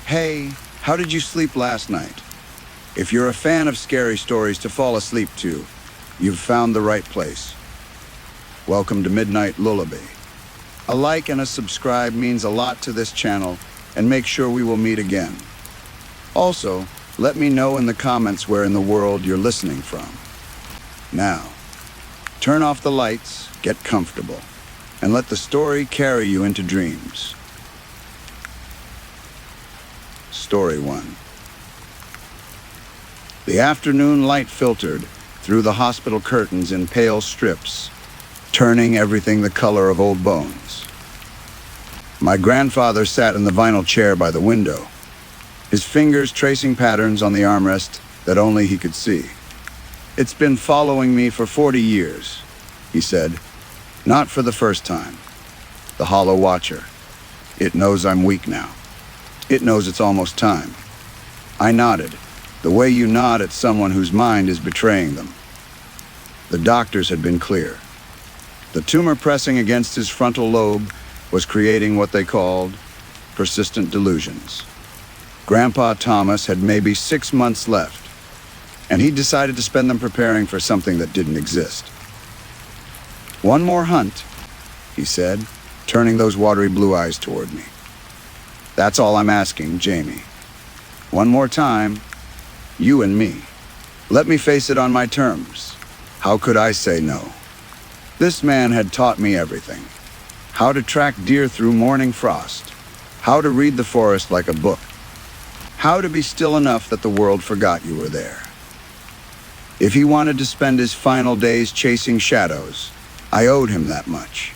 Hey, how did you sleep last night? If you're a fan of scary stories to fall asleep to, you've found the right place. Welcome to Midnight Lullaby. A like and a subscribe means a lot to this channel, and make sure we will meet again. Also, let me know in the comments where in the world you're listening from. Now, turn off the lights, get comfortable, and let the story carry you into dreams. Story 1. The afternoon light filtered through the hospital curtains in pale strips, turning everything the color of old bones. My grandfather sat in the vinyl chair by the window, his fingers tracing patterns on the armrest that only he could see. "It's been following me for 40 years," he said, "not for the first time. The Hollow Watcher. It knows I'm weak now. It knows it's almost time." I nodded, the way you nod at someone whose mind is betraying them. The doctors had been clear. The tumor pressing against his frontal lobe was creating what they called persistent delusions. Grandpa Thomas had maybe 6 months left, and he decided to spend them preparing for something that didn't exist. "One more hunt," he said, turning those watery blue eyes toward me. "That's all I'm asking, Jamie. One more time, you and me. Let me face it on my terms. How could I say no?" This man had taught me everything. How to track deer through morning frost. How to read the forest like a book. How to be still enough that the world forgot you were there. If he wanted to spend his final days chasing shadows, I owed him that much.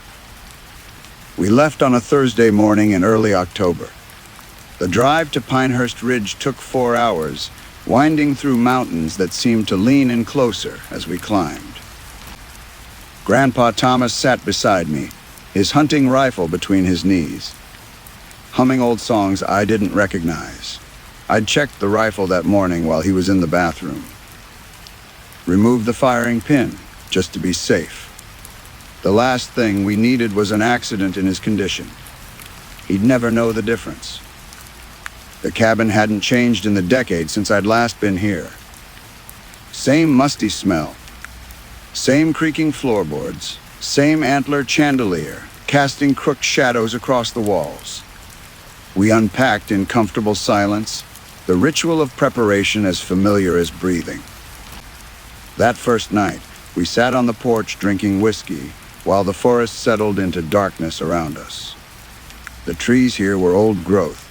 We left on a Thursday morning in early October. The drive to Pinehurst Ridge took 4 hours, winding through mountains that seemed to lean in closer as we climbed. Grandpa Thomas sat beside me, his hunting rifle between his knees, humming old songs I didn't recognize. I'd checked the rifle that morning while he was in the bathroom. Removed the firing pin, just to be safe. The last thing we needed was an accident in his condition. He'd never know the difference. The cabin hadn't changed in the decade since I'd last been here. Same musty smell. Same creaking floorboards. Same antler chandelier, casting crooked shadows across the walls. We unpacked in comfortable silence, the ritual of preparation as familiar as breathing. That first night, we sat on the porch drinking whiskey while the forest settled into darkness around us. The trees here were old growth,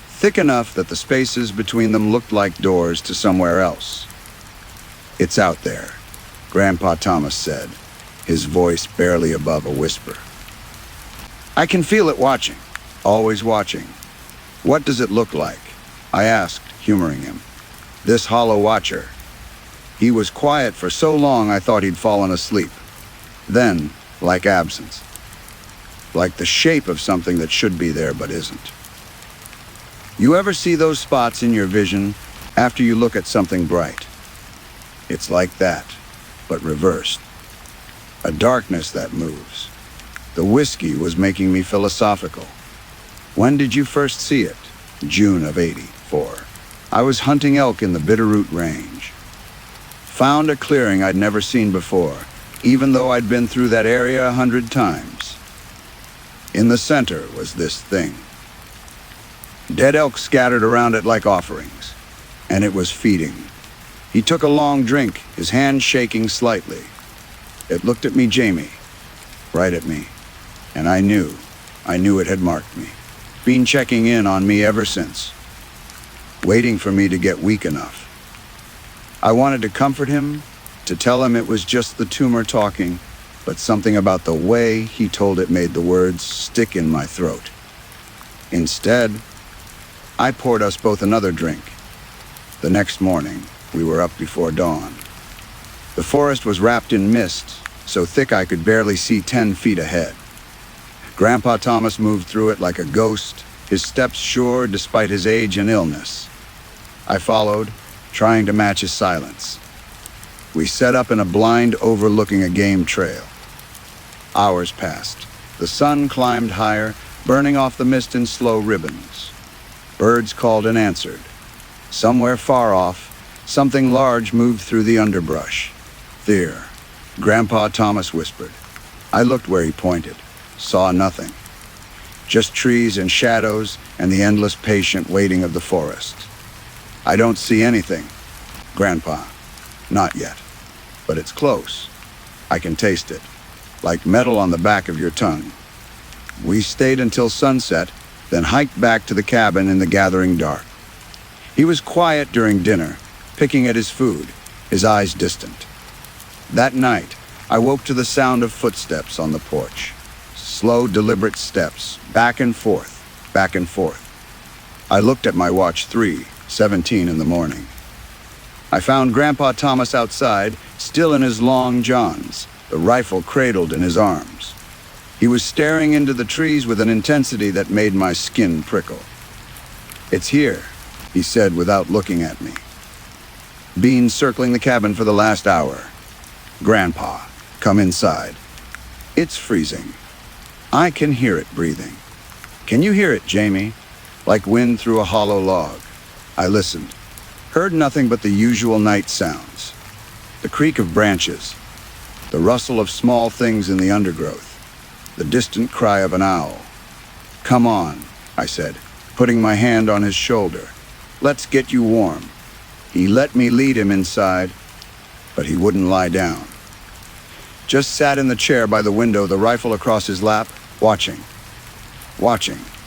thick enough that the spaces between them looked like doors to somewhere else. "It's out there," Grandpa Thomas said, his voice barely above a whisper. "I can feel it watching, always watching. What does it look like?" I asked, humoring him. "This Hollow Watcher." He was quiet for so long I thought he'd fallen asleep. Then, like absence. Like the shape of something that should be there but isn't. You ever see those spots in your vision after you look at something bright? It's like that, but reversed. A darkness that moves. The whiskey was making me philosophical. "When did you first see it?" "June of '84. I was hunting elk in the Bitterroot Range. Found a clearing I'd never seen before, even though I'd been through that area 100 times. In the center was this thing. Dead elk scattered around it like offerings, and it was feeding." He took a long drink, his hand shaking slightly. "It looked at me, Jamie, right at me, and I knew it had marked me. Been checking in on me ever since, waiting for me to get weak enough." I wanted to comfort him, to tell him it was just the tumor talking, but something about the way he told it made the words stick in my throat. Instead, I poured us both another drink. The next morning, we were up before dawn. The forest was wrapped in mist, so thick I could barely see 10 feet ahead. Grandpa Thomas moved through it like a ghost, his steps sure despite his age and illness. I followed, trying to match his silence. We set up in a blind overlooking a game trail. Hours passed. The sun climbed higher, burning off the mist in slow ribbons. Birds called and answered. Somewhere far off, something large moved through the underbrush. "There," Grandpa Thomas whispered. I looked where he pointed, saw nothing. Just trees and shadows and the endless patient waiting of the forest. "I don't see anything, Grandpa." "Not yet, but it's close. I can taste it, like metal on the back of your tongue." We stayed until sunset, then hiked back to the cabin in the gathering dark. He was quiet during dinner, picking at his food, his eyes distant. That night, I woke to the sound of footsteps on the porch. Slow, deliberate steps, back and forth, back and forth. I looked at my watch, 3:17 in the morning. I found Grandpa Thomas outside, still in his long johns, the rifle cradled in his arms. He was staring into the trees with an intensity that made my skin prickle. "It's here," he said without looking at me. "Been circling the cabin for the last hour. Grandpa, come inside. It's freezing. I can hear it breathing. Can you hear it, Jamie? Like wind through a hollow log." I listened, heard nothing but the usual night sounds. The creak of branches, the rustle of small things in the undergrowth, the distant cry of an owl. "Come on," I said, putting my hand on his shoulder. "Let's get you warm." He let me lead him inside, but he wouldn't lie down. Just sat in the chair by the window, the rifle across his lap, watching.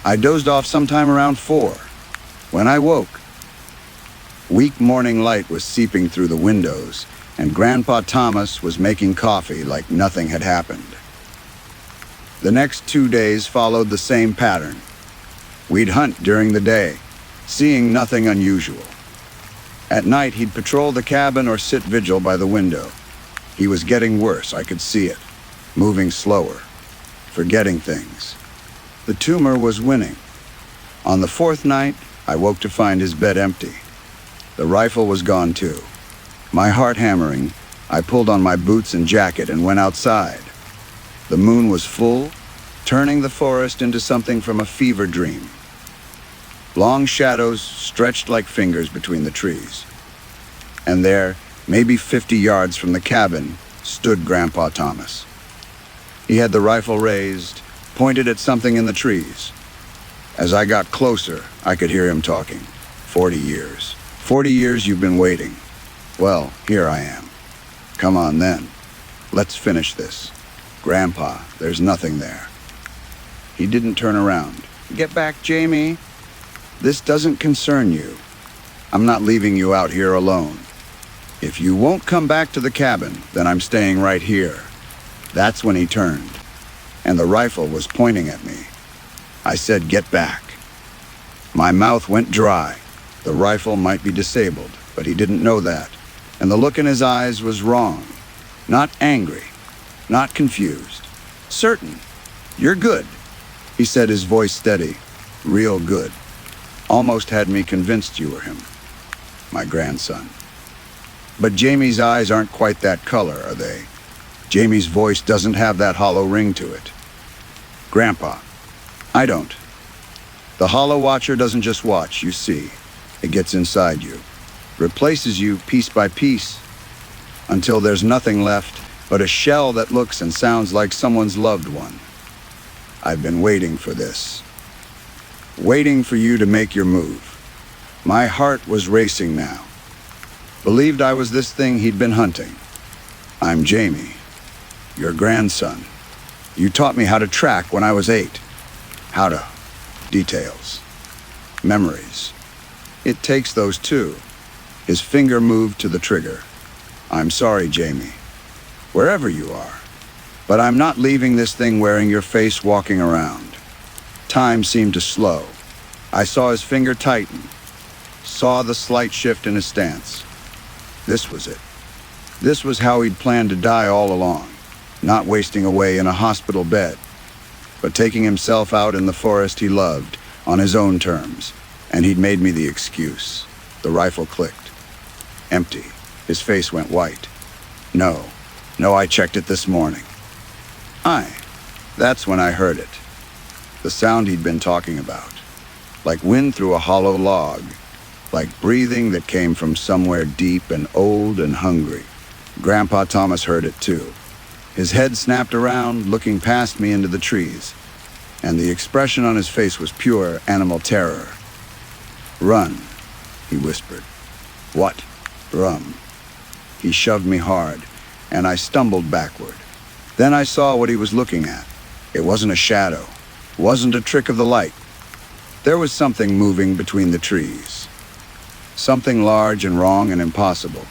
I dozed off sometime around 4. When I woke, weak morning light was seeping through the windows, and Grandpa Thomas was making coffee like nothing had happened. The next 2 days followed the same pattern. We'd hunt during the day, seeing nothing unusual. At night, he'd patrol the cabin or sit vigil by the window. He was getting worse, I could see it, moving slower, forgetting things. The tumor was winning. On the 4th night, I woke to find his bed empty. The rifle was gone too. My heart hammering, I pulled on my boots and jacket and went outside. The moon was full, turning the forest into something from a fever dream. Long shadows stretched like fingers between the trees. And there, maybe 50 yards from the cabin, stood Grandpa Thomas. He had the rifle raised, pointed at something in the trees. As I got closer, I could hear him talking. 40 years. 40 years you've been waiting. Well, here I am. Come on then. Let's finish this. Grandpa, there's nothing there. He didn't turn around. Get back, Jamie. This doesn't concern you. I'm not leaving you out here alone. If you won't come back to the cabin, then I'm staying right here. That's when he turned, and the rifle was pointing at me. I said, get back. My mouth went dry. The rifle might be disabled, but he didn't know that, and the look in his eyes was wrong. Not angry, not confused. Certain. You're good, he said, his voice steady. Real good. Almost had me convinced you were him. My grandson. But Jamie's eyes aren't quite that color, are they? Jamie's voice doesn't have that hollow ring to it. Grandpa, I don't. The hollow watcher doesn't just watch, you see. It gets inside you, replaces you piece by piece, until there's nothing left but a shell that looks and sounds like someone's loved one. I've been waiting for this. Waiting for you to make your move. My heart was racing now. Believed I was this thing he'd been hunting. I'm Jamie, your grandson. You taught me how to track when I was 8. How to. Details. Memories. It takes those too. His finger moved to the trigger. I'm sorry, Jamie. Wherever you are. But I'm not leaving this thing wearing your face walking around. Time seemed to slow. I saw his finger tighten. Saw the slight shift in his stance. This was it. This was how he'd planned to die all along. Not wasting away in a hospital bed, but taking himself out in the forest he loved, on his own terms. And he'd made me the excuse. The rifle clicked. Empty. His face went white. No, I checked it this morning. That's when I heard it. The sound he'd been talking about. like wind through a hollow log, like breathing that came from somewhere deep and old and hungry. Grandpa Thomas heard it too. His head snapped around, looking past me into the trees, and the expression on his face was pure animal terror. "Run," he whispered. "What?" "Rum." He shoved me hard, and I stumbled backward. Then I saw what he was looking at. It wasn't a shadow, wasn't a trick of the light. There was something moving between the trees. Something large and wrong and impossible.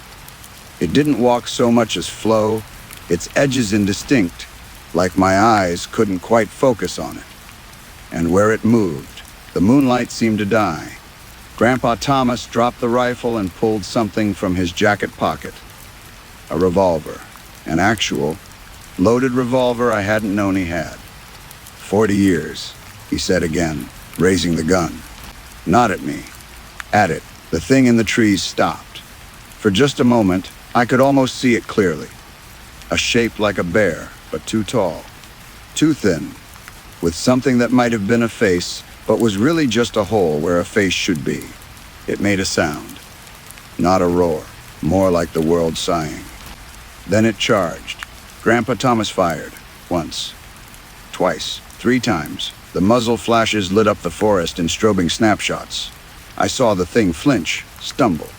It didn't walk so much as flow, its edges indistinct, like my eyes couldn't quite focus on it. And where it moved, the moonlight seemed to die. Grandpa Thomas dropped the rifle and pulled something from his jacket pocket. A revolver. An actual, loaded revolver I hadn't known he had. 40 years, he said again, raising the gun. Not at me. At it. The thing in the trees stopped. For just a moment, I could almost see it clearly. A shape like a bear, but too tall. Too thin. With something that might have been a face, but was really just a hole where a face should be. It made a sound. Not a roar, more like the world sighing. Then it charged. Grandpa Thomas fired. Once. Twice. 3 times. The muzzle flashes lit up the forest in strobing snapshots. I saw the thing flinch, stumble.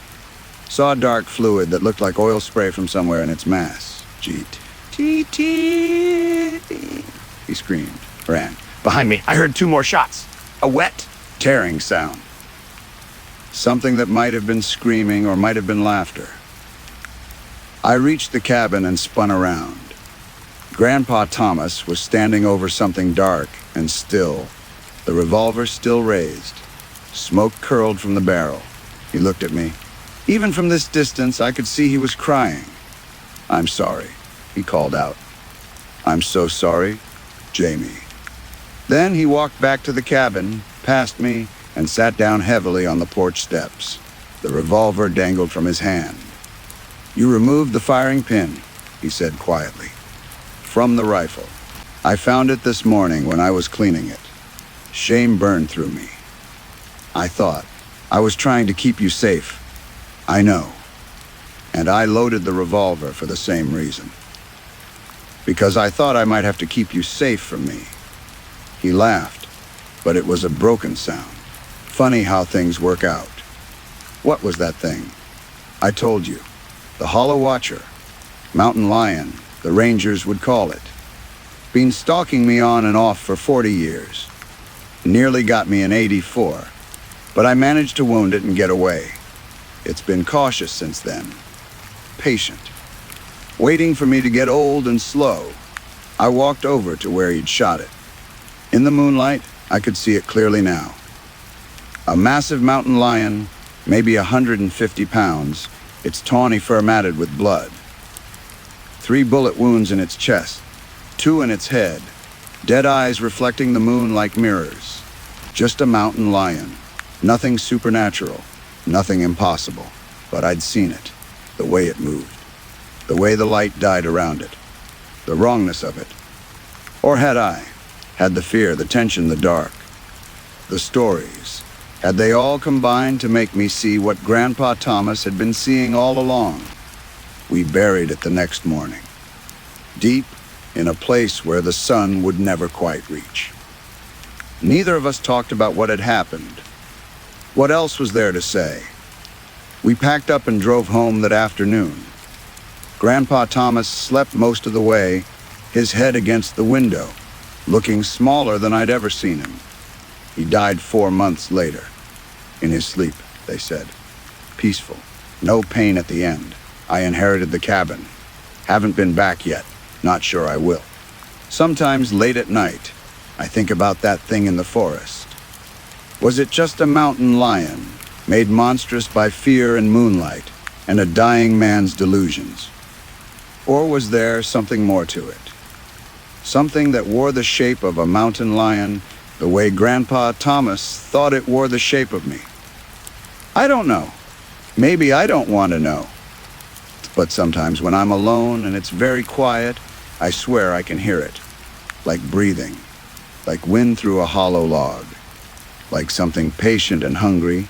Saw dark fluid that looked like oil spray from somewhere in its mass. Jeet. T-T. He screamed. Ran. Behind me, I heard 2 more shots. A wet, Tearing sound. Something that might have been screaming or might have been laughter. I reached the cabin and spun around. Grandpa Thomas was standing over something dark and still, the revolver still raised. Smoke curled from the barrel. He looked at me. Even from this distance, I could see he was crying. "I'm sorry," he called out. "I'm so sorry, Jamie." Then he walked back to the cabin, past me, and sat down heavily on the porch steps. The revolver dangled from his hand. "You removed the firing pin," he said quietly. "From the rifle. I found it this morning when I was cleaning it. Shame burned through me. I thought, I was trying to keep you safe. I know. And I loaded the revolver for the same reason. Because I thought I might have to keep you safe from me." He laughed, but it was a broken sound. Funny how things work out. "What was that thing?" "I told you. The Hollow Watcher. Mountain Lion, the Rangers would call it. Been stalking me on and off for 40 years. Nearly got me in '84, but I managed to wound it and get away. It's been cautious since then. Patient. Waiting for me to get old and slow. I walked over to where he'd shot it. In the moonlight, I could see it clearly now. A massive mountain lion, maybe 150 pounds, its tawny fur matted with blood. 3 bullet wounds in its chest, 2 in its head, dead eyes reflecting the moon like mirrors. Just a mountain lion. Nothing supernatural, nothing impossible. But I'd seen it, the way it moved, the way the light died around it, the wrongness of it. Or had I? Had the fear, the tension, the dark, the stories, had they all combined to make me see what Grandpa Thomas had been seeing all along? We buried it the next morning, deep in a place where the sun would never quite reach. Neither of us talked about what had happened. What else was there to say? We packed up and drove home that afternoon. Grandpa Thomas slept most of the way, his head against the window, looking smaller than I'd ever seen him. He died 4 months later. In his sleep, they said. Peaceful. No pain at the end. I inherited the cabin. Haven't been back yet. Not sure I will. Sometimes late at night, I think about that thing in the forest. Was it just a mountain lion, made monstrous by fear and moonlight, and a dying man's delusions? Or was there something more to it? Something that wore the shape of a mountain lion, the way Grandpa Thomas thought it wore the shape of me. I don't know. Maybe I don't want to know. But sometimes when I'm alone and it's very quiet, I swear I can hear it. Like breathing. Like wind through a hollow log. like something patient and hungry,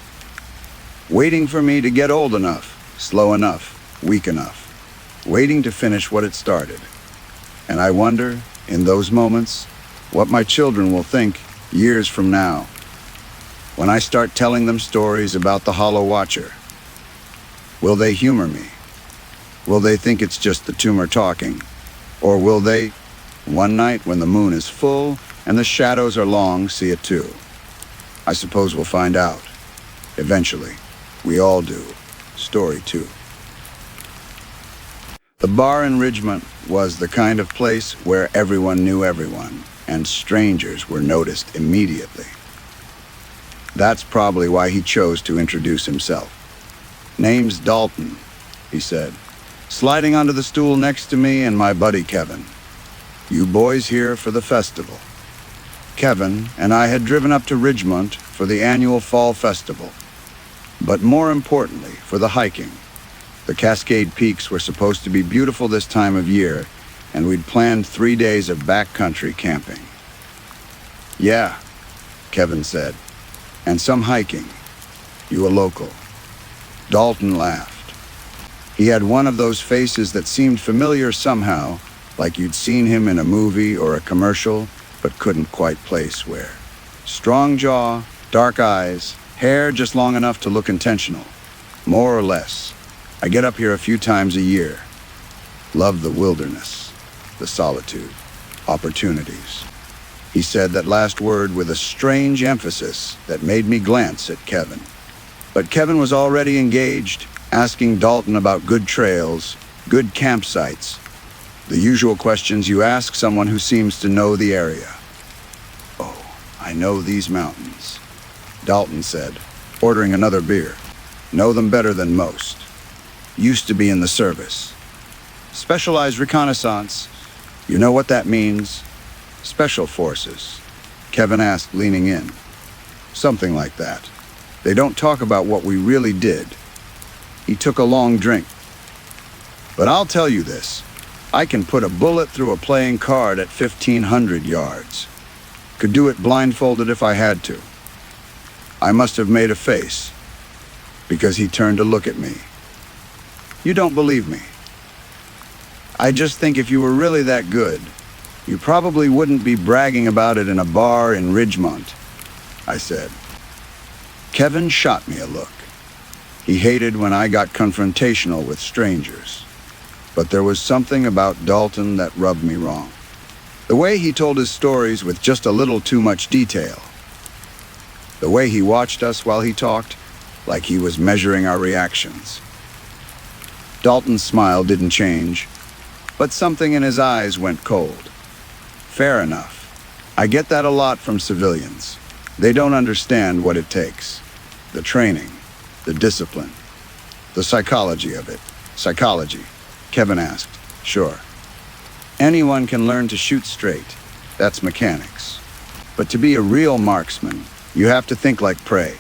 waiting for me to get old enough, slow enough, weak enough, waiting to finish what it started. And I wonder, in those moments, what my children will think years from now, when I start telling them stories about the Hollow Watcher. Will they humor me? Will they think it's just the tumor talking? Or will they, one night when the moon is full and the shadows are long, see it too? I suppose we'll find out. Eventually. We all do. Story 2. The bar in Ridgemont was the kind of place where everyone knew everyone, and strangers were noticed immediately. That's probably why he chose to introduce himself. "Name's Dalton," he said, sliding onto the stool next to me and my buddy Kevin. "You boys here for the festival." Kevin and I had driven up to Ridgemont for the annual fall festival, but more importantly, for the hiking. The Cascade Peaks were supposed to be beautiful this time of year, and we'd planned 3 days of backcountry camping. "Yeah," Kevin said, "and some hiking. You a local?" Dalton laughed. He had one of those faces that seemed familiar somehow, like you'd seen him in a movie or a commercial, but couldn't quite place where. Strong jaw, dark eyes, hair just long enough to look intentional. More or less. I get up here a few times a year. Love the wilderness, the solitude, opportunities. He said that last word with a strange emphasis that made me glance at Kevin. But Kevin was already engaged, asking Dalton about good trails, good campsites, the usual questions you ask someone who seems to know the area. "Oh, I know these mountains," Dalton said, ordering another beer. "Know them better than most. Used to be in the service. Specialized reconnaissance. You know what that means? Special forces," Kevin asked, leaning in. "Something like that. They don't talk about what we really did." He took a long drink. "But I'll tell you this. I can put a bullet through a playing card at 1,500 yards. Could do it blindfolded if I had to." I must have made a face, because he turned to look at me. "You don't believe me?" "I just think if you were really that good, you probably wouldn't be bragging about it in a bar in Ridgemont," I said. Kevin shot me a look. He hated when I got confrontational with strangers. But there was something about Dalton that rubbed me wrong. The way he told his stories with just a little too much detail. The way he watched us while he talked, like he was measuring our reactions. Dalton's smile didn't change, but something in his eyes went cold. Fair enough. I get that a lot from civilians. They don't understand what it takes. The training, the discipline, the psychology of it. Psychology, Kevin asked. Sure. Anyone can learn to shoot straight. That's mechanics. But to be a real marksman, you have to think like prey.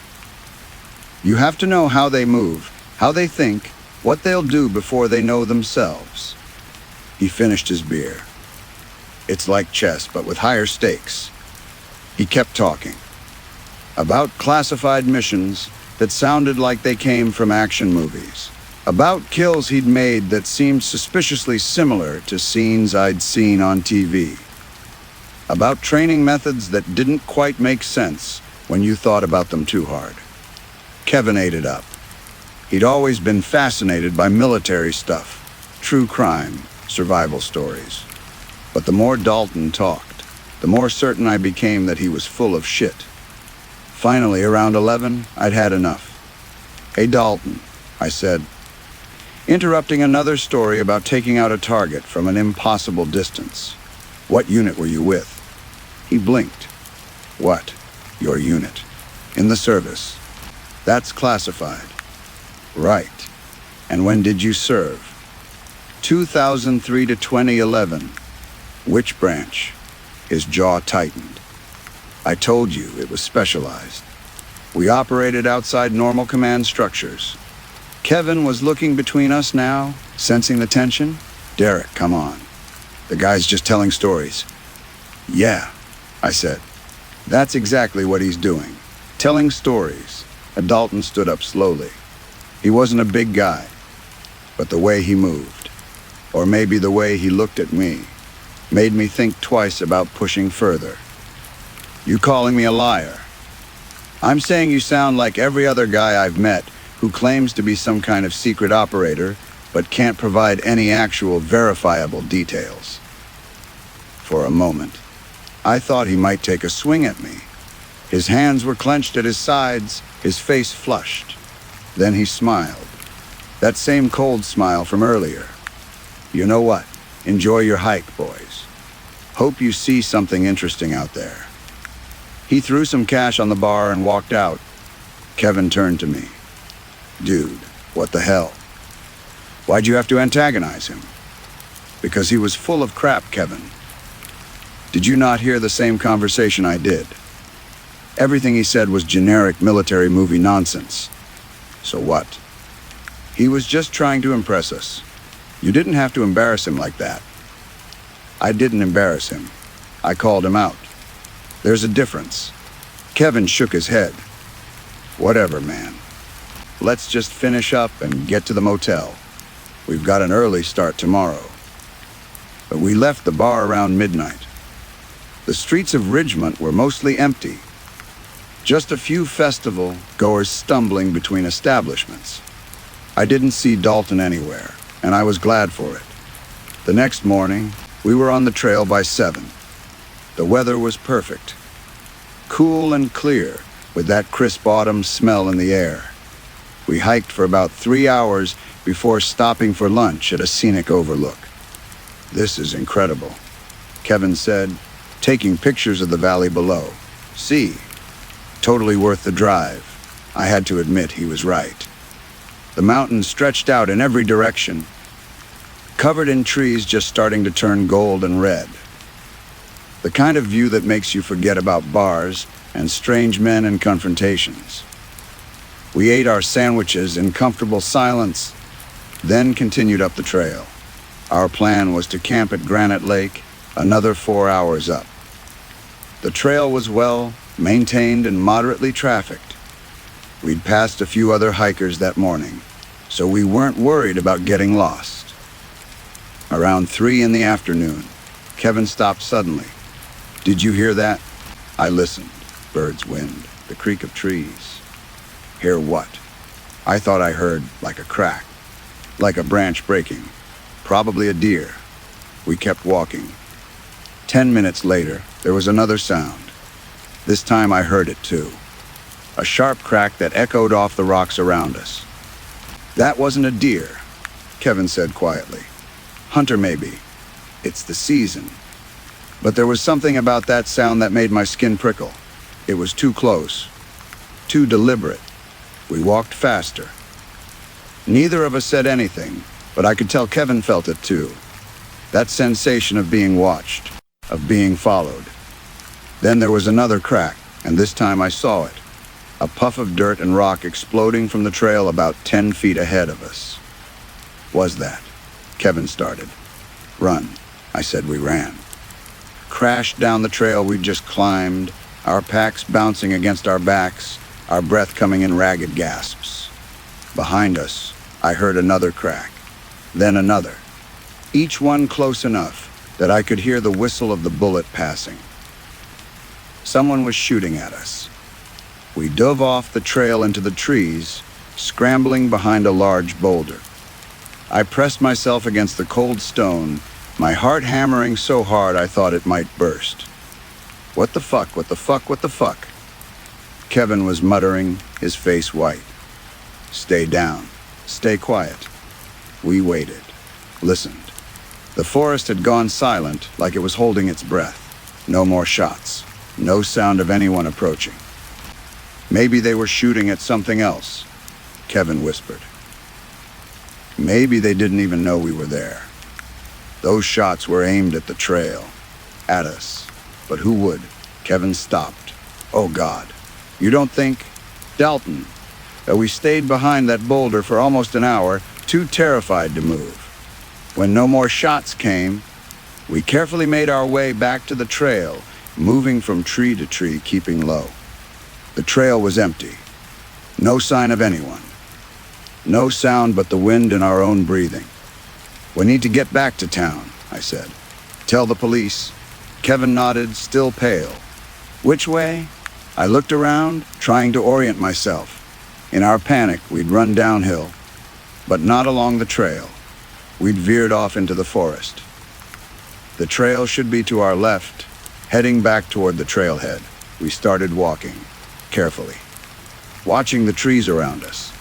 You have to know how they move, how they think, what they'll do before they know themselves. He finished his beer. It's like chess, but with higher stakes. He kept talking about classified missions that sounded like they came from action movies, about kills he'd made that seemed suspiciously similar to scenes I'd seen on TV, about training methods that didn't quite make sense when you thought about them too hard. Kevin ate it up. He'd always been fascinated by military stuff, true crime, survival stories. But the more Dalton talked, the more certain I became that he was full of shit. Finally, around 11, I'd had enough. "Hey, Dalton," I said, interrupting another story about taking out a target from an impossible distance. "What unit were you with?" He blinked. "What? Your unit?" "In the service." "That's classified." "Right. And when did you serve?" 2003 to 2011. "Which branch?" His jaw tightened. "I told you it was specialized. We operated outside normal command structures." Kevin was looking between us now, sensing the tension. "Derek, come on. The guy's just telling stories." "Yeah," I said. "That's exactly what he's doing. telling stories. And Dalton stood up slowly. He wasn't a big guy, but the way he moved, or maybe the way he looked at me, made me think twice about pushing further. You calling me a liar? I'm saying you sound like every other guy I've met who claims to be some kind of secret operator, but can't provide any actual verifiable details. For a moment, I thought he might take a swing at me. His hands were clenched at his sides, his face flushed. Then he smiled. That same cold smile from earlier. You know what? Enjoy your hike, boys. Hope you see something interesting out there. He threw some cash on the bar and walked out. Kevin turned to me. Dude, what the hell? Why'd you have to antagonize him? Because he was full of crap, Kevin. Did you not hear the same conversation I did? Everything he said was generic military movie nonsense. So what? He was just trying to impress us. You didn't have to embarrass him like that. I didn't embarrass him. I called him out. There's a difference. Kevin shook his head. Whatever, man. Let's just finish up and get to the motel. We've got an early start tomorrow. But we left the bar around midnight. The streets of Ridgemont were mostly empty. Just a few festival goers stumbling between establishments. I didn't see Dalton anywhere, and I was glad for it. The next morning, we were on the trail by 7. The weather was perfect. Cool and clear, with that crisp autumn smell in the air. We hiked for about 3 hours before stopping for lunch at a scenic overlook. This is incredible, Kevin said, taking pictures of the valley below. See, totally worth the drive. I had to admit he was right. The mountains stretched out in every direction, covered in trees just starting to turn gold and red. The kind of view that makes you forget about bars and strange men and confrontations. We ate our sandwiches in comfortable silence, then continued up the trail. Our plan was to camp at Granite Lake, another 4 hours up. The trail was well maintained and moderately trafficked. We'd passed a few other hikers that morning, so we weren't worried about getting lost. Around 3 in the afternoon, Kevin stopped suddenly. Did you hear that? I listened. Birds, wind, the creak of trees. Hear what? I thought I heard like a crack, like a branch breaking. Probably a deer. We kept walking. 10 minutes later, there was another sound. This time I heard it too. A sharp crack that echoed off the rocks around us. That wasn't a deer, Kevin said quietly. Hunter maybe. It's the season. But there was something about that sound that made my skin prickle. It was too close. Too deliberate. We walked faster. Neither of us said anything, but I could tell Kevin felt it too. That sensation of being watched, of being followed. Then there was another crack, and this time I saw it. A puff of dirt and rock exploding from the trail about 10 feet ahead of us. Was that? Kevin started. Run. I said we ran. Crashed down the trail we'd just climbed, our packs bouncing against our backs, our breath coming in ragged gasps. Behind us, I heard another crack, then another, each one close enough that I could hear the whistle of the bullet passing. Someone was shooting at us. We dove off the trail into the trees, scrambling behind a large boulder. I pressed myself against the cold stone, my heart hammering so hard I thought it might burst. What the fuck, what the fuck, what the fuck? Kevin was muttering, his face white. Stay down. Stay quiet. We waited. Listened. The forest had gone silent, like it was holding its breath. No more shots. No sound of anyone approaching. Maybe they were shooting at something else, Kevin whispered. Maybe they didn't even know we were there. Those shots were aimed at the trail, at us. But who would? Kevin stopped. Oh God. You don't think? Dalton, that we stayed behind that boulder for almost an hour, too terrified to move. When no more shots came, we carefully made our way back to the trail, moving from tree to tree, keeping low. The trail was empty. No sign of anyone. No sound but the wind and our own breathing. "We need to get back to town," I said. "Tell the police." Kevin nodded, still pale. "Which way?" I looked around, trying to orient myself. In our panic, we'd run downhill, but not along the trail. We'd veered off into the forest. The trail should be to our left, heading back toward the trailhead. We started walking, carefully, watching the trees around us,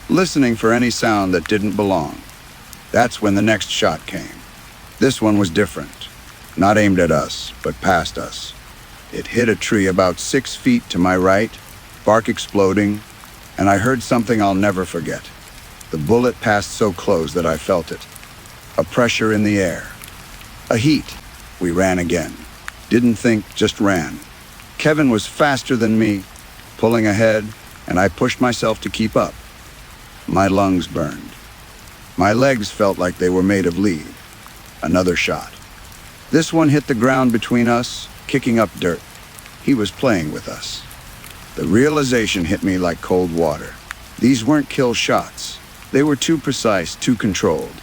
listening for any sound that didn't belong. That's when the next shot came. This one was different, not aimed at us, but past us. It hit a tree about 6 feet to my right, bark exploding, and I heard something I'll never forget. The bullet passed so close that I felt it. A pressure in the air. A heat. We ran again. Didn't think, just ran. Kevin was faster than me, pulling ahead, and I pushed myself to keep up. My lungs burned. My legs felt like they were made of lead. Another shot. This one hit the ground between us, kicking up dirt. He was playing with us. The realization hit me like cold water. These weren't kill shots. They were too precise, too controlled.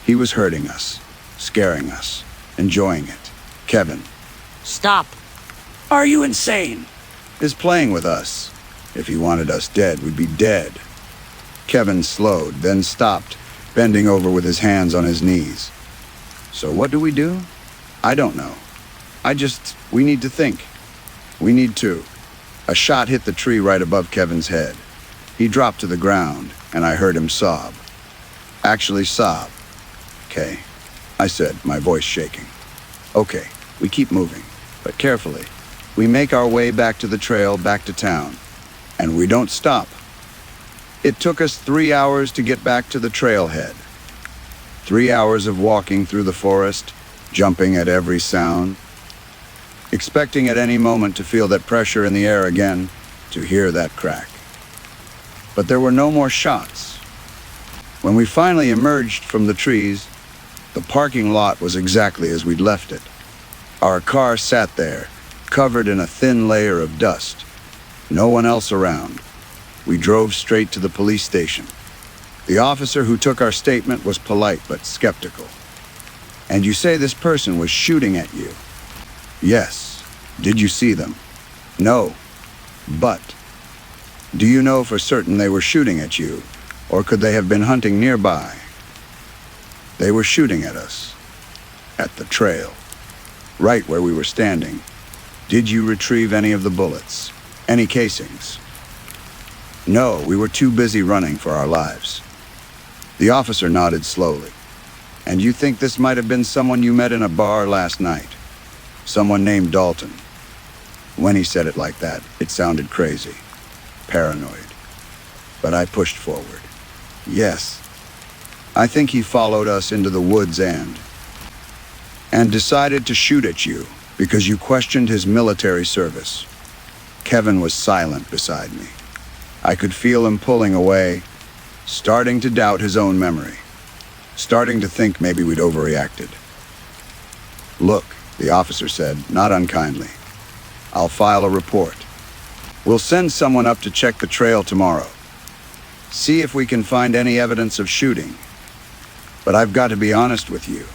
He was hurting us, scaring us, enjoying it. Kevin. Stop. Are you insane? Is playing with us. If he wanted us dead, we'd be dead. Kevin slowed, then stopped, bending over with his hands on his knees. So what do? I don't know. We need to think. We need to. A shot hit the tree right above Kevin's head. He dropped to the ground, and I heard him sob. Actually sob. "Okay," I said, my voice shaking. "Okay, we keep moving, but carefully. We make our way back to the trail, back to town, and we don't stop." It took us 3 hours to get back to the trailhead. 3 hours of walking through the forest, jumping at every sound, expecting at any moment to feel that pressure in the air again, to hear that crack. But there were no more shots. When we finally emerged from the trees, the parking lot was exactly as we'd left it. Our car sat there, covered in a thin layer of dust. No one else around. We drove straight to the police station. The officer who took our statement was polite but skeptical. "And you say this person was shooting at you?" "Yes." "Did you see them?" "No." "But do you know for certain they were shooting at you, or could they have been hunting nearby?" "They were shooting at us. At the trail. Right where we were standing." "Did you retrieve any of the bullets? Any casings?" "No, we were too busy running for our lives." The officer nodded slowly. "And you think this might have been someone you met in a bar last night? Someone named Dalton?" When he said it like that, it sounded crazy, paranoid. But I pushed forward. "Yes. I think he followed us into the woods and decided to shoot at you because you questioned his military service." Kevin was silent beside me. I could feel him pulling away, starting to doubt his own memory, starting to think maybe we'd overreacted. "Look," the officer said, not unkindly, "I'll file a report. We'll send someone up to check the trail tomorrow. See if we can find any evidence of shooting. But I've got to be honest with you.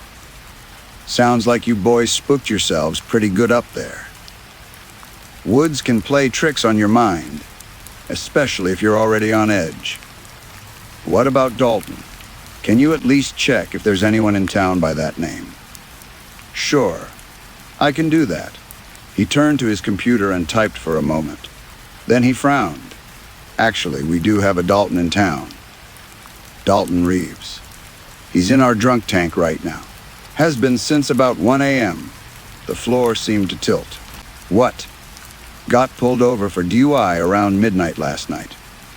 Sounds like you boys spooked yourselves pretty good up there. Woods can play tricks on your mind, especially if you're already on edge. What about Dalton? Can you at least check if there's anyone in town by that name?" "Sure, I can do that." He turned to his computer and typed for a moment. Then he frowned. "Actually, we do have a Dalton in town. Dalton Reeves. He's in our drunk tank right now. Has been since about 1 a.m. The floor seemed to tilt. What? Got pulled over for DUI around midnight last night.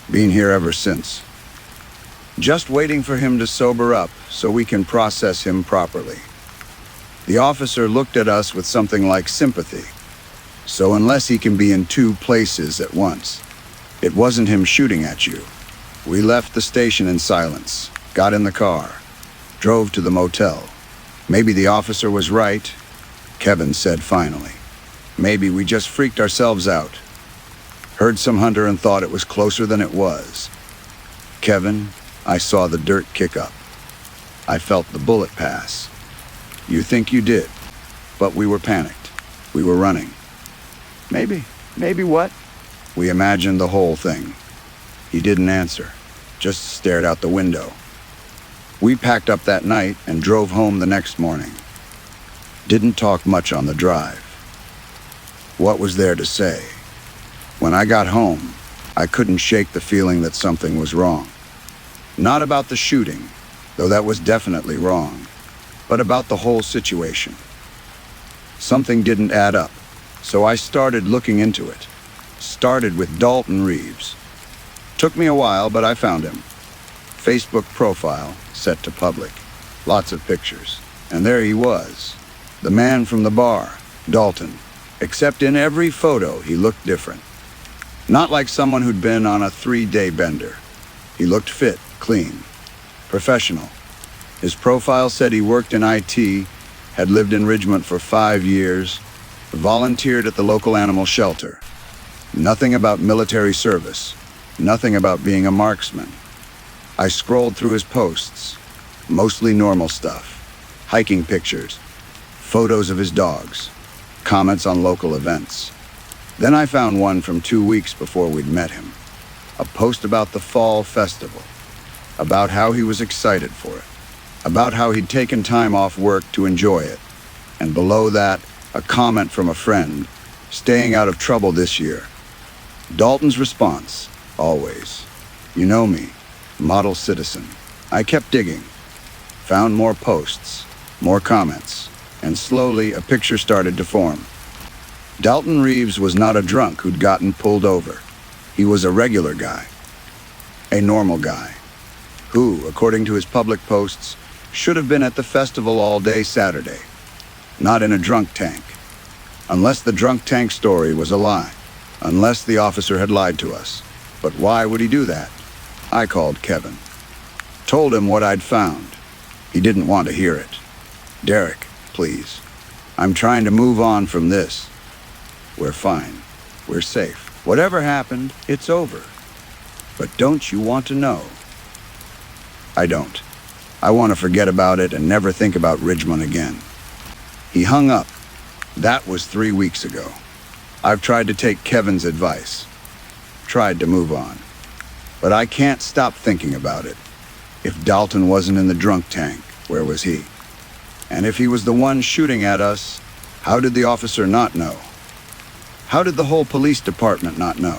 Been here ever since. Just waiting for him to sober up so we can process him properly." The officer looked at us with something like sympathy. "So unless he can be in 2 places at once, it wasn't him shooting at you." We left the station in silence, got in the car, drove to the motel. "Maybe the officer was right," Kevin said finally. "Maybe we just freaked ourselves out. Heard some hunter and thought it was closer than it was. Kevin, I saw the dirt kick up. I felt the bullet pass. You think you did, but we were panicked. We were running. Maybe what? We imagined the whole thing. He didn't answer, just stared out the window. We packed up that night and drove home the next morning. Didn't talk much on the drive. What was there to say? When I got home, I couldn't shake the feeling that something was wrong. Not about the shooting, though that was definitely wrong, but about the whole situation. Something didn't add up, so I started looking into it. Started with Dalton Reeves. Took me a while, but I found him. Facebook profile set to public. Lots of pictures. And there he was. The man from the bar, Dalton. Except in every photo, he looked different. Not like someone who'd been on a 3-day bender. He looked fit, clean, professional. His profile said he worked in IT, had lived in Ridgemont for 5 years, volunteered at the local animal shelter. Nothing about military service. Nothing about being a marksman. I scrolled through his posts. Mostly normal stuff. Hiking pictures. Photos of his dogs. Comments on local events. Then I found one from 2 weeks before we'd met him. A post about the fall festival. About how he was excited for it. About how he'd taken time off work to enjoy it. And below that, a comment from a friend, staying out of trouble this year. Dalton's response, always. You know me, model citizen. I kept digging. Found more posts, more comments, and slowly a picture started to form. Dalton Reeves was not a drunk who'd gotten pulled over. He was a regular guy. A normal guy. Who, according to his public posts, should have been at the festival all day Saturday. Not in a drunk tank. Unless the drunk tank story was a lie. Unless the officer had lied to us. But why would he do that? I called Kevin. Told him what I'd found. He didn't want to hear it. Derek, please. I'm trying to move on from this. We're fine. We're safe. Whatever happened, it's over. But don't you want to know? I don't. I want to forget about it and never think about Ridgemont again. He hung up. That was 3 weeks ago. I've tried to take Kevin's advice. Tried to move on. But I can't stop thinking about it. If Dalton wasn't in the drunk tank, where was he? And if he was the one shooting at us, how did the officer not know? How did the whole police department not know?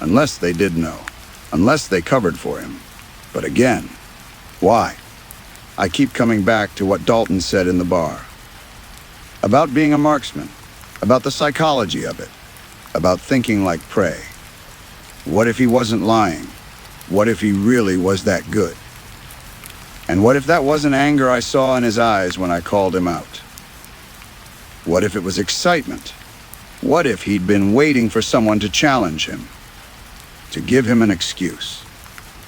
Unless they did know. Unless they covered for him. But again, why? I keep coming back to what Dalton said in the bar. About being a marksman. About the psychology of it. About thinking like prey. What if he wasn't lying? What if he really was that good? And what if that wasn't anger I saw in his eyes when I called him out? What if it was excitement? What if he'd been waiting for someone to challenge him? To give him an excuse?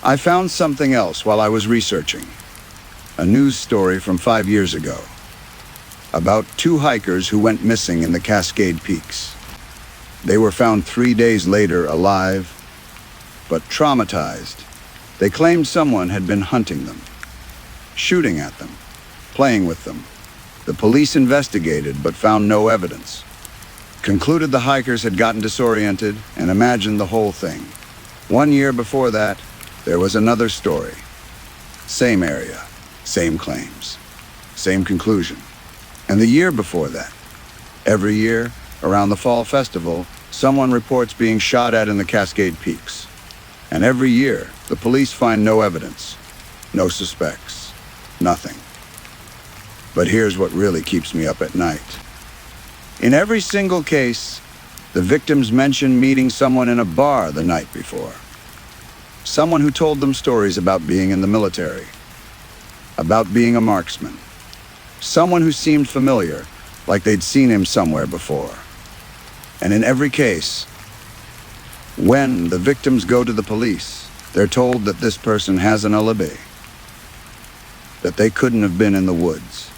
I found something else while I was researching. A news story from 5 years ago. About 2 hikers who went missing in the Cascade Peaks. They were found 3 days later alive, but traumatized. They claimed someone had been hunting them, shooting at them, playing with them. The police investigated but found no evidence. Concluded the hikers had gotten disoriented and imagined the whole thing. 1 year before that, there was another story. Same area, same claims, same conclusion. And the year before that, every year, around the fall festival, someone reports being shot at in the Cascade Peaks. And every year, the police find no evidence, no suspects, nothing. But here's what really keeps me up at night. In every single case, the victims mention meeting someone in a bar the night before. Someone who told them stories about being in the military, about being a marksman. Someone who seemed familiar, like they'd seen him somewhere before. And in every case, when the victims go to the police, they're told that this person has an alibi, that they couldn't have been in the woods.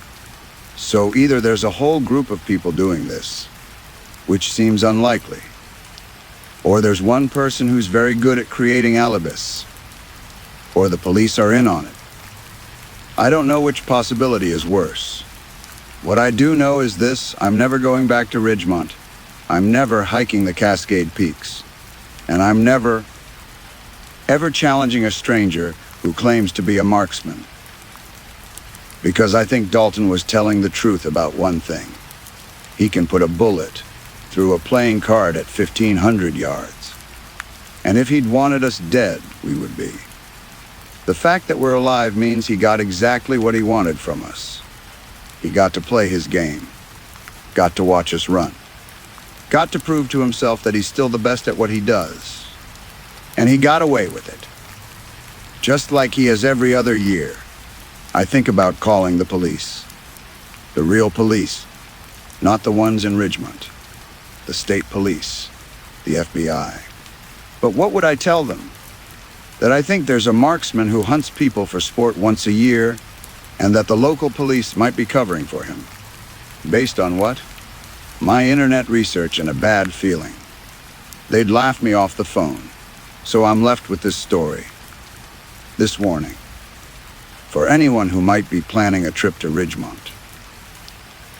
So either there's a whole group of people doing this, which seems unlikely, Or there's one person who's very good at creating alibis. Or the police are in on it. I don't know which possibility is worse. What I do know is this: I'm never going back to Ridgemont. I'm never hiking the Cascade Peaks. And I'm never, ever challenging a stranger who claims to be a marksman. Because I think Dalton was telling the truth about one thing. He can put a bullet through a playing card at 1,500 yards. And if he'd wanted us dead, we would be. The fact that we're alive means he got exactly what he wanted from us. He got to play his game. Got to watch us run. Got to prove to himself that he's still the best at what he does. And he got away with it. Just like he has every other year. I think about calling the police. The real police. Not the ones in Ridgemont. The state police. The FBI. But what would I tell them? That I think there's a marksman who hunts people for sport once a year, and that the local police might be covering for him. Based on what? My internet research and a bad feeling. They'd laugh me off the phone. So I'm left with this story. This warning. For anyone who might be planning a trip to Ridgemont.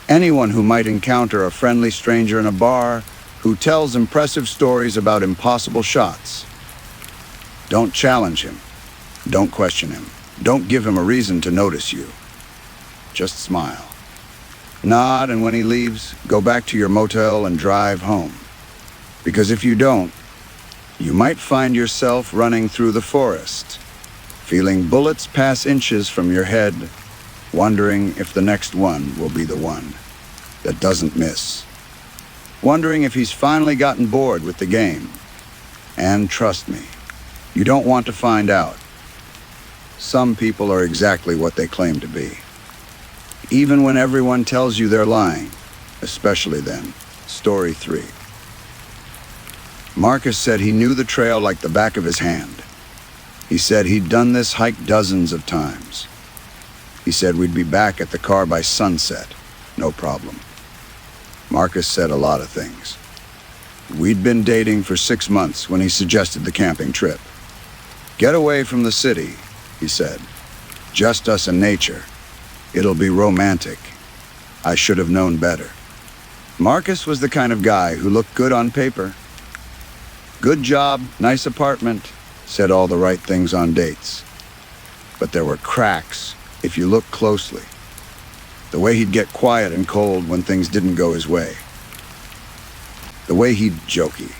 Anyone who might encounter a friendly stranger in a bar who tells impressive stories about impossible shots. Don't challenge him. Don't question him. Don't give him a reason to notice you. Just smile. Nod, and when he leaves, go back to your motel and drive home. Because if you don't, you might find yourself running through the forest, feeling bullets pass inches from your head, wondering if the next one will be the one that doesn't miss. Wondering if he's finally gotten bored with the game. And trust me, you don't want to find out. Some people are exactly what they claim to be. Even when everyone tells you they're lying, especially then. Story 3. Marcus said he knew the trail like the back of his hand. He said he'd done this hike dozens of times. He said we'd be back at the car by sunset, no problem. Marcus said a lot of things. We'd been dating for 6 months when he suggested the camping trip. Get away from the city, he said. Just us and nature. It'll be romantic. I should have known better. Marcus was the kind of guy who looked good on paper. Good job, nice apartment, said all the right things on dates. But there were cracks if you looked closely. The way he'd get quiet and cold when things didn't go his way. The way he'd jokey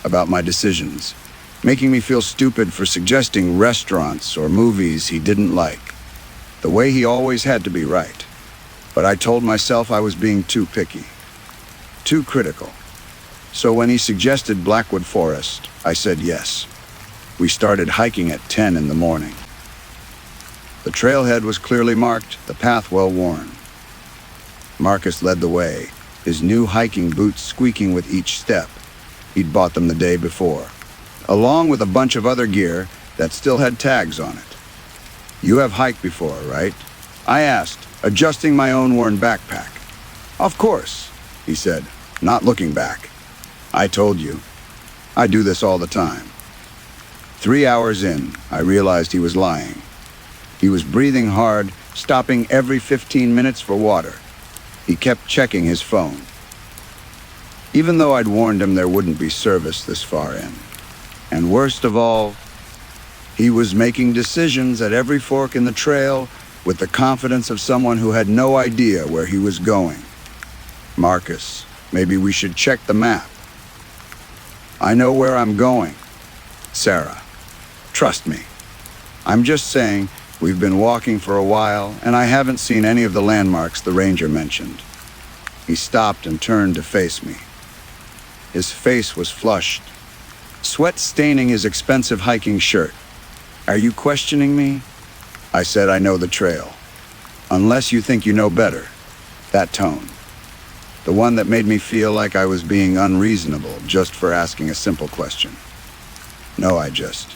about my decisions, making me feel stupid for suggesting restaurants or movies he didn't like. The way he always had to be right. But I told myself I was being too picky, too critical. So when he suggested Blackwood Forest, I said yes. We started hiking at 10 in the morning. The trailhead was clearly marked, the path well worn. Marcus led the way, his new hiking boots squeaking with each step. He'd bought them the day before, along with a bunch of other gear that still had tags on it. You have hiked before, right? I asked, adjusting my own worn backpack. Of course, he said, not looking back. I told you. I do this all the time. 3 hours in, I realized he was lying. He was breathing hard, stopping every 15 minutes for water. He kept checking his phone. Even though I'd warned him there wouldn't be service this far in. And worst of all, he was making decisions at every fork in the trail with the confidence of someone who had no idea where he was going. Marcus, maybe we should check the map. I know where I'm going. Sarah, trust me. I'm just saying, we've been walking for a while, and I haven't seen any of the landmarks the ranger mentioned. He stopped and turned to face me. His face was flushed, sweat staining his expensive hiking shirt. Are you questioning me? I said I know the trail. Unless you think you know better. That tone. The one that made me feel like I was being unreasonable just for asking a simple question. No, I just.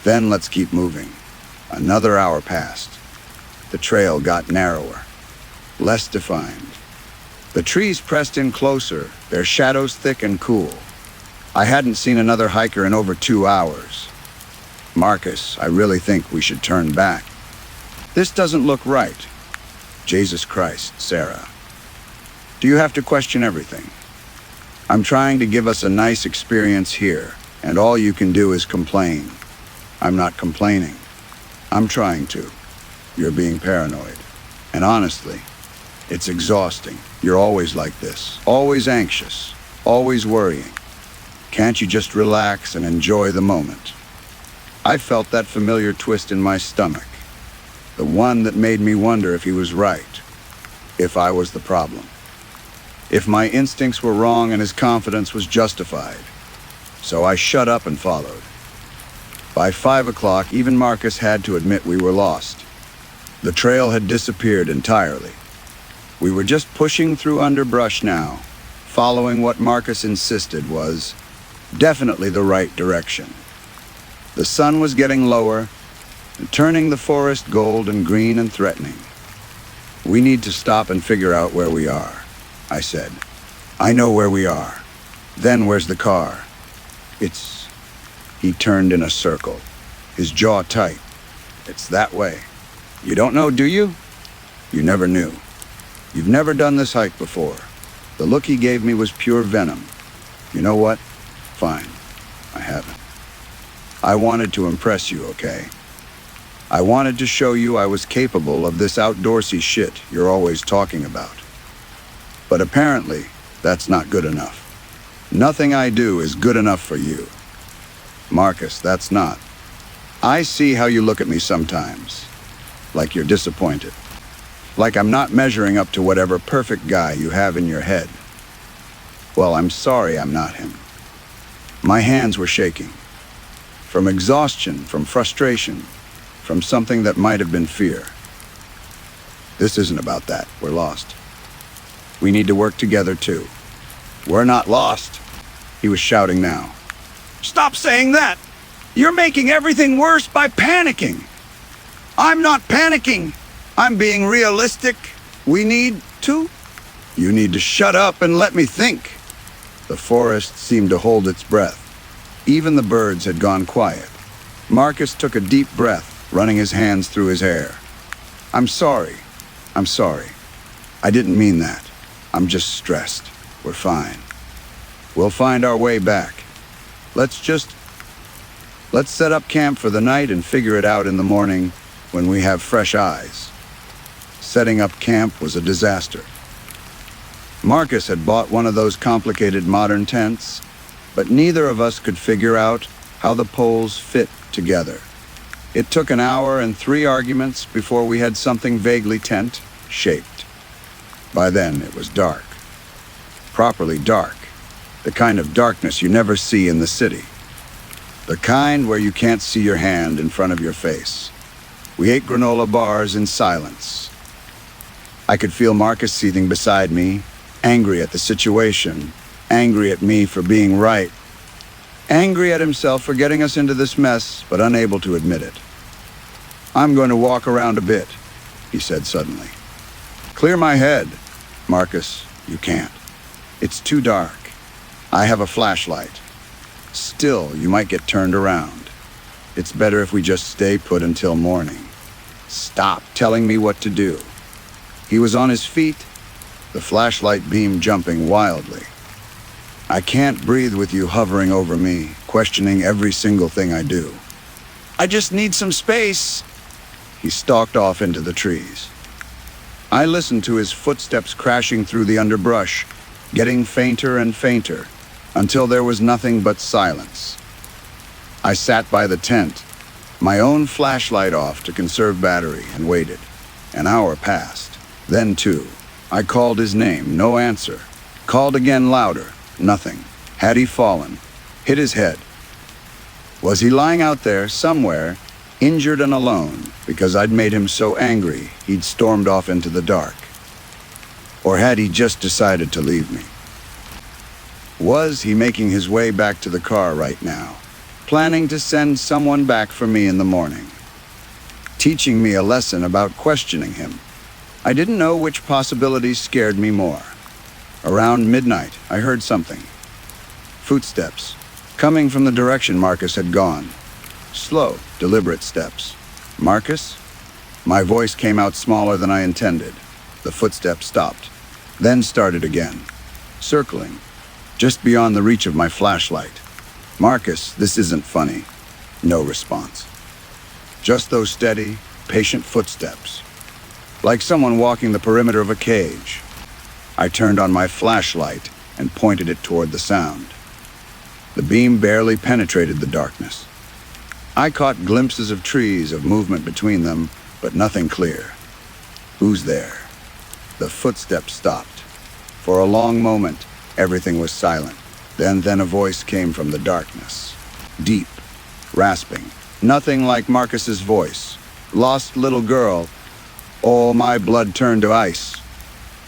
Then let's keep moving. Another hour passed. The trail got narrower, less defined. The trees pressed in closer, their shadows thick and cool. I hadn't seen another hiker in over 2 hours. Marcus, I really think we should turn back. This doesn't look right. Jesus Christ, Sarah. Do you have to question everything? I'm trying to give us a nice experience here, and all you can do is complain. I'm not complaining. I'm trying to. You're being paranoid. And honestly, it's exhausting. You're always like this, always anxious, always worrying. Can't you just relax and enjoy the moment? I felt that familiar twist in my stomach, the one that made me wonder if he was right, if I was the problem, if my instincts were wrong and his confidence was justified. So I shut up and followed. By 5 o'clock, even Marcus had to admit we were lost. The trail had disappeared entirely. We were just pushing through underbrush now, following what Marcus insisted was definitely the right direction. The sun was getting lower, turning the forest gold and green and threatening. We need to stop and figure out where we are, I said. I know where we are. Then where's the car? He turned in a circle, his jaw tight. It's that way. You don't know, do you? You never knew. You've never done this hike before. The look he gave me was pure venom. You know what? Fine. I haven't. I wanted to impress you, okay? I wanted to show you I was capable of this outdoorsy shit you're always talking about. But apparently, that's not good enough. Nothing I do is good enough for you. Marcus, that's not. I see how you look at me sometimes. Like you're disappointed. Like I'm not measuring up to whatever perfect guy you have in your head. Well, I'm sorry I'm not him. My hands were shaking. From exhaustion, from frustration, from something that might have been fear. This isn't about that. We're lost. We need to work together too. We're not lost, he was shouting now. Stop saying that! You're making everything worse by panicking! I'm not panicking! I'm being realistic. We need to? You need to shut up and let me think. The forest seemed to hold its breath. Even the birds had gone quiet. Marcus took a deep breath, running his hands through his hair. I'm sorry. I'm sorry. I didn't mean that. I'm just stressed. We're fine. We'll find our way back. Let's set up camp for the night and figure it out in the morning when we have fresh eyes. Setting up camp was a disaster. Marcus had bought one of those complicated modern tents, but neither of us could figure out how the poles fit together. It took an hour and 3 arguments before we had something vaguely tent-shaped. By then, it was dark. Properly dark. The kind of darkness you never see in the city. The kind where you can't see your hand in front of your face. We ate granola bars in silence. I could feel Marcus seething beside me, angry at the situation, angry at me for being right, angry at himself for getting us into this mess, but unable to admit it. I'm going to walk around a bit, he said suddenly. Clear my head. Marcus, you can't. It's too dark. I have a flashlight. Still, you might get turned around. It's better if we just stay put until morning. Stop telling me what to do. He was on his feet, the flashlight beam jumping wildly. I can't breathe with you hovering over me, questioning every single thing I do. I just need some space. He stalked off into the trees. I listened to his footsteps crashing through the underbrush, getting fainter and fainter, until there was nothing but silence. I sat by the tent, my own flashlight off to conserve battery, and waited. An hour passed. Then 2. I called his name, no answer. Called again louder, nothing. Had he fallen? Hit his head? Was he lying out there, somewhere, injured and alone, because I'd made him so angry he'd stormed off into the dark? Or had he just decided to leave me? Was he making his way back to the car right now, planning to send someone back for me in the morning? Teaching me a lesson about questioning him. I didn't know which possibilities scared me more. Around midnight, I heard something. Footsteps, coming from the direction Marcus had gone. Slow, deliberate steps. Marcus? My voice came out smaller than I intended. The footsteps stopped, then started again, circling, just beyond the reach of my flashlight. Marcus, this isn't funny. No response. Just those steady, patient footsteps, like someone walking the perimeter of a cage. I turned on my flashlight and pointed it toward the sound. The beam barely penetrated the darkness. I caught glimpses of trees, of movement between them, but nothing clear. Who's there? The footsteps stopped. For a long moment, everything was silent. Then a voice came from the darkness. Deep, rasping, nothing like Marcus's voice. Lost little girl. All my blood turned to ice.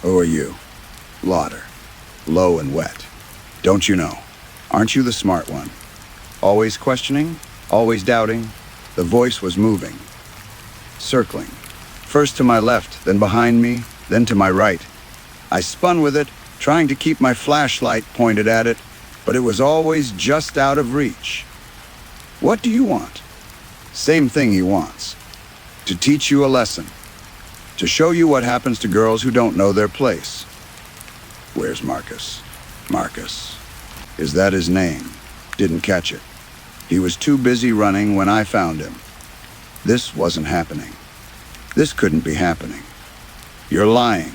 Who are you? Lauder. Low and wet. Don't you know? Aren't you the smart one? Always questioning? Always doubting? The voice was moving. Circling. First to my left, then behind me, then to my right. I spun with it, trying to keep my flashlight pointed at it, but it was always just out of reach. What do you want? Same thing he wants. To teach you a lesson. To show you what happens to girls who don't know their place. Where's Marcus? Marcus. Is that his name? Didn't catch it. He was too busy running when I found him. This wasn't happening. This couldn't be happening. You're lying.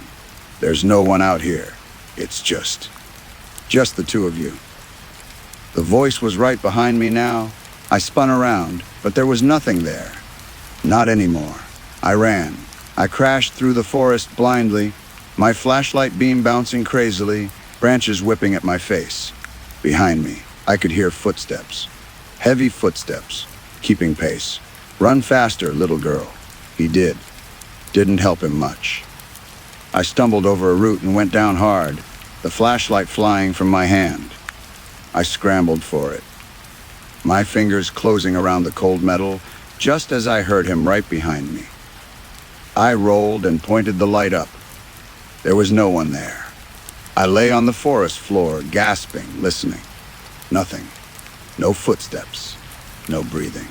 There's no one out here. It's just the two of you. The voice was right behind me now. I spun around, but there was nothing there. Not anymore. I ran. I crashed through the forest blindly, my flashlight beam bouncing crazily, branches whipping at my face. Behind me, I could hear footsteps. Heavy footsteps, keeping pace. Run faster, little girl. He did. Didn't help him much. I stumbled over a root and went down hard, the flashlight flying from my hand. I scrambled for it, my fingers closing around the cold metal, just as I heard him right behind me. I rolled and pointed the light up. There was no one there. I lay on the forest floor, gasping, listening. Nothing. No footsteps. No breathing.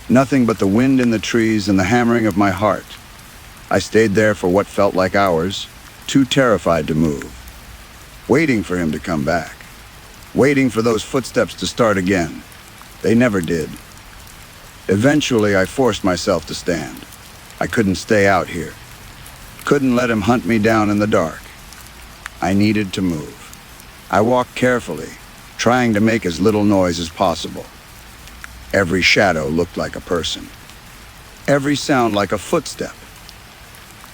Nothing but the wind in the trees and the hammering of my heart. I stayed there for what felt like hours, too terrified to move. Waiting for him to come back. Waiting for those footsteps to start again. They never did. Eventually, I forced myself to stand. I couldn't stay out here. Couldn't let him hunt me down in the dark. I needed to move. I walked carefully, trying to make as little noise as possible. Every shadow looked like a person. Every sound like a footstep.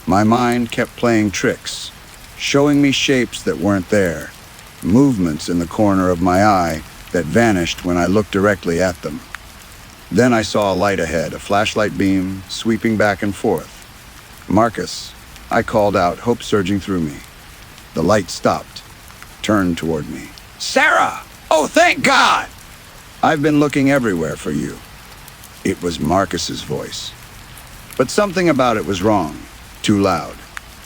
My mind kept playing tricks, showing me shapes that weren't there, movements in the corner of my eye that vanished when I looked directly at them. Then I saw a light ahead, a flashlight beam sweeping back and forth. Marcus, I called out, hope surging through me. The light stopped, turned toward me. Sarah! Oh, thank God! I've been looking everywhere for you. It was Marcus's voice. But something about it was wrong. Too loud,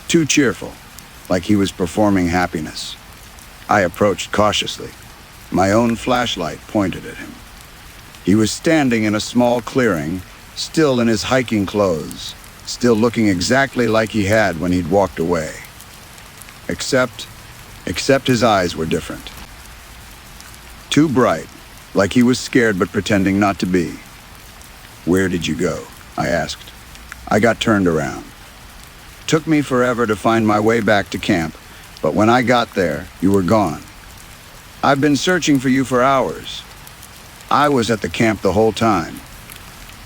too cheerful, like he was performing happiness. I approached cautiously, my own flashlight pointed at him. He was standing in a small clearing, still in his hiking clothes, still looking exactly like he had when he'd walked away. Except his eyes were different. Too bright, like he was scared but pretending not to be. Where did you go? I asked. I got turned around. Took me forever to find my way back to camp, but when I got there, you were gone. I've been searching for you for hours. I was at the camp the whole time.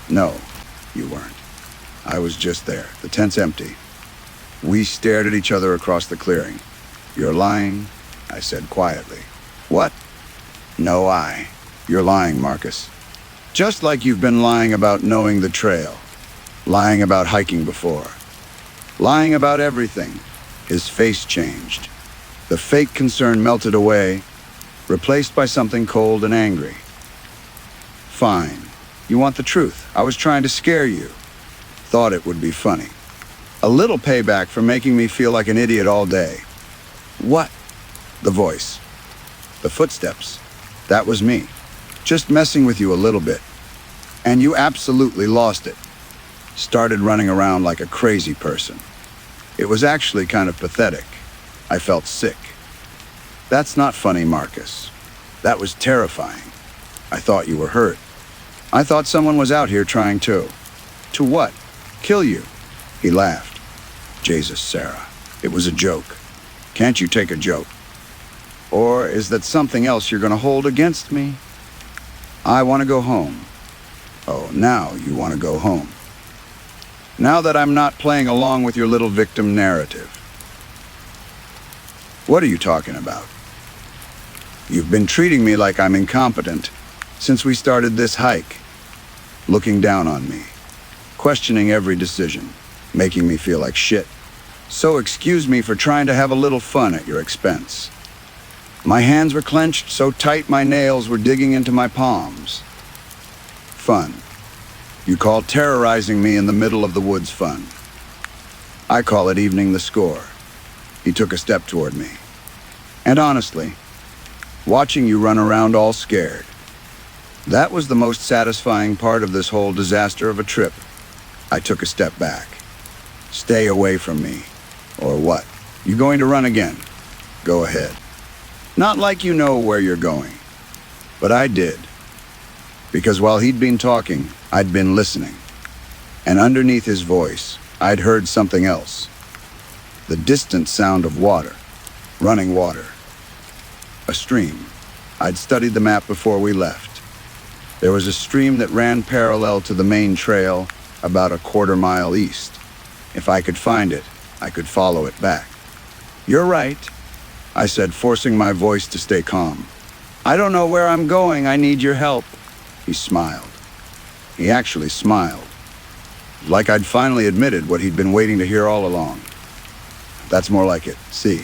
No, you weren't. I was just there, the tent's empty. We stared at each other across the clearing. You're lying, I said quietly. What? No, You're lying, Marcus. Just like you've been lying about knowing the trail. Lying about hiking before. Lying about everything. His face changed. The fake concern melted away, replaced by something cold and angry. Fine. You want the truth. I was trying to scare you. Thought it would be funny. A little payback for making me feel like an idiot all day. What? The voice. The footsteps. That was me, just messing with you a little bit. And you absolutely lost it. Started running around like a crazy person. It was actually kind of pathetic. I felt sick. That's not funny, Marcus. That was terrifying. I thought you were hurt. I thought someone was out here trying to. To what? Kill you. He laughed. Jesus, Sarah. It was a joke. Can't you take a joke? Or is that something else you're going to hold against me? I want to go home. Oh, now you want to go home. Now that I'm not playing along with your little victim narrative. What are you talking about? You've been treating me like I'm incompetent since we started this hike. Looking down on me. Questioning every decision. Making me feel like shit. So excuse me for trying to have a little fun at your expense. My hands were clenched so tight my nails were digging into my palms. Fun. You call terrorizing me in the middle of the woods fun. I call it evening the score. He took a step toward me. And honestly, watching you run around all scared, that was the most satisfying part of this whole disaster of a trip. I took a step back. Stay away from me. Or what? You going to run again? Go ahead. Not like you know where you're going. But I did. Because while he'd been talking, I'd been listening. And underneath his voice, I'd heard something else. The distant sound of water. Running water. A stream. I'd studied the map before we left. There was a stream that ran parallel to the main trail about a quarter-mile east. If I could find it, I could follow it back. You're right, I said, forcing my voice to stay calm. I don't know where I'm going. I need your help. He smiled. He actually smiled. Like I'd finally admitted what he'd been waiting to hear all along. That's more like it. See,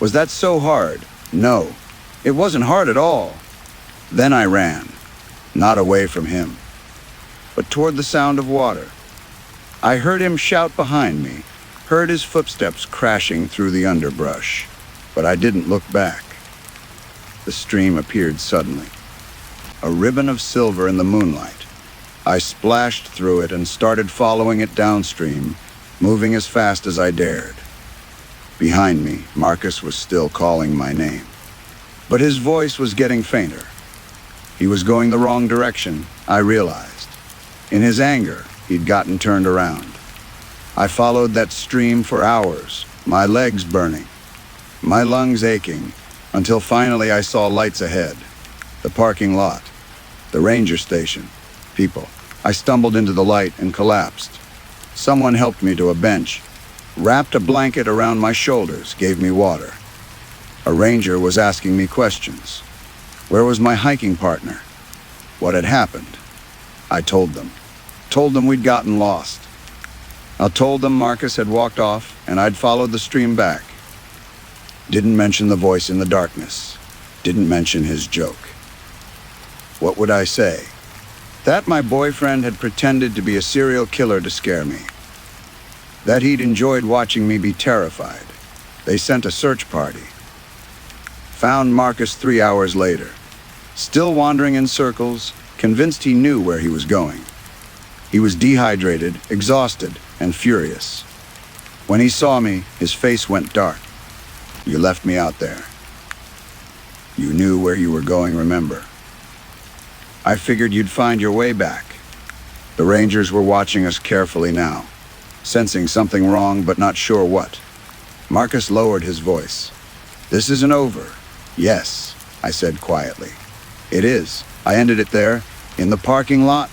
was that so hard? No, it wasn't hard at all. Then I ran, not away from him, but toward the sound of water. I heard him shout behind me, heard his footsteps crashing through the underbrush, but I didn't look back. The stream appeared suddenly, a ribbon of silver in the moonlight. I splashed through it and started following it downstream, moving as fast as I dared. Behind me, Marcus was still calling my name, but his voice was getting fainter. He was going the wrong direction, I realized. In his anger, he'd gotten turned around. I followed that stream for hours, my legs burning, my lungs aching, until finally I saw lights ahead. The parking lot, the ranger station, people. I stumbled into the light and collapsed. Someone helped me to a bench, wrapped a blanket around my shoulders, gave me water. A ranger was asking me questions. Where was my hiking partner? What had happened? I told them. Told them we'd gotten lost. I told them Marcus had walked off and I'd followed the stream back. Didn't mention the voice in the darkness. Didn't mention his joke. What would I say? That my boyfriend had pretended to be a serial killer to scare me. That he'd enjoyed watching me be terrified. They sent a search party. Found Marcus 3 hours later. Still wandering in circles, convinced he knew where he was going. He was dehydrated, exhausted, and furious. When he saw me, his face went dark. You left me out there. You knew where you were going, remember? I figured you'd find your way back. The Rangers were watching us carefully now, sensing something wrong but not sure what. Marcus lowered his voice. This isn't over. Yes, I said quietly. It is. I ended it there, in the parking lot,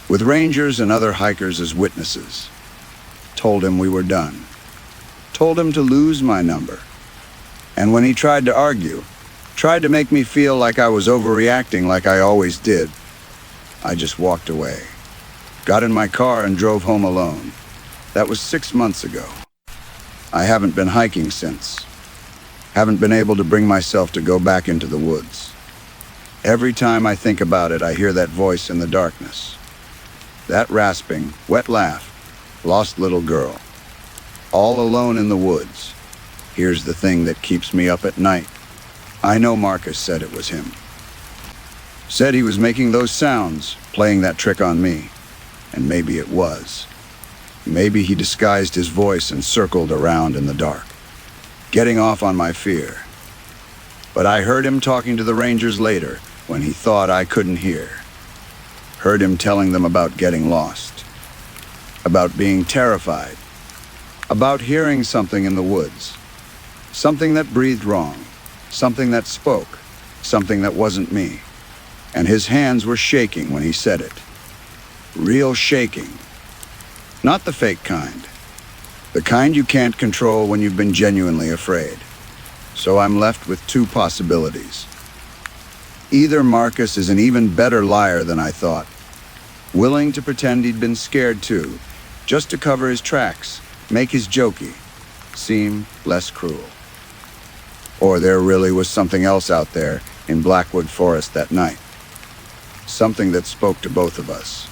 with Rangers and other hikers as witnesses. Told him we were done. Told him to lose my number. And when he tried to argue, tried to make me feel like I was overreacting like I always did, I just walked away. Got in my car and drove home alone. That was 6 months ago. I haven't been hiking since. Haven't been able to bring myself to go back into the woods. Every time I think about it, I hear that voice in the darkness. That rasping, wet laugh. Lost little girl. All alone in the woods. Here's the thing that keeps me up at night. I know Marcus said it was him. Said he was making those sounds, playing that trick on me. And maybe it was. Maybe he disguised his voice and circled around in the dark, getting off on my fear. But I heard him talking to the Rangers later when he thought I couldn't hear. Heard him telling them about getting lost, about being terrified, about hearing something in the woods, something that breathed wrong, something that spoke, something that wasn't me. And his hands were shaking when he said it. Real shaking. Not the fake kind. The kind you can't control when you've been genuinely afraid. So I'm left with two possibilities. Either Marcus is an even better liar than I thought, willing to pretend he'd been scared too, just to cover his tracks, make his jokey seem less cruel. Or there really was something else out there in Blackwood Forest that night. Something that spoke to both of us.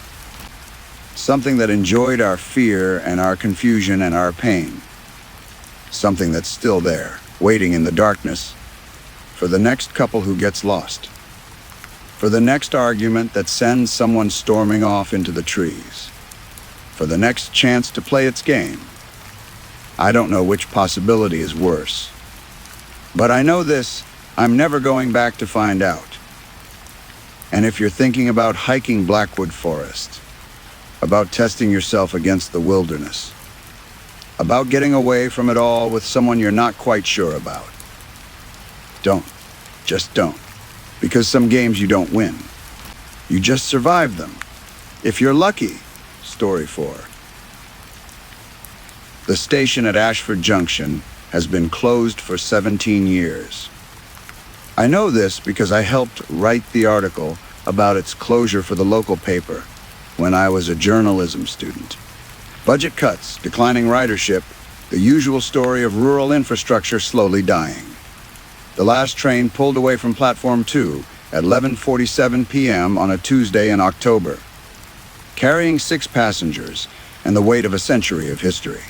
Something that enjoyed our fear and our confusion and our pain. Something that's still there, waiting in the darkness, for the next couple who gets lost. For the next argument that sends someone storming off into the trees. For the next chance to play its game. I don't know which possibility is worse. But I know this, I'm never going back to find out. And if you're thinking about hiking Blackwood Forest, about testing yourself against the wilderness, about getting away from it all with someone you're not quite sure about, don't. Just don't. Because some games you don't win. You just survive them. If you're lucky. Story 4. The station at Ashford Junction has been closed for 17 years. I know this because I helped write the article about its closure for the local paper when I was a journalism student. Budget cuts, declining ridership, the usual story of rural infrastructure slowly dying. The last train pulled away from Platform 2 at 11:47 p.m. on a Tuesday in October, carrying 6 passengers and the weight of a century of history.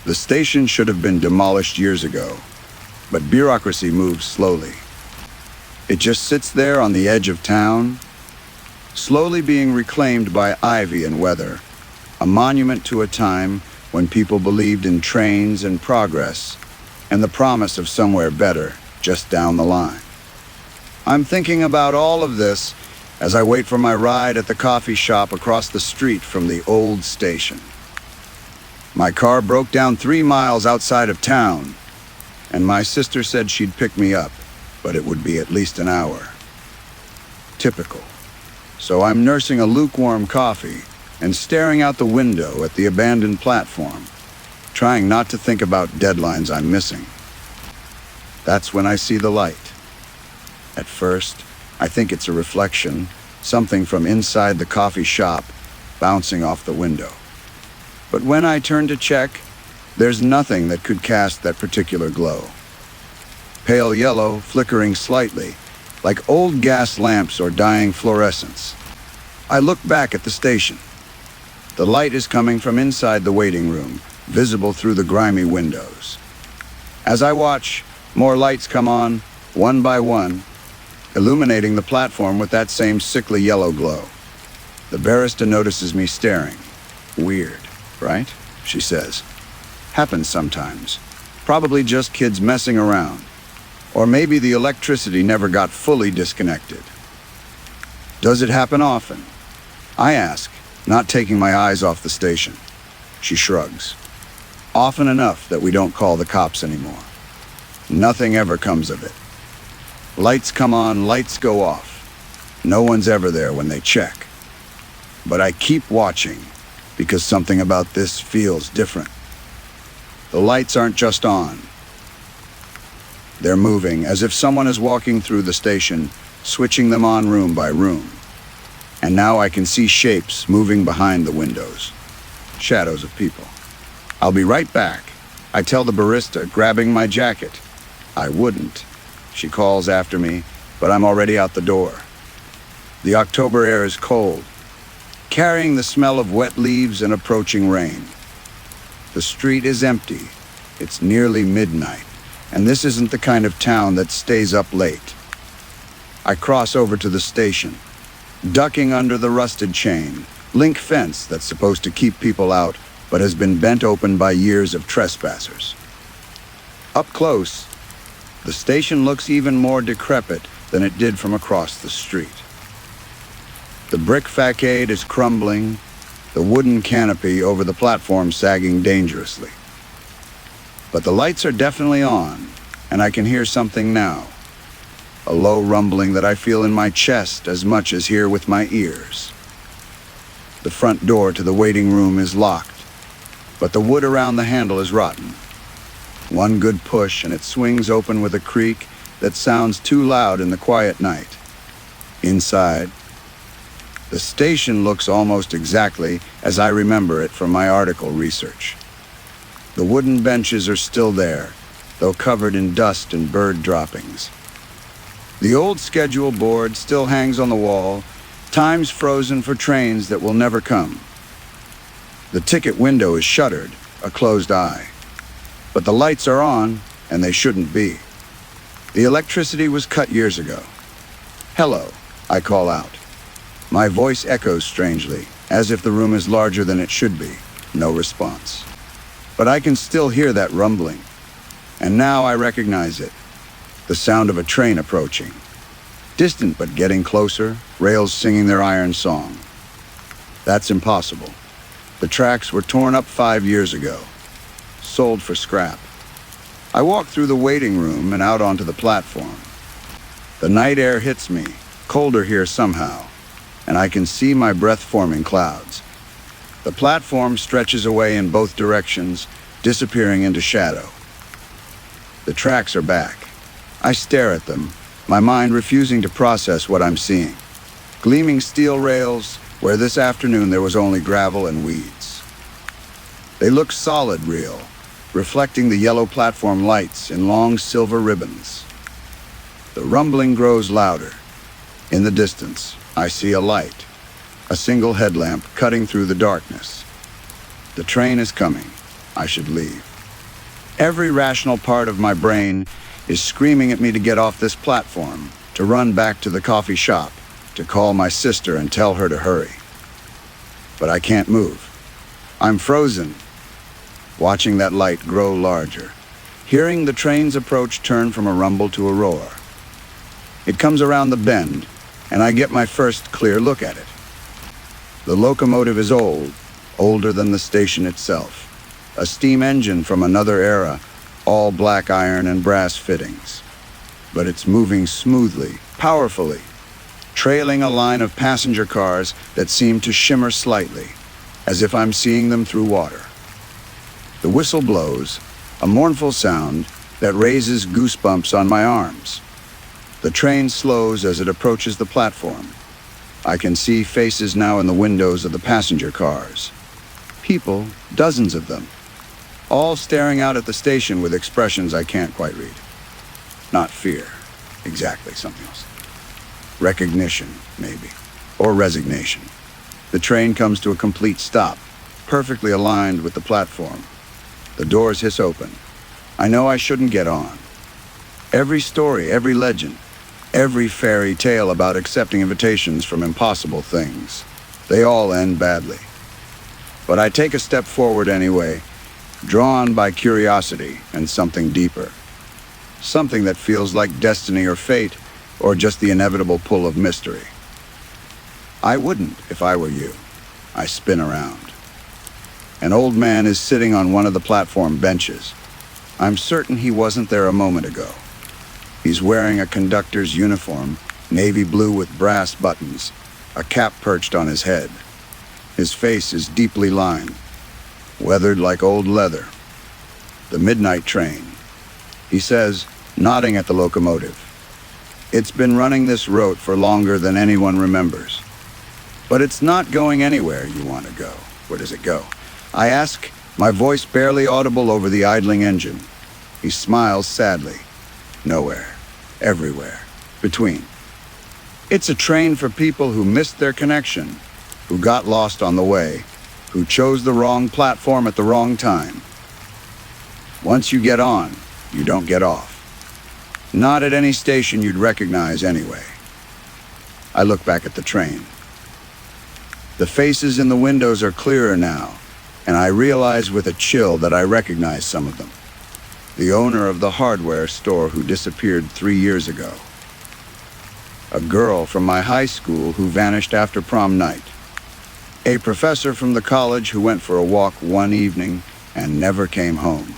The station should have been demolished years ago, but bureaucracy moves slowly. It just sits there on the edge of town, slowly being reclaimed by ivy and weather, a monument to a time when people believed in trains and progress and the promise of somewhere better just down the line. I'm thinking about all of this as I wait for my ride at the coffee shop across the street from the old station. My car broke down 3 miles outside of town, and my sister said she'd pick me up, but it would be at least an hour. Typical. So I'm nursing a lukewarm coffee and staring out the window at the abandoned platform, trying not to think about deadlines I'm missing. That's when I see the light. At first, I think it's a reflection, something from inside the coffee shop bouncing off the window. But when I turn to check, there's nothing that could cast that particular glow. Pale yellow, flickering slightly, like old gas lamps or dying fluorescence. I look back at the station. The light is coming from inside the waiting room, visible through the grimy windows. As I watch, more lights come on, one by one, illuminating the platform with that same sickly yellow glow. The barista notices me staring. Weird, right? She says. Happens sometimes. Probably just kids messing around. Or maybe the electricity never got fully disconnected. Does it happen often? I ask, not taking my eyes off the station. She shrugs. Often enough that we don't call the cops anymore. Nothing ever comes of it. Lights come on, lights go off. No one's ever there when they check. But I keep watching because something about this feels different. The lights aren't just on. They're moving as if someone is walking through the station, switching them on room by room. And now I can see shapes moving behind the windows. Shadows of people. I'll be right back. I tell the barista, grabbing my jacket. I wouldn't. She calls after me, but I'm already out the door. The October air is cold, carrying the smell of wet leaves and approaching rain. The street is empty. It's nearly midnight, and this isn't the kind of town that stays up late. I cross over to the station, ducking under the rusted chain link fence that's supposed to keep people out but has been bent open by years of trespassers. Up close, the station looks even more decrepit than it did from across the street. The brick facade is crumbling, the wooden canopy over the platform sagging dangerously. But the lights are definitely on, and I can hear something now. A low rumbling that I feel in my chest as much as hear with my ears. The front door to the waiting room is locked, but the wood around the handle is rotten. One good push and it swings open with a creak that sounds too loud in the quiet night. Inside, the station looks almost exactly as I remember it from my article research. The wooden benches are still there, though covered in dust and bird droppings. The old schedule board still hangs on the wall, times frozen for trains that will never come. The ticket window is shuttered, a closed eye. But the lights are on, and they shouldn't be. The electricity was cut years ago. "Hello," I call out. My voice echoes strangely, as if the room is larger than it should be. No response. But I can still hear that rumbling. And now I recognize it. The sound of a train approaching. Distant but getting closer, rails singing their iron song. That's impossible. The tracks were torn up 5 years ago. Sold for scrap. I walk through the waiting room and out onto the platform. The night air hits me, colder here somehow, and I can see my breath-forming clouds. The platform stretches away in both directions, disappearing into shadow. The tracks are back. I stare at them, my mind refusing to process what I'm seeing. Gleaming steel rails, where this afternoon there was only gravel and weeds. They look solid real, reflecting the yellow platform lights in long silver ribbons. The rumbling grows louder. In the distance, I see a light, a single headlamp cutting through the darkness. The train is coming. I should leave. Every rational part of my brain is screaming at me to get off this platform, to run back to the coffee shop, to call my sister and tell her to hurry. But I can't move. I'm frozen, watching that light grow larger, hearing the train's approach turn from a rumble to a roar. It comes around the bend, and I get my first clear look at it. The locomotive is old, older than the station itself. A steam engine from another era, all black iron and brass fittings. But it's moving smoothly, powerfully, trailing a line of passenger cars that seem to shimmer slightly, as if I'm seeing them through water. The whistle blows, a mournful sound that raises goosebumps on my arms. The train slows as it approaches the platform. I can see faces now in the windows of the passenger cars. People, dozens of them, all staring out at the station with expressions I can't quite read. Not fear, exactly, something else. Recognition, maybe, or resignation. The train comes to a complete stop, perfectly aligned with the platform. The doors hiss open. I know I shouldn't get on. Every story, every legend, every fairy tale about accepting invitations from impossible things, they all end badly. But I take a step forward anyway, drawn by curiosity and something deeper. Something that feels like destiny or fate, or just the inevitable pull of mystery. I wouldn't if I were you. I spin around. An old man is sitting on one of the platform benches. I'm certain he wasn't there a moment ago. He's wearing a conductor's uniform, navy blue with brass buttons, a cap perched on his head. His face is deeply lined, weathered like old leather. The midnight train, he says, nodding at the locomotive. It's been running this route for longer than anyone remembers. But it's not going anywhere you want to go. Where does it go? I ask, my voice barely audible over the idling engine. He smiles sadly. Nowhere. Everywhere. Between. It's a train for people who missed their connection, who got lost on the way, who chose the wrong platform at the wrong time. Once you get on, you don't get off. Not at any station you'd recognize anyway. I look back at the train. The faces in the windows are clearer now, and I realize with a chill that I recognize some of them. The owner of the hardware store who disappeared 3 years ago. A girl from my high school who vanished after prom night. A professor from the college who went for a walk one evening and never came home.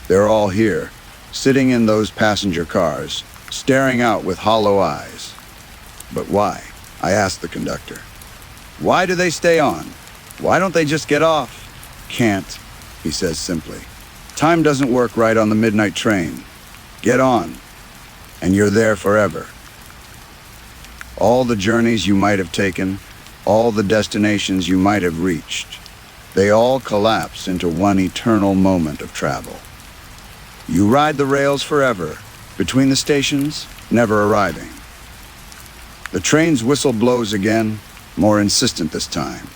They're all here, sitting in those passenger cars, staring out with hollow eyes. But why? I asked the conductor. Why do they stay on? Why don't they just get off? Can't, he says simply. Time doesn't work right on the midnight train. Get on, and you're there forever. All the journeys you might have taken, all the destinations you might have reached, they all collapse into one eternal moment of travel. You ride the rails forever, between the stations, never arriving. The train's whistle blows again, more insistent this time.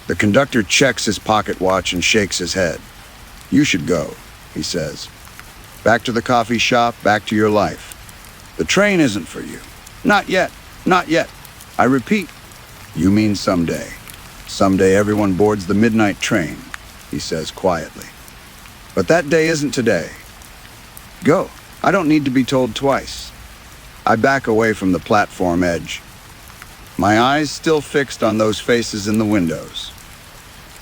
The conductor checks his pocket watch and shakes his head. You should go, he says. Back to the coffee shop, back to your life. The train isn't for you. Not yet, not yet. I repeat, you mean someday. Someday everyone boards the midnight train, he says quietly. But that day isn't today. Go. I don't need to be told twice. I back away from the platform edge. My eyes still fixed on those faces in the windows.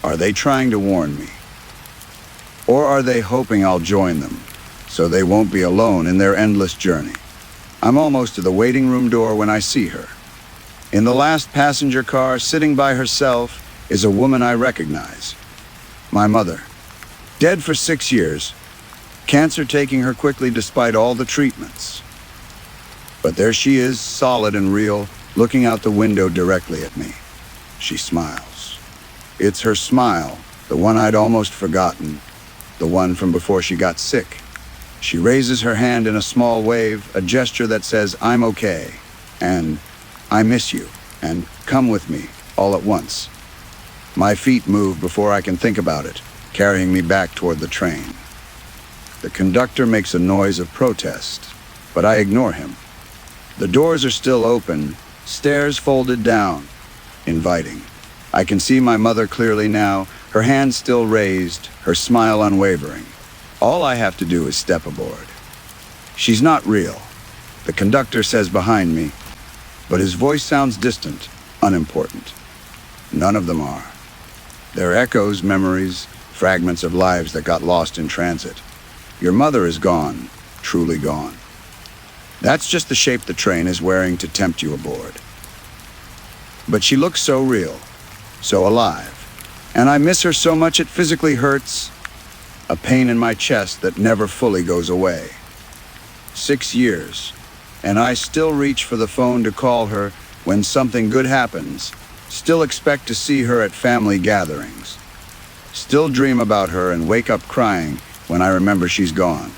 Are they trying to warn me? Or are they hoping I'll join them, so they won't be alone in their endless journey? I'm almost to the waiting room door when I see her. In the last passenger car, sitting by herself, is a woman I recognize. My mother. Dead for 6 years. Cancer taking her quickly despite all the treatments. But there she is, solid and real, looking out the window directly at me. She smiles. It's her smile, the one I'd almost forgotten, the one from before she got sick. She raises her hand in a small wave, a gesture that says, I'm okay, and I miss you, and come with me, all at once. My feet move before I can think about it, carrying me back toward the train. The conductor makes a noise of protest, but I ignore him. The doors are still open, stairs folded down, inviting. I can see my mother clearly now, her hand still raised, her smile unwavering. All I have to do is step aboard. She's not real, the conductor says behind me, but his voice sounds distant, unimportant. None of them are. They're echoes, memories, fragments of lives that got lost in transit. Your mother is gone, truly gone. That's just the shape the train is wearing to tempt you aboard. But she looks so real, so alive, and I miss her so much it physically hurts, a pain in my chest that never fully goes away. 6 years, and I still reach for the phone to call her when something good happens, still expect to see her at family gatherings, still dream about her and wake up crying when I remember she's gone.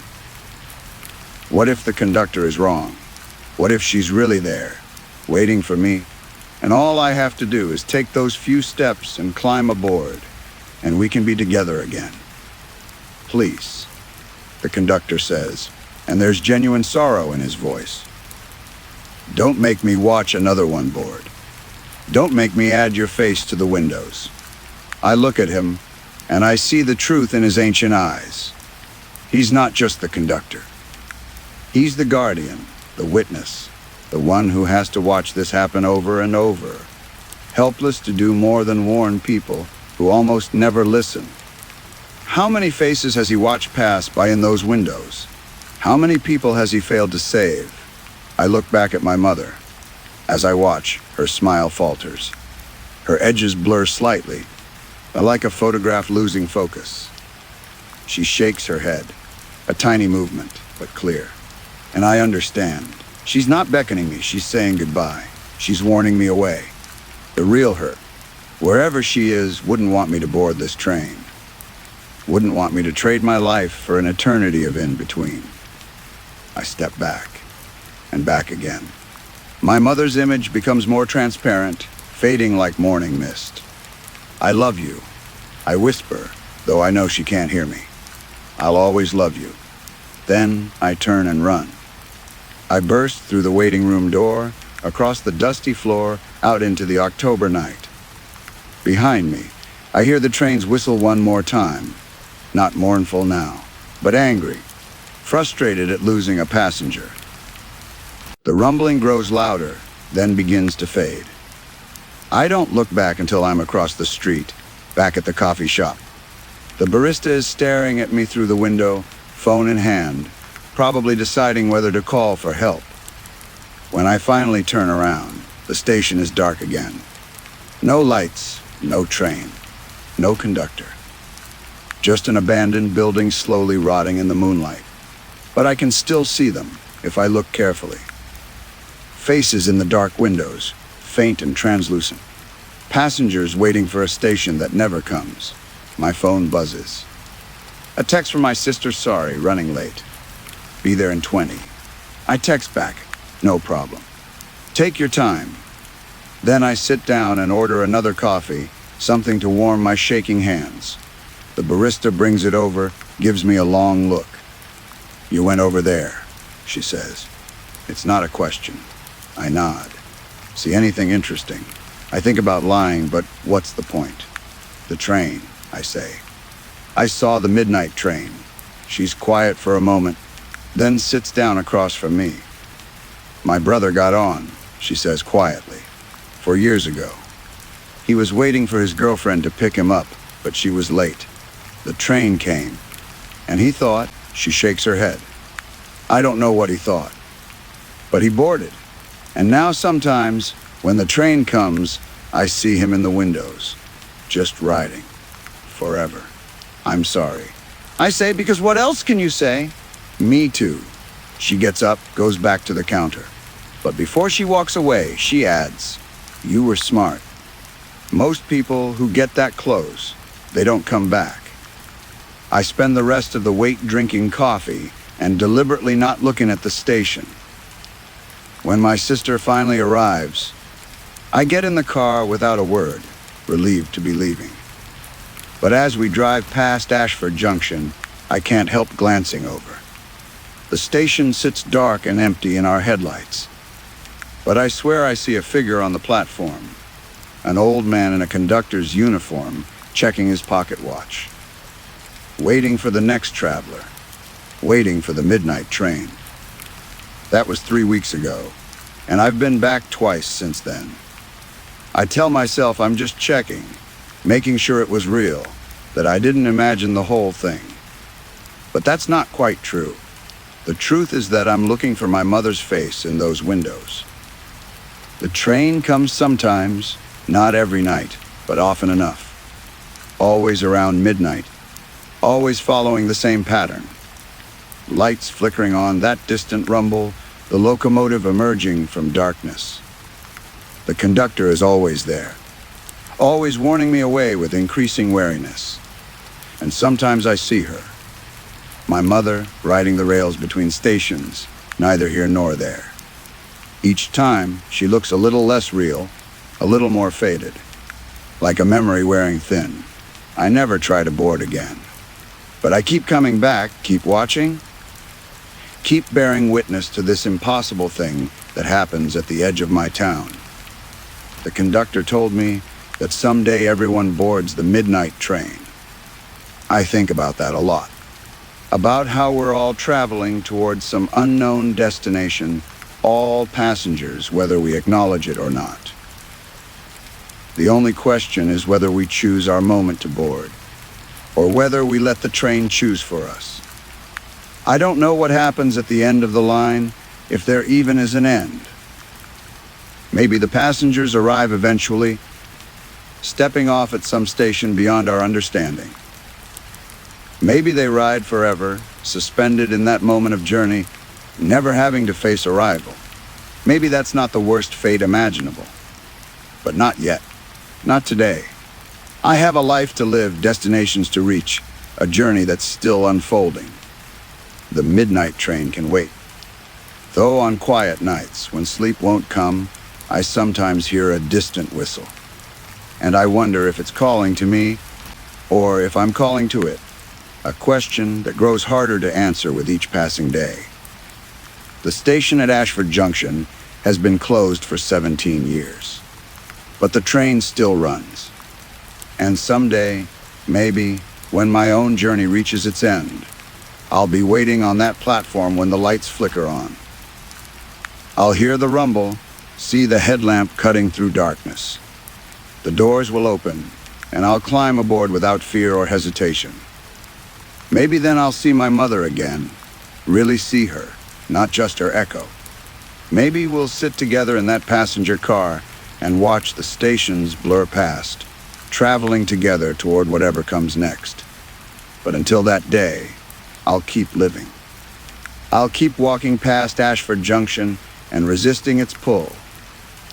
What if the conductor is wrong? What if she's really there, waiting for me, and all I have to do is take those few steps and climb aboard, and we can be together again? Please, the conductor says, and there's genuine sorrow in his voice. Don't make me watch another one board. Don't make me add your face to the windows. I look at him, and I see the truth in his ancient eyes. He's not just the conductor. He's the guardian, the witness, the one who has to watch this happen over and over, helpless to do more than warn people who almost never listen. How many faces has he watched pass by in those windows? How many people has he failed to save? I look back at my mother. As I watch, her smile falters. Her edges blur slightly, like a photograph losing focus. She shakes her head, a tiny movement, but clear. And I understand. She's not beckoning me, she's saying goodbye. She's warning me away. The real her, wherever she is, wouldn't want me to board this train. Wouldn't want me to trade my life for an eternity of in-between. I step back, and back again. My mother's image becomes more transparent, fading like morning mist. I love you, I whisper, though I know she can't hear me. I'll always love you. Then I turn and run. I burst through the waiting room door, across the dusty floor, out into the October night. Behind me, I hear the train's whistle one more time. Not mournful now, but angry, frustrated at losing a passenger. The rumbling grows louder, then begins to fade. I don't look back until I'm across the street, back at the coffee shop. The barista is staring at me through the window, phone in hand, probably deciding whether to call for help. When I finally turn around, the station is dark again. No lights, no train, no conductor. Just an abandoned building slowly rotting in the moonlight. But I can still see them if I look carefully. Faces in the dark windows, faint and translucent. Passengers waiting for a station that never comes. My phone buzzes. A text from my sister, sorry, running late. Be there in 20. I text back, no problem. Take your time. Then I sit down and order another coffee, something to warm my shaking hands. The barista brings it over, gives me a long look. You went over there, she says. It's not a question. I nod. See anything interesting? I think about lying, but what's the point? The train, I say. I saw the midnight train. She's quiet for a moment, then sits down across from me. My brother got on, she says quietly, 4 years ago. He was waiting for his girlfriend to pick him up, but she was late. The train came, and he thought, she shakes her head. I don't know what he thought, but he boarded. And now sometimes, when the train comes, I see him in the windows, just riding, forever. I'm sorry. I say, because what else can you say? Me too. She gets up, goes back to the counter. But before she walks away, she adds, you were smart. Most people who get that close, they don't come back. I spend the rest of the wait drinking coffee and deliberately not looking at the station. When my sister finally arrives, I get in the car without a word, relieved to be leaving. But as we drive past Ashford Junction, I can't help glancing over. The station sits dark and empty in our headlights. But I swear I see a figure on the platform, an old man in a conductor's uniform checking his pocket watch. Waiting for the next traveler, waiting for the midnight train. That was 3 weeks ago, and I've been back twice since then. I tell myself I'm just checking, making sure it was real, that I didn't imagine the whole thing. But that's not quite true. The truth is that I'm looking for my mother's face in those windows. The train comes sometimes, not every night, but often enough. Always around midnight, always following the same pattern. Lights flickering on, that distant rumble, the locomotive emerging from darkness. The conductor is always there, always warning me away with increasing wariness. And sometimes I see her. My mother riding the rails between stations, neither here nor there. Each time, she looks a little less real, a little more faded, like a memory wearing thin. I never try to board again. But I keep coming back, keep watching, keep bearing witness to this impossible thing that happens at the edge of my town. The conductor told me that someday everyone boards the midnight train. I think about that a lot. About how we're all traveling towards some unknown destination, all passengers, whether we acknowledge it or not. The only question is whether we choose our moment to board, or whether we let the train choose for us. I don't know what happens at the end of the line, if there even is an end. Maybe the passengers arrive eventually, stepping off at some station beyond our understanding. Maybe they ride forever, suspended in that moment of journey, never having to face arrival. Maybe that's not the worst fate imaginable. But not yet. Not today. I have a life to live, destinations to reach, a journey that's still unfolding. The midnight train can wait. Though on quiet nights, when sleep won't come, I sometimes hear a distant whistle. And I wonder if it's calling to me, or if I'm calling to it. A question that grows harder to answer with each passing day. The station at Ashford Junction has been closed for 17 years. But the train still runs. And someday, maybe, when my own journey reaches its end, I'll be waiting on that platform when the lights flicker on. I'll hear the rumble, see the headlamp cutting through darkness. The doors will open, and I'll climb aboard without fear or hesitation. Maybe then I'll see my mother again, really see her, not just her echo. Maybe we'll sit together in that passenger car and watch the stations blur past, traveling together toward whatever comes next. But until that day, I'll keep living. I'll keep walking past Ashford Junction and resisting its pull.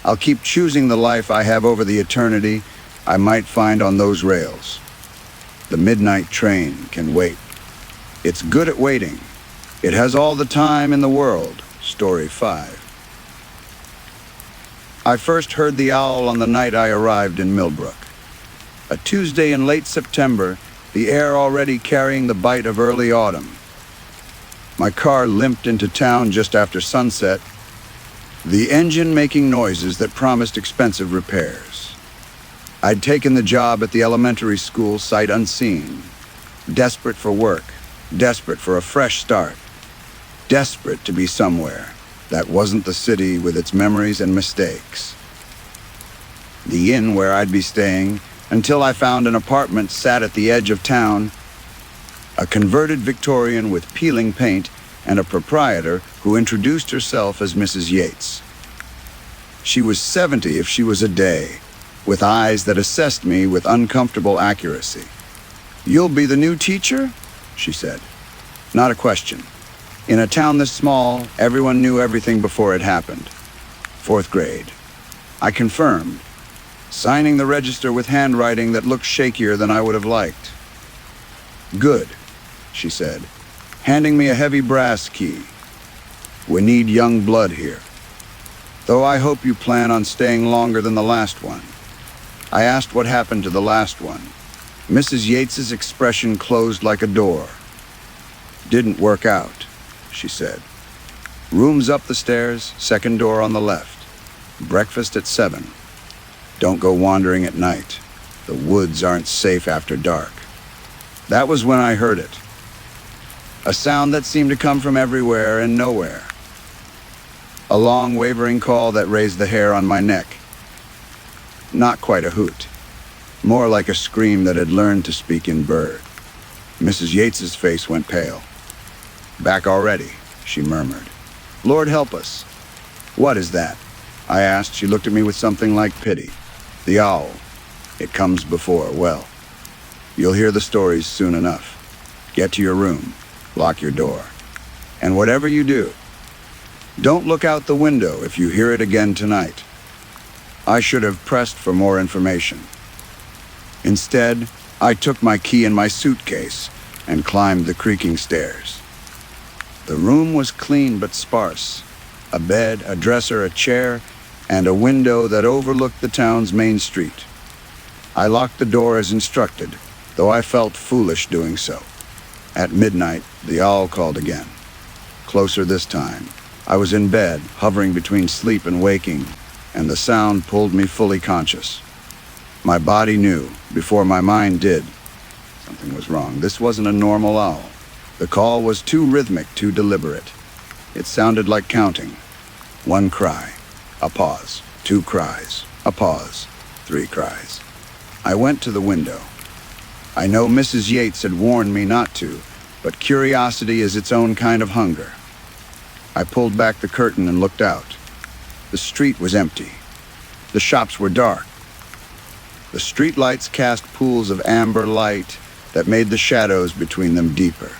I'll keep choosing the life I have over the eternity I might find on those rails. The midnight train can wait. It's good at waiting. It has all the time in the world. Story 5. I first heard the owl on the night I arrived in Millbrook. A Tuesday in late September, the air already carrying the bite of early autumn. My car limped into town just after sunset, the engine making noises that promised expensive repairs. I'd taken the job at the elementary school sight unseen, desperate for work, desperate for a fresh start, desperate to be somewhere that wasn't the city with its memories and mistakes. The inn where I'd be staying until I found an apartment sat at the edge of town, a converted Victorian with peeling paint and a proprietor who introduced herself as Mrs. Yates. She was 70 if she was a day, with eyes that assessed me with uncomfortable accuracy. "You'll be the new teacher?" she said. Not a question. In a town this small, everyone knew everything before it happened. 4th grade. I confirmed, signing the register with handwriting that looked shakier than I would have liked. "Good," she said, handing me a heavy brass key. "We need young blood here. Though I hope you plan on staying longer than the last one." I asked what happened to the last one. Mrs. Yates's expression closed like a door. "Didn't work out," she said. "Rooms up the stairs, second door on the left. Breakfast at 7. Don't go wandering at night. The woods aren't safe after dark." That was when I heard it. A sound that seemed to come from everywhere and nowhere. A long, wavering call that raised the hair on my neck. Not quite a hoot. More like a scream that had learned to speak in bird. Mrs. Yates's face went pale. "Back already," she murmured. "Lord help us." "What is that?" I asked. She looked at me with something like pity. "The owl. It comes before, well. You'll hear the stories soon enough. Get to your room. Lock your door. And whatever you do, don't look out the window if you hear it again tonight." I should have pressed for more information. Instead, I took my key in my suitcase and climbed the creaking stairs. The room was clean but sparse. A bed, a dresser, a chair, and a window that overlooked the town's main street. I locked the door as instructed, though I felt foolish doing so. At midnight, the owl called again. Closer this time. I was in bed, hovering between sleep and waking, and the sound pulled me fully conscious. My body knew, before my mind did. Something was wrong. This wasn't a normal owl. The call was too rhythmic, too deliberate. It sounded like counting. 1 cry, a pause. 2 cries, a pause. 3 cries. I went to the window. I know Mrs. Yates had warned me not to, but curiosity is its own kind of hunger. I pulled back the curtain and looked out. The street was empty. The shops were dark. The streetlights cast pools of amber light that made the shadows between them deeper.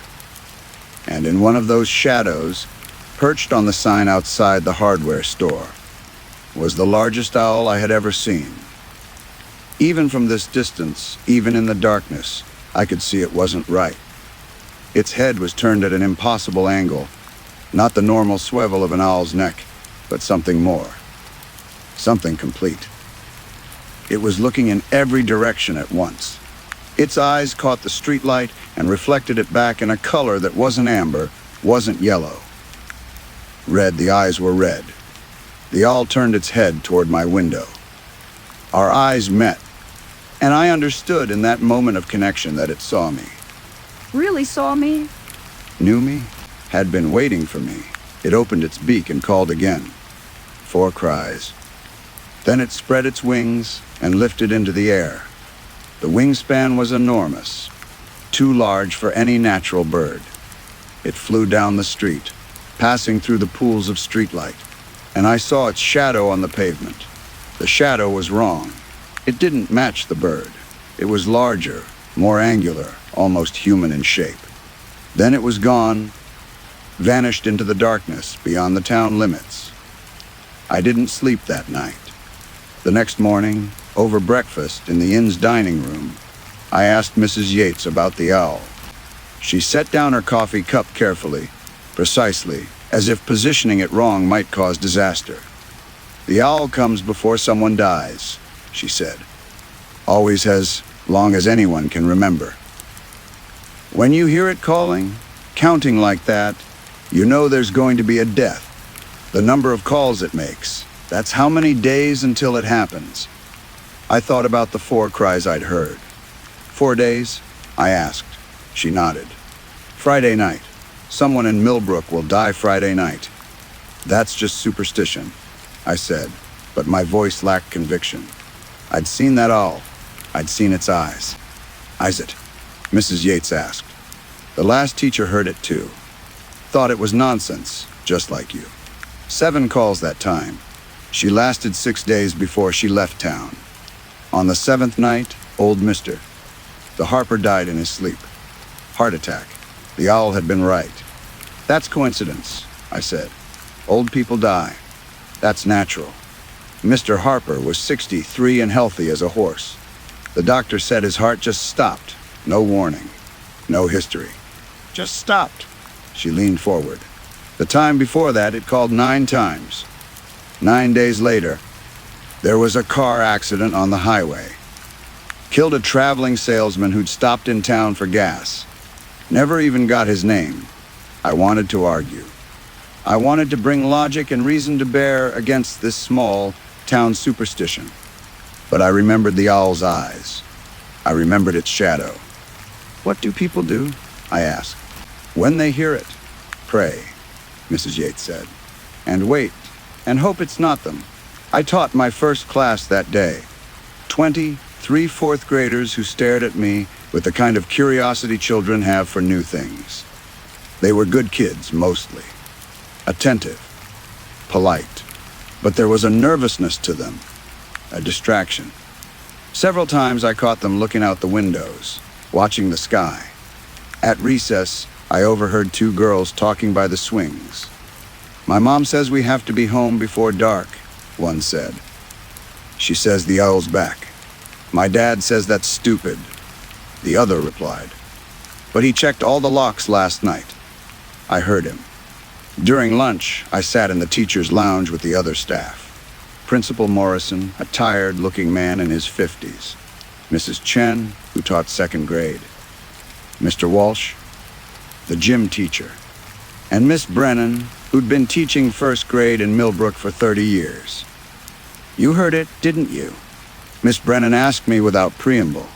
And in one of those shadows, perched on the sign outside the hardware store, was the largest owl I had ever seen. Even from this distance, even in the darkness, I could see it wasn't right. Its head was turned at an impossible angle, not the normal swivel of an owl's neck, but something more. Something complete. It was looking in every direction at once. Its eyes caught the streetlight and reflected it back in a color that wasn't amber, wasn't yellow. Red, the eyes were red. The owl turned its head toward my window. Our eyes met, and I understood in that moment of connection that it saw me. Really saw me? Knew me? Had been waiting for me. It opened its beak and called again. 4 cries. Then it spread its wings and lifted into the air. The wingspan was enormous, too large for any natural bird. It flew down the street, passing through the pools of streetlight, and I saw its shadow on the pavement. The shadow was wrong. It didn't match the bird. It was larger, more angular, almost human in shape. Then it was gone, vanished into the darkness beyond the town limits. I didn't sleep that night. The next morning, over breakfast in the inn's dining room, I asked Mrs. Yates about the owl. She set down her coffee cup carefully, precisely, as if positioning it wrong might cause disaster. The owl comes before someone dies, she said. Always as long as anyone can remember. When you hear it calling, counting like that, you know there's going to be a death. The number of calls it makes, that's how many days until it happens. I thought about the 4 cries I'd heard. 4 days? I asked. She nodded. Friday night. Someone in Millbrook will die Friday night. That's just superstition, I said, but my voice lacked conviction. I'd seen that owl. I'd seen its eyes. Is it? Mrs. Yates asked. The last teacher heard it too. Thought it was nonsense, just like you. 7 calls that time. She lasted 6 days before she left town. On the 7th night, old Mr. The Harper died in his sleep. Heart attack. The owl had been right. That's coincidence, I said. Old people die. That's natural. Mr. Harper was 63 and healthy as a horse. The doctor said his heart just stopped. No warning. No history. Just stopped. She leaned forward. The time before that, it called 9 times. 9 days later, there was a car accident on the highway. Killed a traveling salesman who'd stopped in town for gas. Never even got his name. I wanted to argue. I wanted to bring logic and reason to bear against this small town superstition. But I remembered the owl's eyes. I remembered its shadow. What do people do? I asked. When they hear it, pray, Mrs. Yates said. And wait, and hope it's not them. I taught my first class that day. 23 4th graders who stared at me with the kind of curiosity children have for new things. They were good kids, mostly. Attentive. Polite. But there was a nervousness to them. A distraction. Several times I caught them looking out the windows, watching the sky. At recess, I overheard 2 girls talking by the swings. My mom says we have to be home before dark, one said. She says the owl's back. My dad says that's stupid, the other replied. But he checked all the locks last night. I heard him. During lunch, I sat in the teacher's lounge with the other staff. Principal Morrison, a tired-looking man in his 50s. Mrs. Chen, who taught 2nd grade. Mr. Walsh, the gym teacher. And Miss Brennan, who'd been teaching 1st grade in Millbrook for 30 years. You heard it, didn't you? Miss Brennan asked me without preamble.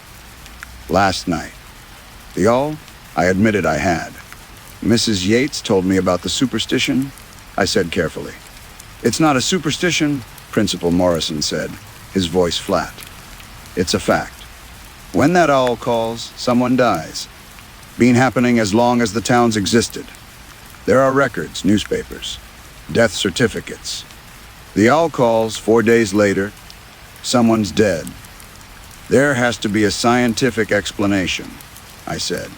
Last night. The owl? I admitted I had. Mrs. Yates told me about the superstition, I said carefully. It's not a superstition, Principal Morrison said, his voice flat. It's a fact. When that owl calls, someone dies. Been happening as long as the town's existed. There are records, newspapers, death certificates. The owl calls 4 days later, someone's dead. There has to be a scientific explanation, I said.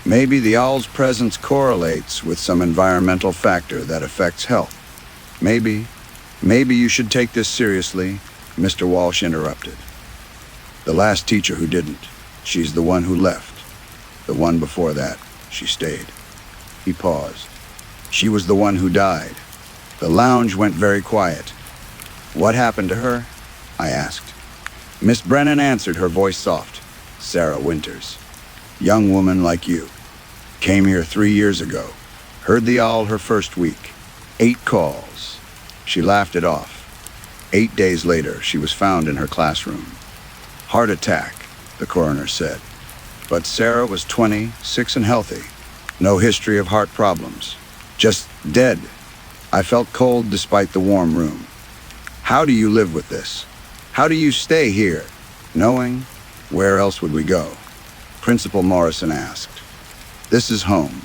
Maybe the owl's presence correlates with some environmental factor that affects health. Maybe you should take this seriously, Mr. Walsh interrupted. The last teacher who didn't, she's the one who left. The one before that, she stayed. He paused. She was the one who died. The lounge went very quiet. What happened to her? I asked. Miss Brennan answered, her voice soft. Sarah Winters. Young woman like you. Came here 3 years ago. Heard the owl her first week. 8 calls. She laughed it off. 8 days later, she was found in her classroom. Heart attack, the coroner said. But Sarah was 26 and healthy. No history of heart problems. Just dead. I felt cold despite the warm room. How do you live with this? How do you stay here, knowing? Where else would we go? Principal Morrison asked. This is home.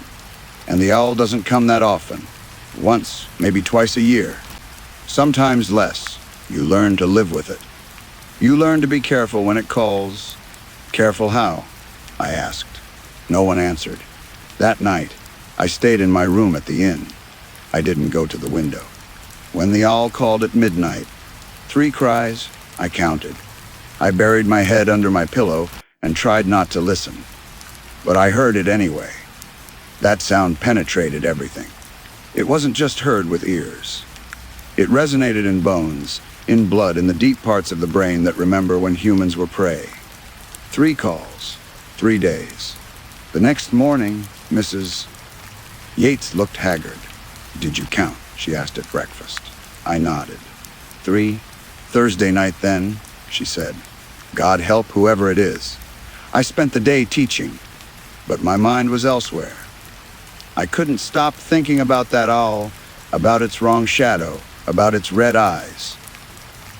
And the owl doesn't come that often. Once, maybe twice a year. Sometimes less. You learn to live with it. You learn to be careful when it calls. Careful how? I asked. No one answered. That night, I stayed in my room at the inn. I didn't go to the window. When the owl called at midnight, 3 cries, I counted. I buried my head under my pillow and tried not to listen. But I heard it anyway. That sound penetrated everything. It wasn't just heard with ears. It resonated in bones, in blood, in the deep parts of the brain that remember when humans were prey. 3 calls, 3 days. The next morning, Mrs. Yates looked haggard. Did you count? She asked at breakfast. I nodded. 3. Thursday night then, she said. God help whoever it is. I spent the day teaching, but my mind was elsewhere. I couldn't stop thinking about that owl, about its wrong shadow, about its red eyes.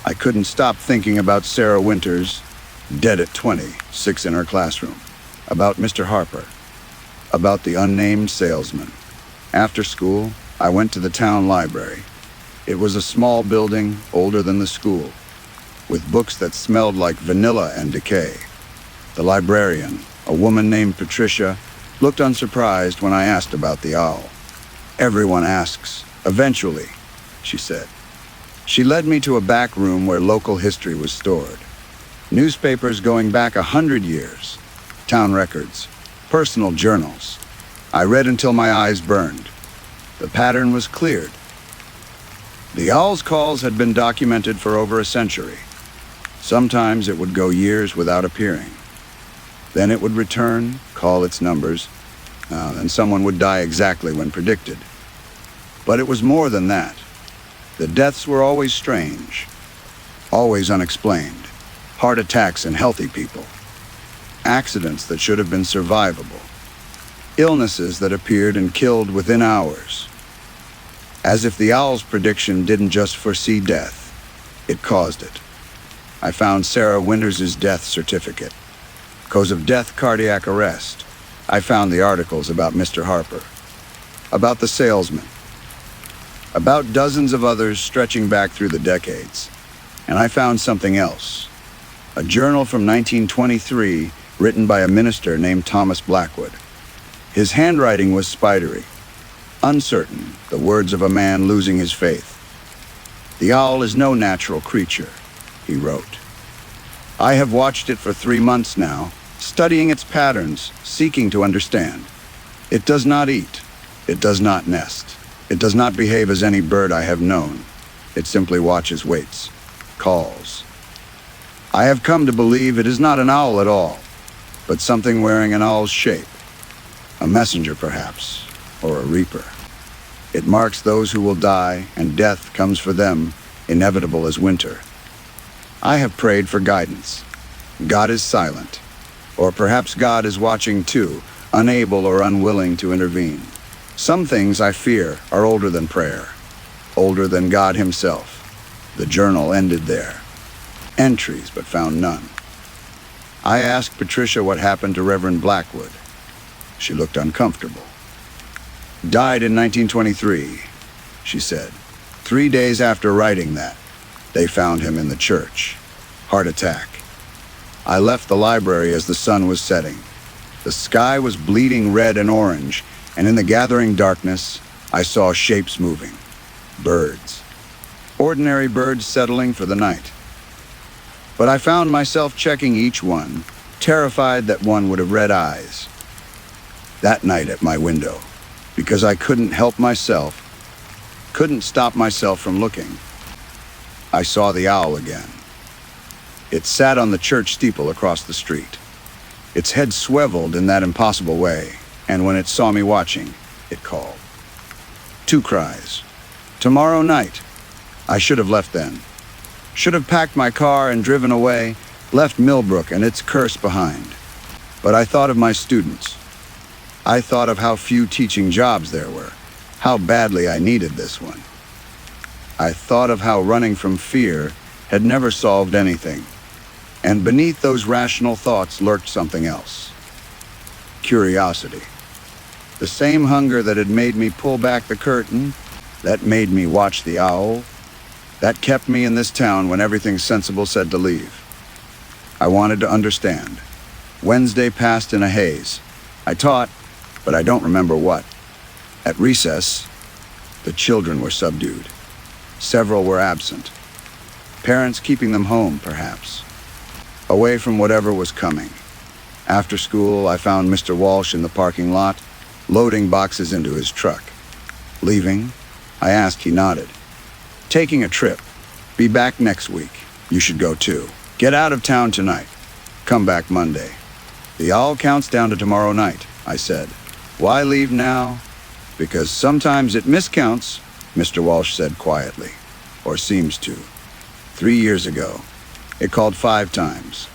I couldn't stop thinking about Sarah Winters, dead at 26 in her classroom, about Mr. Harper, about the unnamed salesman. After school, I went to the town library. It was a small building, older than the school, with books that smelled like vanilla and decay. The librarian, a woman named Patricia, looked unsurprised when I asked about the owl. Everyone asks, eventually, she said. She led me to a back room where local history was stored. Newspapers going back 100 years, town records, personal journals. I read until my eyes burned. The pattern was cleared. The owl's calls had been documented for over a century. Sometimes it would go years without appearing. Then it would return, call its numbers, and someone would die exactly when predicted. But it was more than that. The deaths were always strange, always unexplained. Heart attacks in healthy people. Accidents that should have been survivable. Illnesses that appeared and killed within hours. As if the owl's prediction didn't just foresee death, it caused it. I found Sarah Winters' death certificate. Cause of death, cardiac arrest. I found the articles about Mr. Harper, about the salesman, about dozens of others stretching back through the decades. And I found something else. A journal from 1923 written by a minister named Thomas Blackwood. His handwriting was spidery, uncertain, the words of a man losing his faith. The owl is no natural creature, he wrote. I have watched it for 3 months now, studying its patterns, seeking to understand. It does not eat. It does not nest. It does not behave as any bird I have known. It simply watches, waits, calls. I have come to believe it is not an owl at all, but something wearing an owl's shape. A messenger, perhaps, or a reaper. It marks those who will die, and death comes for them, inevitable as winter. I have prayed for guidance. God is silent. Or perhaps God is watching too, unable or unwilling to intervene. Some things I fear are older than prayer, older than God himself. The journal ended there. Entries, but found none. I asked Patricia what happened to Reverend Blackwood. She looked uncomfortable. Died in 1923, she said. 3 days after writing that, they found him in the church. Heart attack. I left the library as the sun was setting. The sky was bleeding red and orange, and in the gathering darkness, I saw shapes moving. Birds. Ordinary birds settling for the night. But I found myself checking each one, terrified that one would have red eyes. That night at my window, because I couldn't help myself, couldn't stop myself from looking, I saw the owl again. It sat on the church steeple across the street. Its head swiveled in that impossible way, and when it saw me watching, it called. 2 cries. Tomorrow night. I should have left then. Should have packed my car and driven away, left Millbrook and its curse behind. But I thought of my students. I thought of how few teaching jobs there were, how badly I needed this one. I thought of how running from fear had never solved anything, and beneath those rational thoughts lurked something else. Curiosity. The same hunger that had made me pull back the curtain, that made me watch the owl, that kept me in this town when everything sensible said to leave. I wanted to understand. Wednesday passed in a haze. I taught, but I don't remember what. At recess, the children were subdued. Several were absent. Parents keeping them home, perhaps. Away from whatever was coming. After school, I found Mr. Walsh in the parking lot, loading boxes into his truck. Leaving, I asked, he nodded. Taking a trip. Be back next week. You should go too. Get out of town tonight. Come back Monday. The owl counts down to tomorrow night, I said. Why leave now? Because sometimes it miscounts, Mr. Walsh said quietly. Or seems to. 3 years ago, it called 5 times.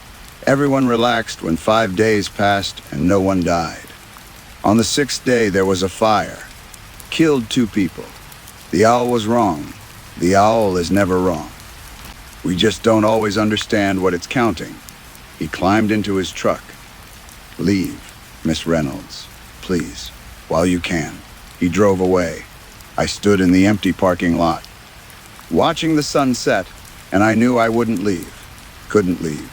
Everyone relaxed when 5 days passed and no one died. On the 6th day, there was a fire. Killed 2 people. The owl was wrong. The owl is never wrong. We just don't always understand what it's counting. He climbed into his truck. Leave, Miss Reynolds, please, while you can. He drove away. I stood in the empty parking lot, watching the sun set, and I knew I wouldn't leave, couldn't leave.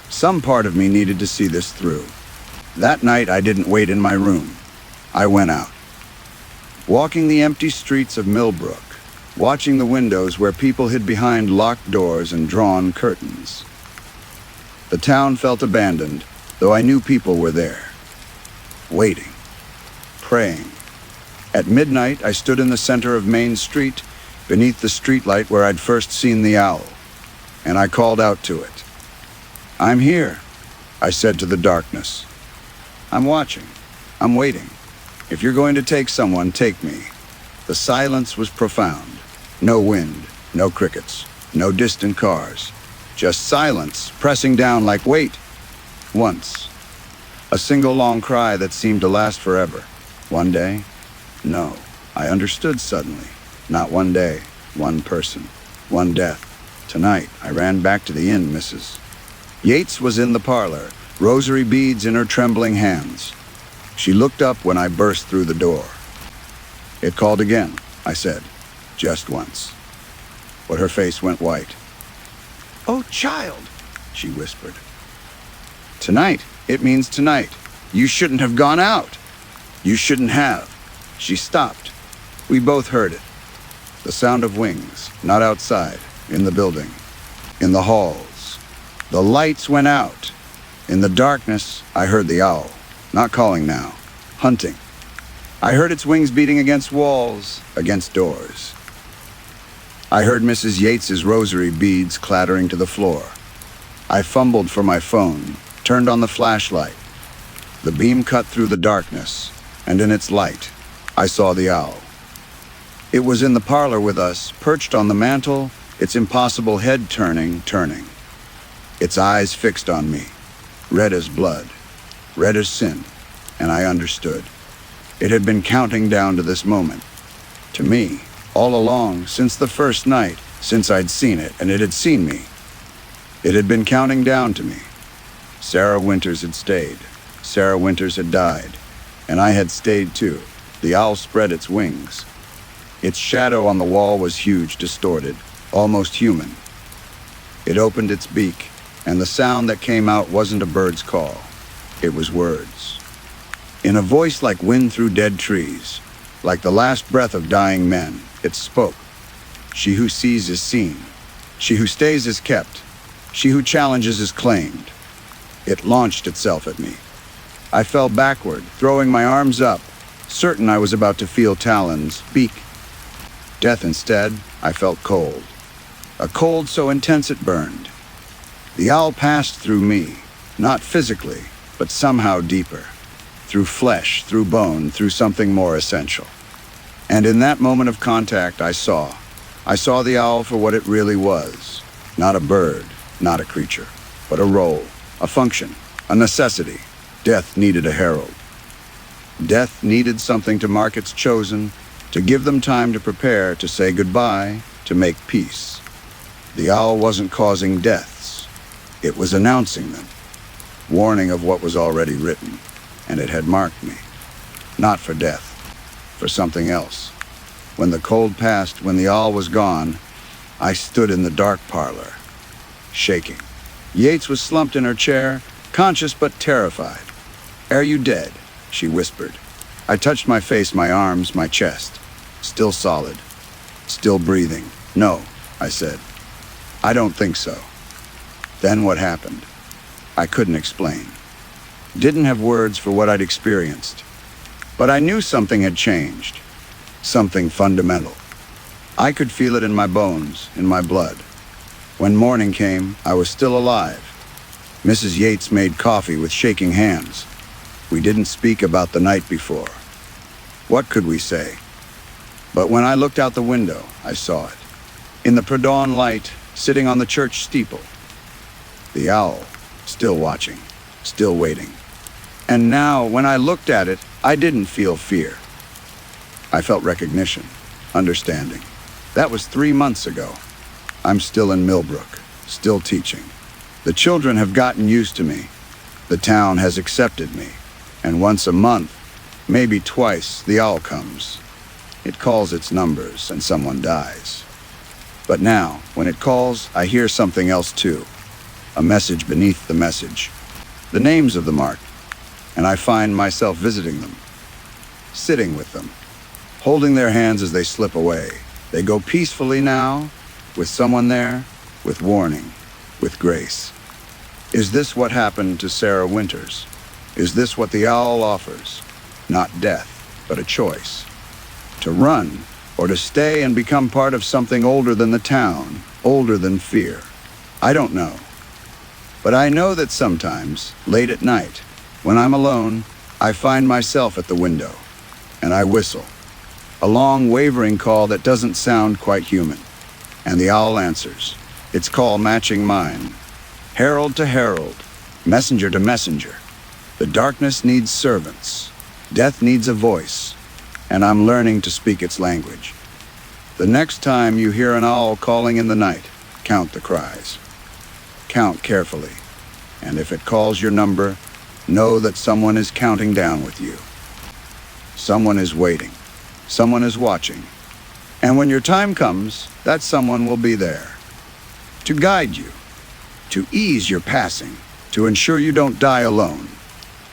Some part of me needed to see this through. That night, I didn't wait in my room. I went out. Walking the empty streets of Millbrook, watching the windows where people hid behind locked doors and drawn curtains. The town felt abandoned, though I knew people were there. Waiting. Praying. At midnight, I stood in the center of Main Street, beneath the streetlight where I'd first seen the owl, and I called out to it. I'm here, I said to the darkness. I'm watching. I'm waiting. If you're going to take someone, take me. The silence was profound. No wind, no crickets, no distant cars. Just silence, pressing down like weight. Once. A single long cry that seemed to last forever. One day? No. I understood suddenly. Not one day, one person, one death. Tonight, I ran back to the inn, Mrs. Yates was in the parlor, rosary beads in her trembling hands. She looked up when I burst through the door. It called again, I said, just once. But her face went white. Oh, child, she whispered. Tonight, it means tonight. You shouldn't have gone out. You shouldn't have. She stopped. We both heard it. The sound of wings, not outside, in the building, in the halls. The lights went out. In the darkness, I heard the owl, not calling now, hunting. I heard its wings beating against walls, against doors. I heard Mrs. Yates's rosary beads clattering to the floor. I fumbled for my phone, turned on the flashlight. The beam cut through the darkness, and in its light, I saw the owl. It was in the parlor with us, perched on the mantel, its impossible head turning. Its eyes fixed on me, red as blood, red as sin, and I understood. It had been counting down to this moment. To me, all along, since the first night, since I'd seen it, and it had seen me. It had been counting down to me. Sarah Winters had stayed. Sarah Winters had died. And I had stayed too. The owl spread its wings. Its shadow on the wall was huge, distorted, almost human. It opened its beak, and the sound that came out wasn't a bird's call. It was words. In a voice like wind through dead trees, like the last breath of dying men, it spoke. She who sees is seen. She who stays is kept. She who challenges is claimed. It launched itself at me. I fell backward, throwing my arms up, certain I was about to feel talons, beak. Death instead, I felt cold. A cold so intense it burned. The owl passed through me, not physically, but somehow deeper. Through flesh, through bone, through something more essential. And in that moment of contact, I saw. I saw the owl for what it really was. Not a bird, not a creature, but a role, a function, a necessity. Death needed a herald. Death needed something to mark its chosen, to give them time to prepare, to say goodbye, to make peace. The owl wasn't causing deaths. It was announcing them, warning of what was already written, and it had marked me. Not for death, for something else. When the cold passed, when the owl was gone, I stood in the dark parlor, shaking. Yates was slumped in her chair, conscious but terrified. "Are you dead?" she whispered. I touched my face, my arms, my chest. Still solid. Still breathing. "No," I said. "I don't think so." Then what happened? I couldn't explain. Didn't have words for what I'd experienced. But I knew something had changed. Something fundamental. I could feel it in my bones, in my blood. When morning came, I was still alive. Mrs. Yates made coffee with shaking hands. We didn't speak about the night before. What could we say? But when I looked out the window, I saw it. In the pre-dawn light, sitting on the church steeple. The owl, still watching, still waiting. And now, when I looked at it, I didn't feel fear. I felt recognition, understanding. That was 3 months ago. I'm still in Millbrook, still teaching. The children have gotten used to me. The town has accepted me. And once a month, maybe twice, the owl comes. It calls its numbers and someone dies. But now, when it calls, I hear something else too. A message beneath the message. The names of the marked. And I find myself visiting them. Sitting with them. Holding their hands as they slip away. They go peacefully now, with someone there, with warning, with grace. Is this what happened to Sarah Winters? Is this what the owl offers? Not death, but a choice. To run, or to stay and become part of something older than the town, older than fear. I don't know. But I know that sometimes, late at night, when I'm alone, I find myself at the window, and I whistle. A long, wavering call that doesn't sound quite human. And the owl answers, its call matching mine. Herald to herald, messenger to messenger. The darkness needs servants. Death needs a voice. And I'm learning to speak its language. The next time you hear an owl calling in the night, count the cries. Count carefully. And if it calls your number, know that someone is counting down with you. Someone is waiting. Someone is watching. And when your time comes, that someone will be there. To guide you. To ease your passing. To ensure you don't die alone.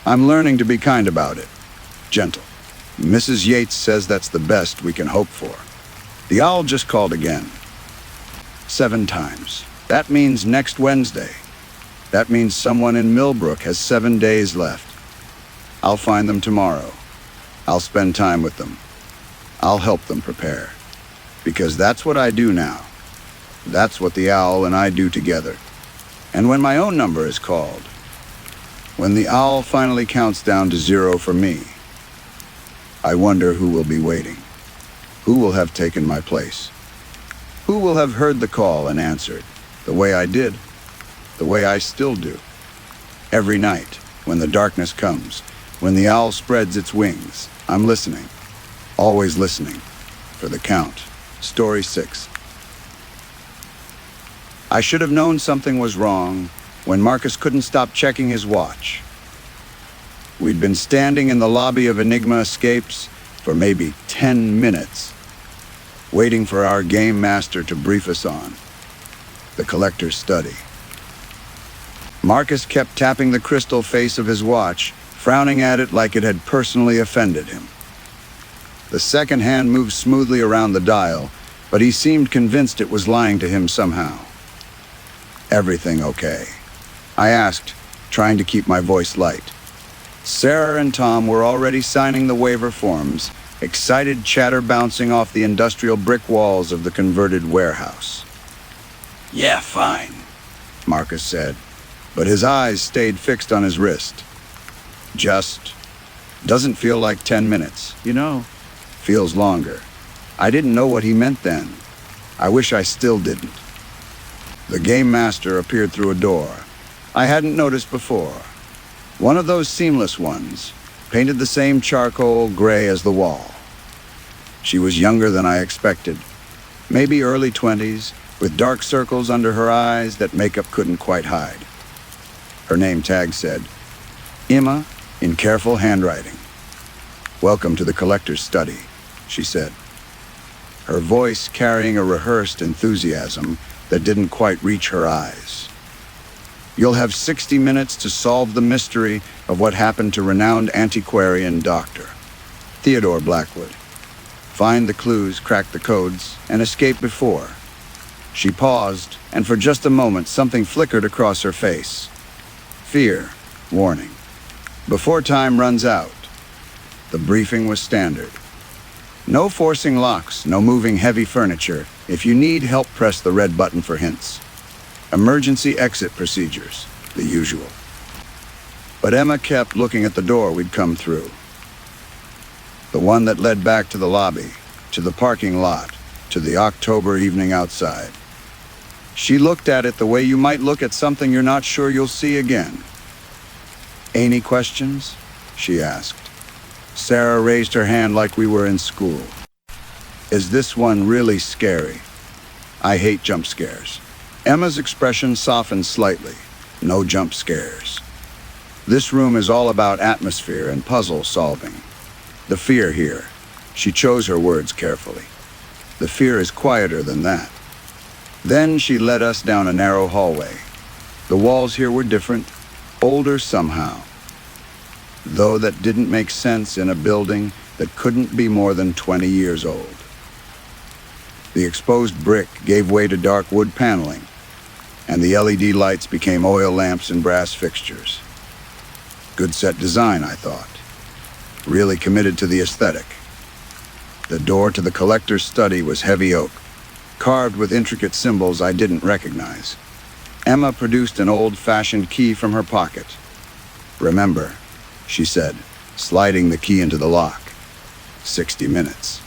I'm learning to be kind about it. Gentle. Mrs. Yates says that's the best we can hope for. The owl just called again. 7 times. That means next Wednesday. That means someone in Millbrook has 7 days left. I'll find them tomorrow. I'll spend time with them. I'll help them prepare. Because that's what I do now. That's what the owl and I do together. And when my own number is called, when the owl finally counts down to 0 for me, I wonder who will be waiting. Who will have taken my place? Who will have heard the call and answered, the way I did, the way I still do? Every night, when the darkness comes, when the owl spreads its wings, I'm listening, always listening, for the count. Story 6. I should have known something was wrong when Marcus couldn't stop checking his watch. We'd been standing in the lobby of Enigma Escapes for maybe 10 minutes, waiting for our game master to brief us on the collector's study. Marcus kept tapping the crystal face of his watch, frowning at it like it had personally offended him. The second hand moved smoothly around the dial, but he seemed convinced it was lying to him somehow. Everything okay? I asked, trying to keep my voice light. Sarah and Tom were already signing the waiver forms, excited chatter bouncing off the industrial brick walls of the converted warehouse. "Yeah, fine," Marcus said, but his eyes stayed fixed on his wrist. "Just doesn't feel like 10 minutes, you know? Feels longer." I didn't know what he meant then. I wish I still didn't. The game master appeared through a door I hadn't noticed before. One of those seamless ones, painted the same charcoal gray as the wall. She was younger than I expected, maybe early 20s, with dark circles under her eyes that makeup couldn't quite hide. Her name tag said, Emma, in careful handwriting. "Welcome to the collector's study," she said, her voice carrying a rehearsed enthusiasm that didn't quite reach her eyes. "You'll have 60 minutes to solve the mystery of what happened to renowned antiquarian Dr. Theodore Blackwood. Find the clues, crack the codes, and escape before." She paused, and for just a moment something flickered across her face. Fear, warning. Before time runs out. The briefing was standard. No forcing locks, no moving heavy furniture. If you need help, press the red button for hints. Emergency exit procedures, the usual. But Emma kept looking at the door we'd come through. The one that led back to the lobby, to the parking lot, to the October evening outside. She looked at it the way you might look at something you're not sure you'll see again. "Any questions?" she asked. Sarah raised her hand like we were in school. "Is this one really scary?" "I hate jump scares." Emma's expression softened slightly. "No jump scares. This room is all about atmosphere and puzzle solving. The fear here," she chose her words carefully, "the fear is quieter than that." Then she led us down a narrow hallway. The walls here were different, older somehow, though that didn't make sense in a building that couldn't be more than 20 years old. The exposed brick gave way to dark wood paneling, and the LED lights became oil lamps and brass fixtures. Good set design, I thought. Really committed to the aesthetic. The door to the collector's study was heavy oak, carved with intricate symbols I didn't recognize. Emma produced an old-fashioned key from her pocket. "Remember," she said, sliding the key into the lock. 60 minutes.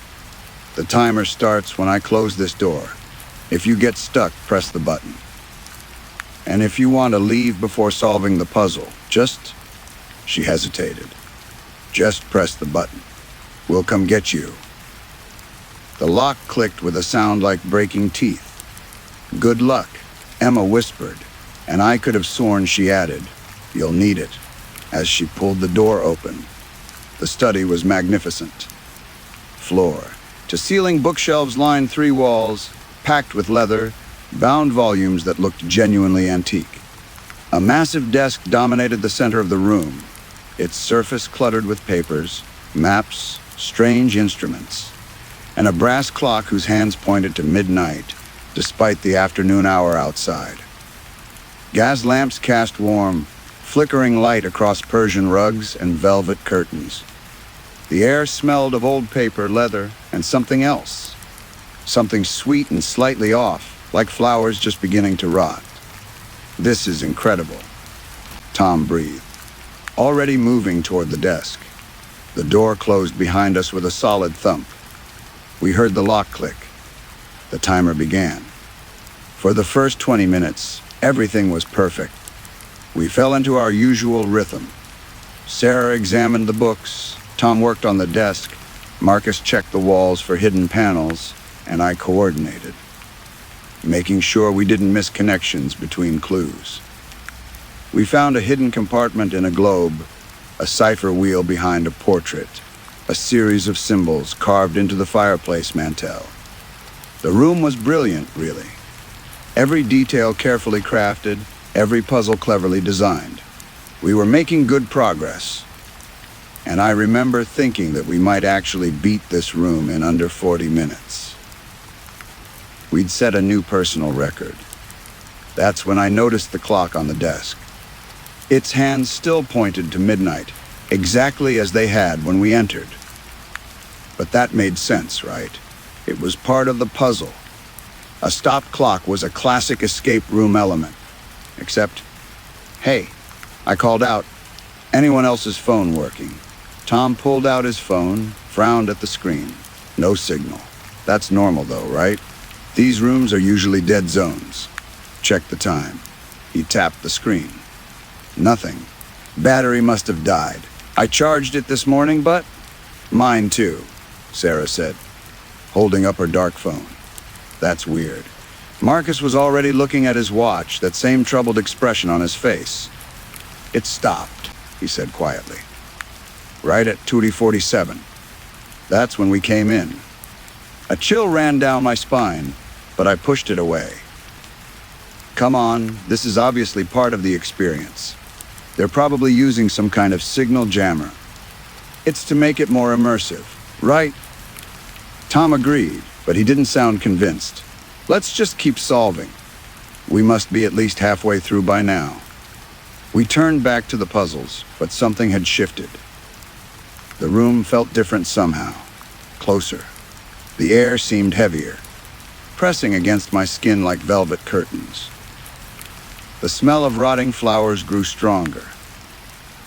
The timer starts when I close this door. If you get stuck, press the button. And if you want to leave before solving the puzzle, she hesitated. "Just press the button. We'll come get you." The lock clicked with a sound like breaking teeth. "Good luck," Emma whispered, and I could have sworn she added, "You'll need it," as she pulled the door open. The study was magnificent. Floor to ceiling bookshelves lined 3 walls, packed with leather, bound volumes that looked genuinely antique. A massive desk dominated the center of the room, its surface cluttered with papers, maps, strange instruments, and a brass clock whose hands pointed to midnight, despite the afternoon hour outside. Gas lamps cast warm, flickering light across Persian rugs and velvet curtains. The air smelled of old paper, leather, and something else. Something sweet and slightly off, like flowers just beginning to rot. "This is incredible," Tom breathed, already moving toward the desk. The door closed behind us with a solid thump. We heard the lock click. The timer began. For the first 20 minutes, everything was perfect. We fell into our usual rhythm. Sarah examined the books, Tom worked on the desk, Marcus checked the walls for hidden panels, and I coordinated, making sure we didn't miss connections between clues. We found a hidden compartment in a globe, a cipher wheel behind a portrait, a series of symbols carved into the fireplace mantel. The room was brilliant, really. Every detail carefully crafted, every puzzle cleverly designed. We were making good progress, and I remember thinking that we might actually beat this room in under 40 minutes. We'd set a new personal record. That's when I noticed the clock on the desk. Its hands still pointed to midnight, exactly as they had when we entered. But that made sense, right? It was part of the puzzle. A stopped clock was a classic escape room element. Except, "Hey," I called out, "anyone else's phone working?" Tom pulled out his phone, frowned at the screen. No signal. That's normal though, right? These rooms are usually dead zones. Check the time. He tapped the screen. Nothing. Battery must have died. I charged it this morning, but... Mine too, Sarah said, holding up her dark phone. That's weird. Marcus was already looking at his watch, that same troubled expression on his face. It stopped, he said quietly. Right at 2:47. That's when we came in. A chill ran down my spine, but I pushed it away. Come on, this is obviously part of the experience. They're probably using some kind of signal jammer. It's to make it more immersive, right? Tom agreed, but he didn't sound convinced. Let's just keep solving. We must be at least halfway through by now. We turned back to the puzzles, but something had shifted. The room felt different somehow, closer. The air seemed heavier, pressing against my skin like velvet curtains. The smell of rotting flowers grew stronger.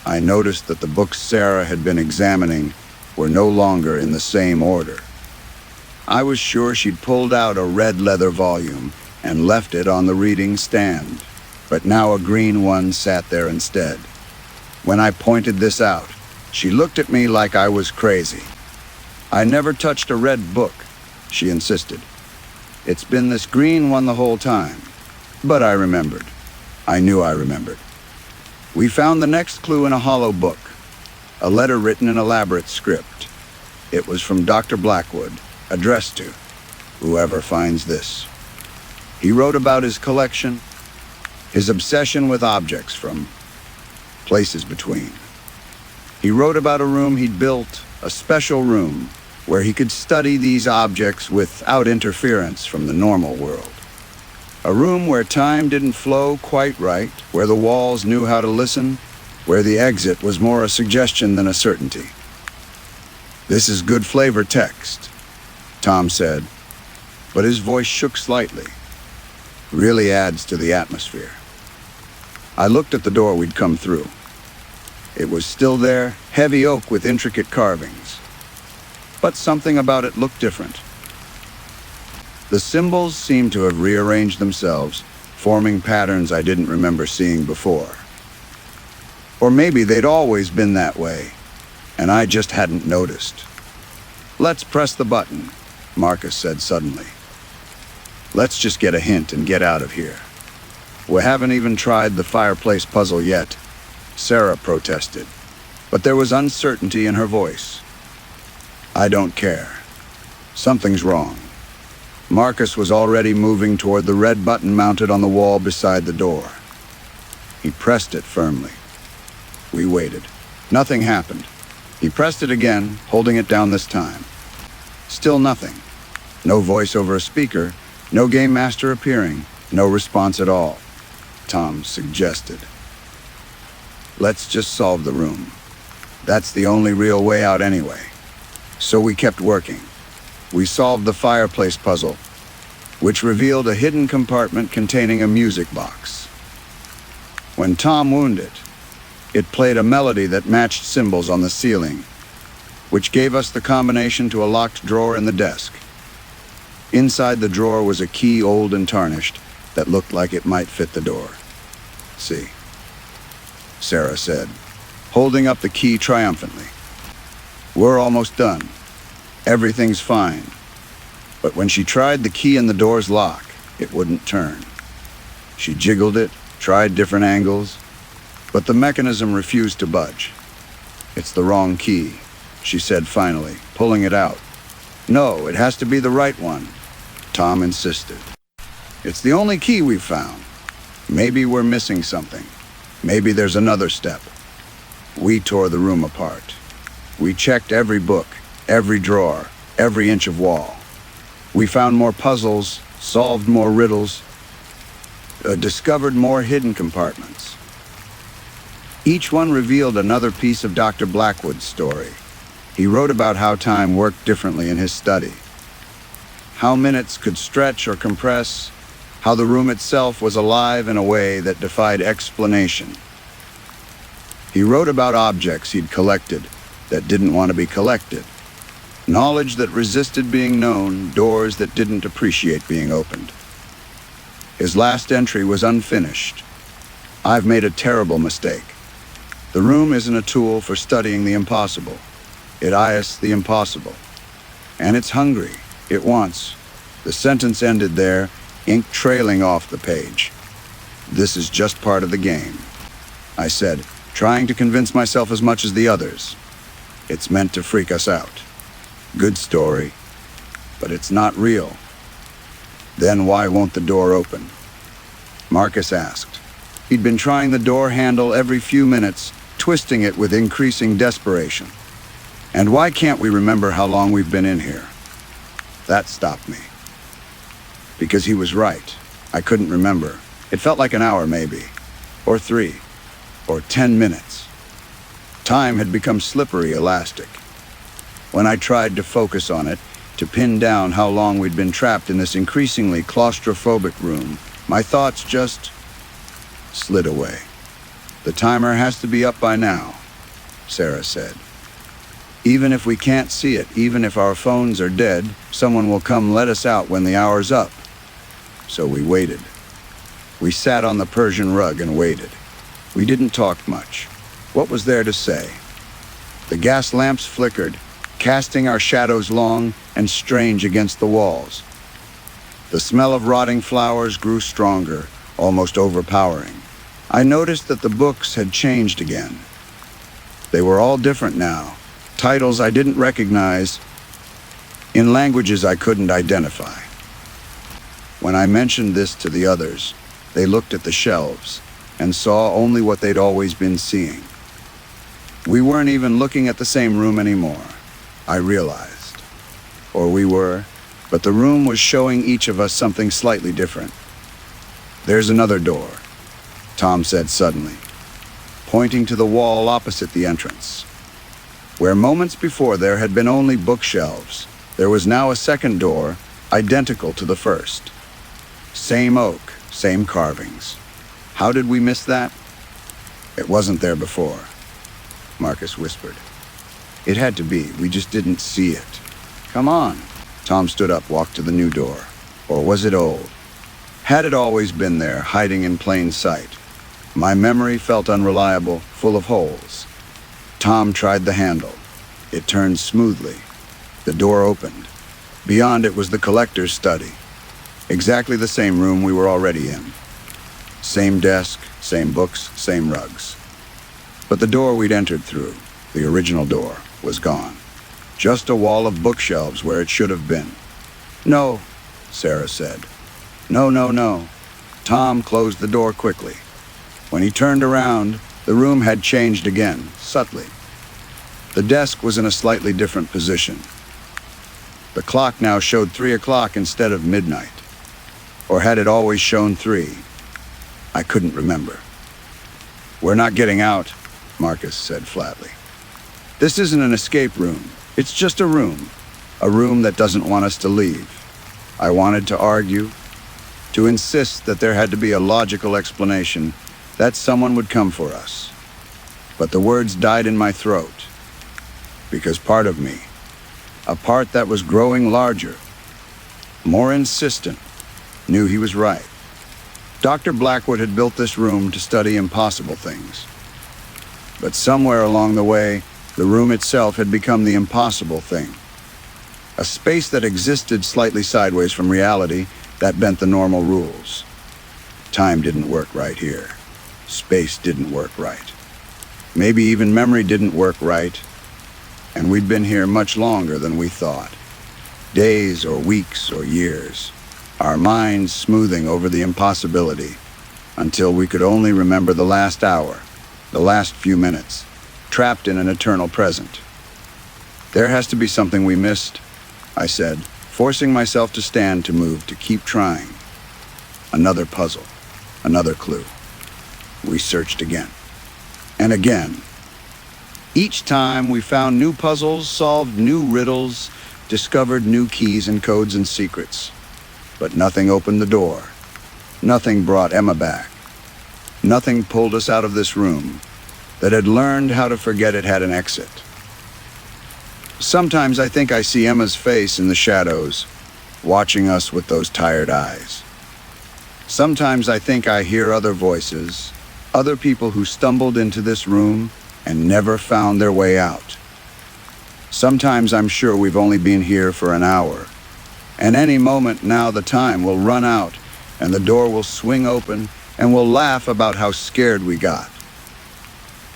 I noticed that the books Sarah had been examining were no longer in the same order. I was sure she'd pulled out a red leather volume and left it on the reading stand, but now a green one sat there instead. When I pointed this out, she looked at me like I was crazy. I never touched a red book, she insisted. It's been this green one the whole time. But I remembered. I knew I remembered. We found the next clue in a hollow book, a letter written in elaborate script. It was from Dr. Blackwood, addressed to whoever finds this. He wrote about his collection, his obsession with objects from places between. He wrote about a room he'd built, a special room, where he could study these objects without interference from the normal world. A room where time didn't flow quite right, where the walls knew how to listen, where the exit was more a suggestion than a certainty. This is good flavor text, Tom said, but his voice shook slightly. Really adds to the atmosphere. I looked at the door we'd come through. It was still there, heavy oak with intricate carvings. But something about it looked different. The symbols seemed to have rearranged themselves, forming patterns I didn't remember seeing before. Or maybe they'd always been that way, and I just hadn't noticed. Let's press the button, Marcus said suddenly. Let's just get a hint and get out of here. We haven't even tried the fireplace puzzle yet, Sarah protested, but there was uncertainty in her voice. I don't care. Something's wrong. Marcus was already moving toward the red button mounted on the wall beside the door. He pressed it firmly. We waited. Nothing happened. He pressed it again, holding it down this time. Still nothing. No voice over a speaker, no game master appearing, no response at all. Tom suggested. Let's just solve the room. That's the only real way out anyway. So we kept working. We solved the fireplace puzzle, which revealed a hidden compartment containing a music box. When Tom wound it, it played a melody that matched symbols on the ceiling, which gave us the combination to a locked drawer in the desk. Inside the drawer was a key, old and tarnished, that looked like it might fit the door. See, Sarah said, holding up the key triumphantly. We're almost done. Everything's fine. But when she tried the key in the door's lock, it wouldn't turn. She jiggled it, tried different angles, but the mechanism refused to budge. It's the wrong key, she said finally, pulling it out. No, it has to be the right one, Tom insisted. It's the only key we've found. Maybe we're missing something. Maybe there's another step. We tore the room apart. We checked every book, every drawer, every inch of wall. We found more puzzles, solved more riddles, discovered more hidden compartments. Each one revealed another piece of Dr. Blackwood's story. He wrote about how time worked differently in his study, how minutes could stretch or compress, how the room itself was alive in a way that defied explanation. He wrote about objects he'd collected that didn't want to be collected, Knowledge that resisted being known, doors that didn't appreciate being opened. His last entry was unfinished. I've made a terrible mistake. The room isn't a tool for studying the impossible. It eyes the impossible. And it's hungry. It wants. The sentence ended there, ink trailing off the page. This is just part of the game, I said, trying to convince myself as much as the others. It's meant to freak us out. Good story, but it's not real. Then why won't the door open? Marcus asked. He'd been trying the door handle every few minutes, twisting it with increasing desperation. And why can't we remember how long we've been in here? That stopped me. Because he was right. I couldn't remember. It felt like an hour maybe, or 3, or 10 minutes. Time had become slippery elastic. When I tried to focus on it, to pin down how long we'd been trapped in this increasingly claustrophobic room, my thoughts just slid away. The timer has to be up by now, Sarah said. Even if we can't see it, even if our phones are dead, someone will come let us out when the hour's up. So we waited. We sat on the Persian rug and waited. We didn't talk much. What was there to say? The gas lamps flickered, casting our shadows long and strange against the walls. The smell of rotting flowers grew stronger, almost overpowering. I noticed that the books had changed again. They were all different now, titles I didn't recognize, in languages I couldn't identify. When I mentioned this to the others, they looked at the shelves and saw only what they'd always been seeing. We weren't even looking at the same room anymore, I realized. Or we were, but the room was showing each of us something slightly different. There's another door, Tom said suddenly, pointing to the wall opposite the entrance. Where moments before there had been only bookshelves, there was now a second door, identical to the first. Same oak, same carvings. How did we miss that? It wasn't there before, Marcus whispered. It had to be, we just didn't see it. Come on. Tom stood up, walked to the new door. Or was it old? Had it always been there, hiding in plain sight? My memory felt unreliable, full of holes. Tom tried the handle. It turned smoothly. The door opened. Beyond it was the collector's study. Exactly the same room we were already in. Same desk, same books, same rugs. But the door we'd entered through, the original door, was gone. Just a wall of bookshelves where it should have been. No, Sarah said. No, no, no. Tom closed the door quickly. When he turned around, the room had changed again, subtly. The desk was in a slightly different position. The clock now showed 3 o'clock instead of midnight. Or had it always shown 3? I couldn't remember. We're not getting out, Marcus said flatly. This isn't an escape room. It's just a room that doesn't want us to leave. I wanted to argue, to insist that there had to be a logical explanation, that someone would come for us. But the words died in my throat, because part of me, a part that was growing larger, more insistent, knew he was right. Dr. Blackwood had built this room to study impossible things. But somewhere along the way, the room itself had become the impossible thing. A space that existed slightly sideways from reality that bent the normal rules. Time didn't work right here. Space didn't work right. Maybe even memory didn't work right. And we'd been here much longer than we thought. Days or weeks or years. Our minds smoothing over the impossibility until we could only remember the last hour, the last few minutes, trapped in an eternal present. There has to be something we missed, I said, forcing myself to stand, to move, to keep trying. Another puzzle, another clue. We searched again, and again. Each time we found new puzzles, solved new riddles, discovered new keys and codes and secrets. But nothing opened the door. Nothing brought Emma back. Nothing pulled us out of this room that had learned how to forget it had an exit. Sometimes I think I see Emma's face in the shadows, watching us with those tired eyes. Sometimes I think I hear other voices, other people who stumbled into this room and never found their way out. Sometimes I'm sure we've only been here for an hour, and any moment now the time will run out and the door will swing open and we'll laugh about how scared we got.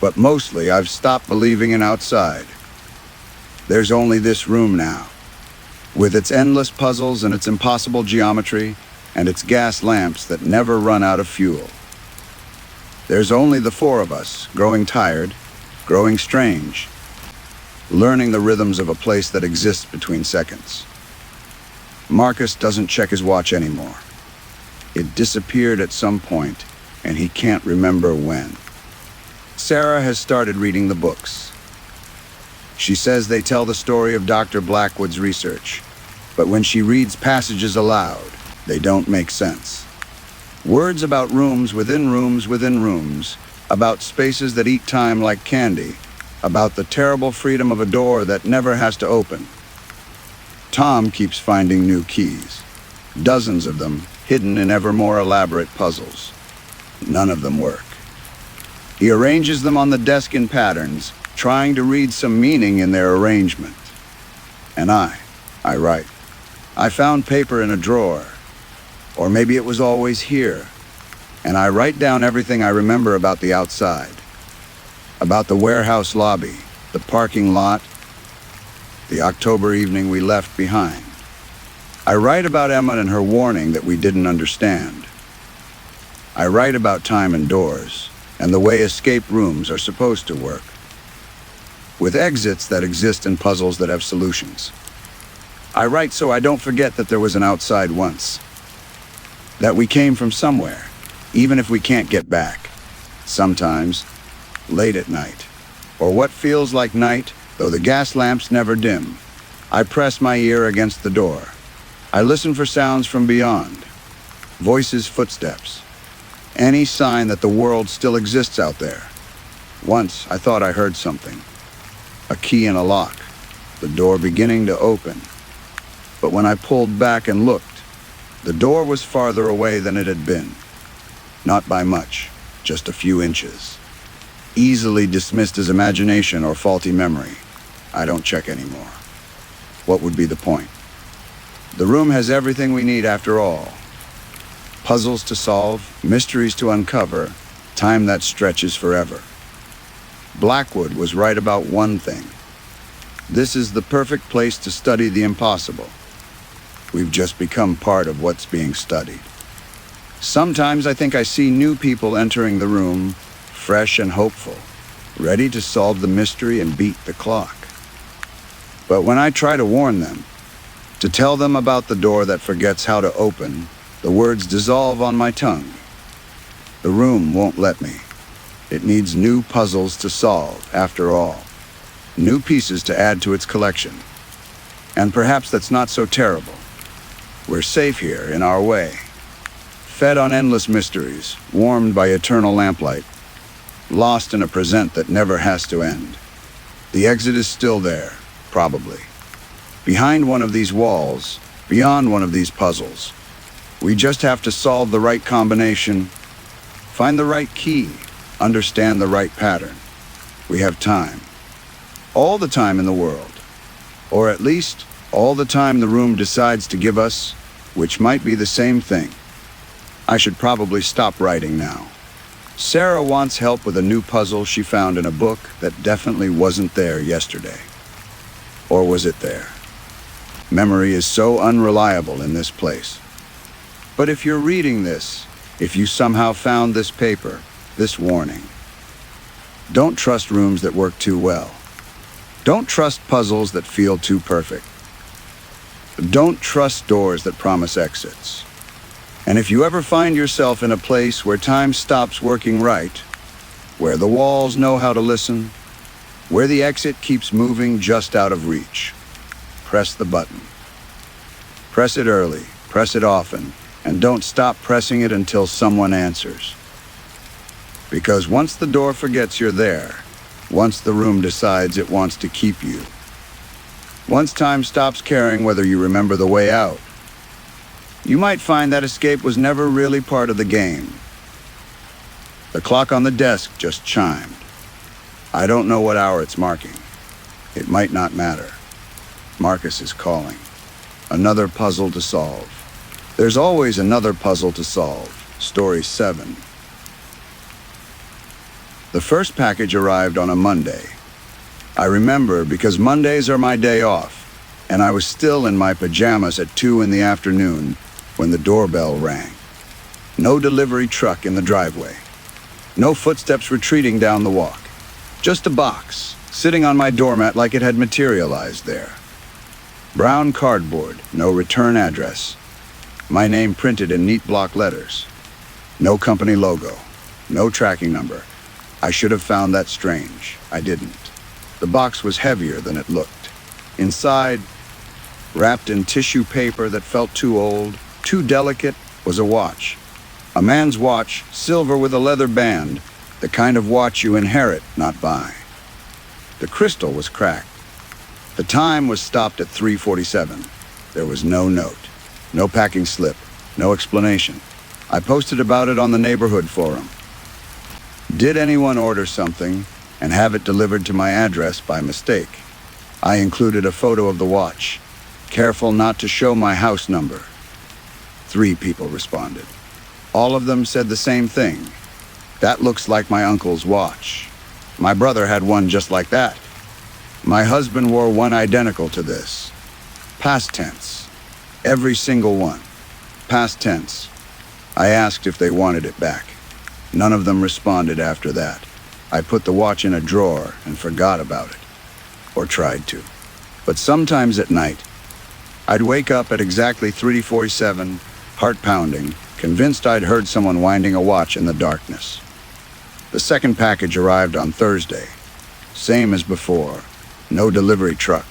But mostly I've stopped believing in outside. There's only this room now, with its endless puzzles and its impossible geometry and its gas lamps that never run out of fuel. There's only the four of us, growing tired, growing strange, learning the rhythms of a place that exists between seconds. Marcus doesn't check his watch anymore. It disappeared at some point, and he can't remember when. Sarah has started reading the books. She says they tell the story of Dr. Blackwood's research, but when she reads passages aloud, they don't make sense. Words about rooms within rooms within rooms, about spaces that eat time like candy, about the terrible freedom of a door that never has to open. Tom keeps finding new keys, dozens of them hidden in ever more elaborate puzzles. None of them work. He arranges them on the desk in patterns, trying to read some meaning in their arrangement. And I write. I found paper in a drawer, or maybe it was always here, and I write down everything I remember about the outside, about the warehouse lobby, the parking lot, the October evening we left behind. I write about Emma and her warning that we didn't understand. I write about time and doors, and the way escape rooms are supposed to work, with exits that exist in puzzles that have solutions. I write so I don't forget that there was an outside once, that we came from somewhere, even if we can't get back. Sometimes, late at night, or what feels like night, though the gas lamps never dim, I press my ear against the door. I listen for sounds from beyond, voices, footsteps, any sign that the world still exists out there. Once I thought I heard something. A key in a lock, the door beginning to open. But when I pulled back and looked, the door was farther away than it had been. Not by much, just a few inches. Easily dismissed as imagination or faulty memory. I don't check anymore. What would be the point? The room has everything we need after all. Puzzles to solve, mysteries to uncover, time that stretches forever. Blackwood was right about one thing. This is the perfect place to study the impossible. We've just become part of what's being studied. Sometimes I think I see new people entering the room, fresh and hopeful, ready to solve the mystery and beat the clock. But when I try to warn them, to tell them about the door that forgets how to open, the words dissolve on my tongue. The room won't let me. It needs new puzzles to solve, after all. New pieces to add to its collection. And perhaps that's not so terrible. We're safe here in our way. Fed on endless mysteries, warmed by eternal lamplight. Lost in a present that never has to end. The exit is still there, probably. Behind one of these walls, beyond one of these puzzles. We just have to solve the right combination, find the right key, understand the right pattern. We have time. All the time in the world. Or at least, all the time the room decides to give us, which might be the same thing. I should probably stop writing now. Sarah wants help with a new puzzle she found in a book that definitely wasn't there yesterday. Or was it there? Memory is so unreliable in this place. But if you're reading this, if you somehow found this paper, this warning, don't trust rooms that work too well. Don't trust puzzles that feel too perfect. Don't trust doors that promise exits. And if you ever find yourself in a place where time stops working right, where the walls know how to listen, where the exit keeps moving just out of reach, press the button. Press it early, press it often, and don't stop pressing it until someone answers. Because once the door forgets you're there, once the room decides it wants to keep you, Once time stops caring whether you remember the way out, you might find that escape was never really part of the game. The clock on the desk just chimed. I don't know what hour it's marking. It might not matter. Marcus is calling. Another puzzle to solve. There's always another puzzle to solve. Story 7. The first package arrived on a Monday. I remember because Mondays are my day off, and I was still in my pajamas at 2 in the afternoon when the doorbell rang. No delivery truck in the driveway. No footsteps retreating down the walk. Just a box, sitting on my doormat like it had materialized there. Brown cardboard, no return address. My name printed in neat block letters. No company logo, no tracking number. I should have found that strange. I didn't. The box was heavier than it looked. Inside, wrapped in tissue paper that felt too old, too delicate, was a watch. A man's watch, silver with a leather band, the kind of watch you inherit, not buy. The crystal was cracked. The time was stopped at 3:47. There was no note, no packing slip, no explanation. I posted about it on the neighborhood forum. Did anyone order something and have it delivered to my address by mistake? I included a photo of the watch, careful not to show my house number. 3 people responded. All of them said the same thing. That looks like my uncle's watch. My brother had one just like that. My husband wore one identical to this. Past tense. Every single one. Past tense. I asked if they wanted it back. None of them responded after that. I put the watch in a drawer and forgot about it. Or tried to. But sometimes at night, I'd wake up at exactly 3:47, heart pounding, convinced I'd heard someone winding a watch in the darkness. The second package arrived on Thursday. Same as before. No delivery truck.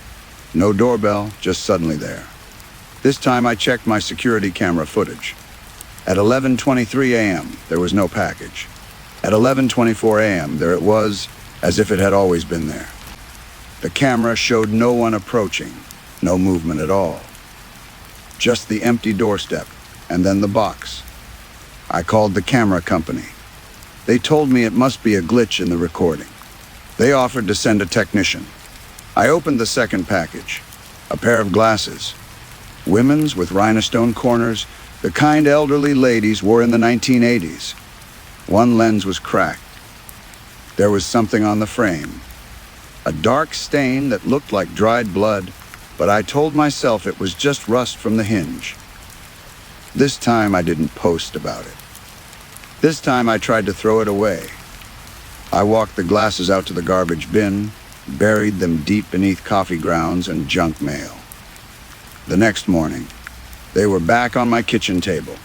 No doorbell, just suddenly there. This time I checked my security camera footage. At 11:23 a.m., there was no package. At 11:24 a.m., there it was, as if it had always been there. The camera showed no one approaching, no movement at all. Just the empty doorstep, and then the box. I called the camera company. They told me it must be a glitch in the recording. They offered to send a technician. I opened the second package. A pair of glasses. Women's with rhinestone corners, the kind elderly ladies wore in the 1980s. One lens was cracked. There was something on the frame. A dark stain that looked like dried blood, but I told myself it was just rust from the hinge. This time I didn't post about it. This time I tried to throw it away. I walked the glasses out to the garbage bin, buried them deep beneath coffee grounds and junk mail. The next morning, they were back on my kitchen table.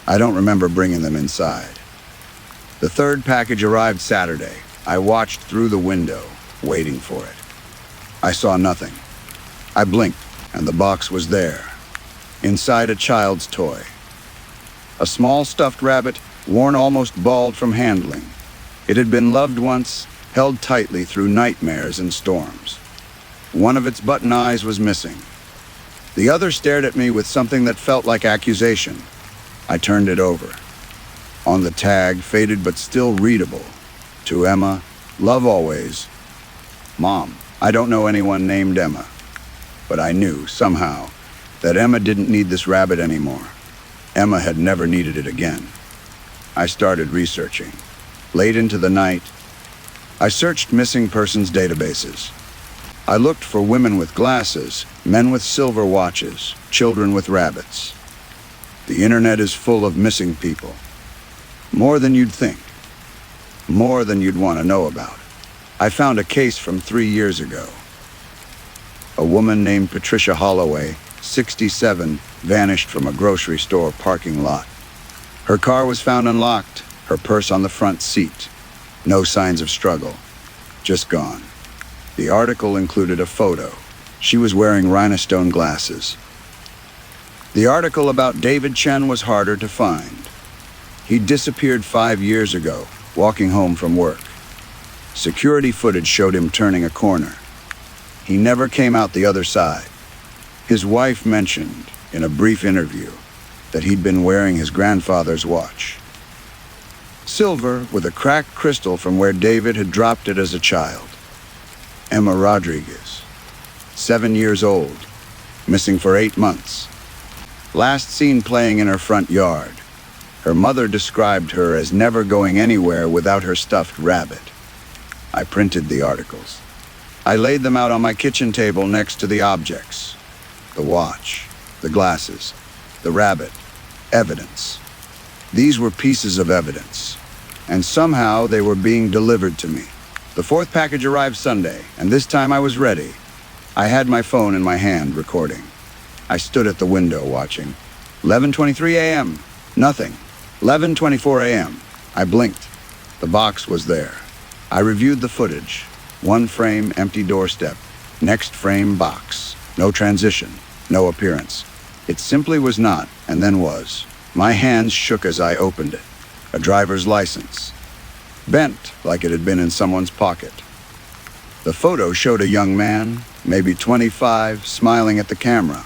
I don't remember bringing them inside. The third package arrived Saturday. I watched through the window, waiting for it. I saw nothing. I blinked, and the box was there. Inside, a child's toy. A small stuffed rabbit, worn almost bald from handling. It had been loved once, held tightly through nightmares and storms. One of its button eyes was missing. The other stared at me with something that felt like accusation. I turned it over. On the tag, faded but still readable, to Emma, love always. Mom, I don't know anyone named Emma, but I knew, somehow, that Emma didn't need this rabbit anymore. Emma had never needed it again. I started researching. Late into the night, I searched missing persons databases. I looked for women with glasses, men with silver watches, children with rabbits. The internet is full of missing people. More than you'd think. More than you'd want to know about. I found a case from 3 years ago. A woman named Patricia Holloway, 67, vanished from a grocery store parking lot. Her car was found unlocked, her purse on the front seat. No signs of struggle. Just gone. The article included a photo. She was wearing rhinestone glasses. The article about David Chen was harder to find. He disappeared 5 years ago, walking home from work. Security footage showed him turning a corner. He never came out the other side. His wife mentioned, in a brief interview, that he'd been wearing his grandfather's watch. Silver with a cracked crystal from where David had dropped it as a child. Emma Rodriguez, 7 years old, missing for 8 months. Last seen playing in her front yard. Her mother described her as never going anywhere without her stuffed rabbit. I printed the articles. I laid them out on my kitchen table next to the objects. The watch, the glasses, the rabbit, evidence. These were pieces of evidence, and somehow they were being delivered to me. The 4th package arrived Sunday, and this time I was ready. I had my phone in my hand, recording. I stood at the window watching. 11:23 a.m. Nothing. 11:24 a.m. I blinked. The box was there. I reviewed the footage. 1 frame, empty doorstep. Next frame, box. No transition. No appearance. It simply was not, and then was. My hands shook as I opened it. A driver's license. Bent like it had been in someone's pocket. The photo showed a young man, maybe 25, smiling at the camera.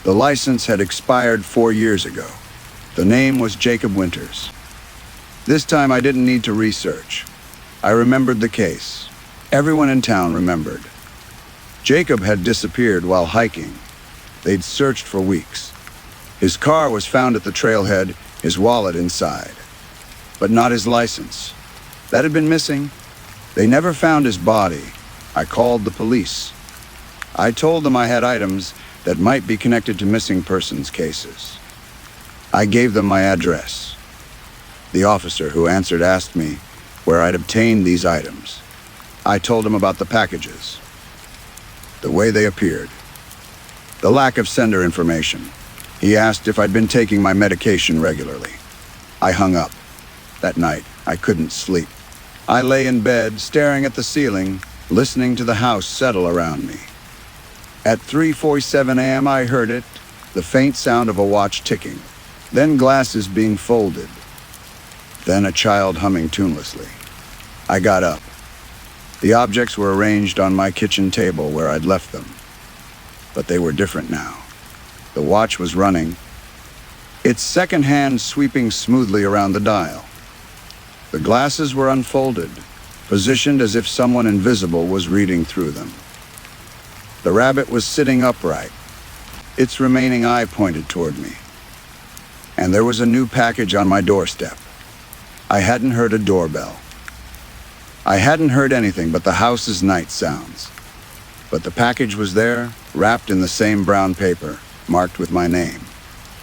The license had expired 4 years ago. The name was Jacob Winters. This time I didn't need to research. I remembered the case. Everyone in town remembered. Jacob had disappeared while hiking. They'd searched for weeks. His car was found at the trailhead, his wallet inside. But not his license. That had been missing. They never found his body. I called the police. I told them I had items that might be connected to missing persons cases. I gave them my address. The officer who answered asked me where I'd obtained these items. I told him about the packages, the way they appeared, the lack of sender information. He asked if I'd been taking my medication regularly. I hung up. That night, I couldn't sleep. I lay in bed, staring at the ceiling, listening to the house settle around me. At 3:47 a.m., I heard it, the faint sound of a watch ticking, then glasses being folded, then a child humming tunelessly. I got up. The objects were arranged on my kitchen table where I'd left them, but they were different now. The watch was running, its second hand sweeping smoothly around the dial. The glasses were unfolded, positioned as if someone invisible was reading through them. The rabbit was sitting upright, its remaining eye pointed toward me. And there was a new package on my doorstep. I hadn't heard a doorbell. I hadn't heard anything but the house's night sounds. But the package was there, wrapped in the same brown paper, marked with my name.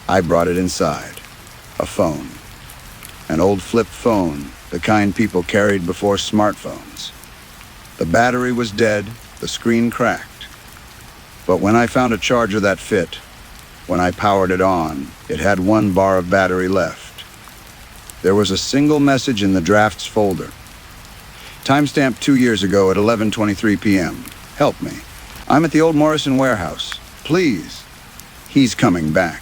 I brought it inside. A phone. An old flip phone, the kind people carried before smartphones. The battery was dead, the screen cracked. But when I found a charger that fit, when I powered it on, it had 1 bar of battery left. There was a single message in the drafts folder. Timestamp 2 years ago at 11:23 p.m. Help me. I'm at the old Morrison warehouse. Please. He's coming back.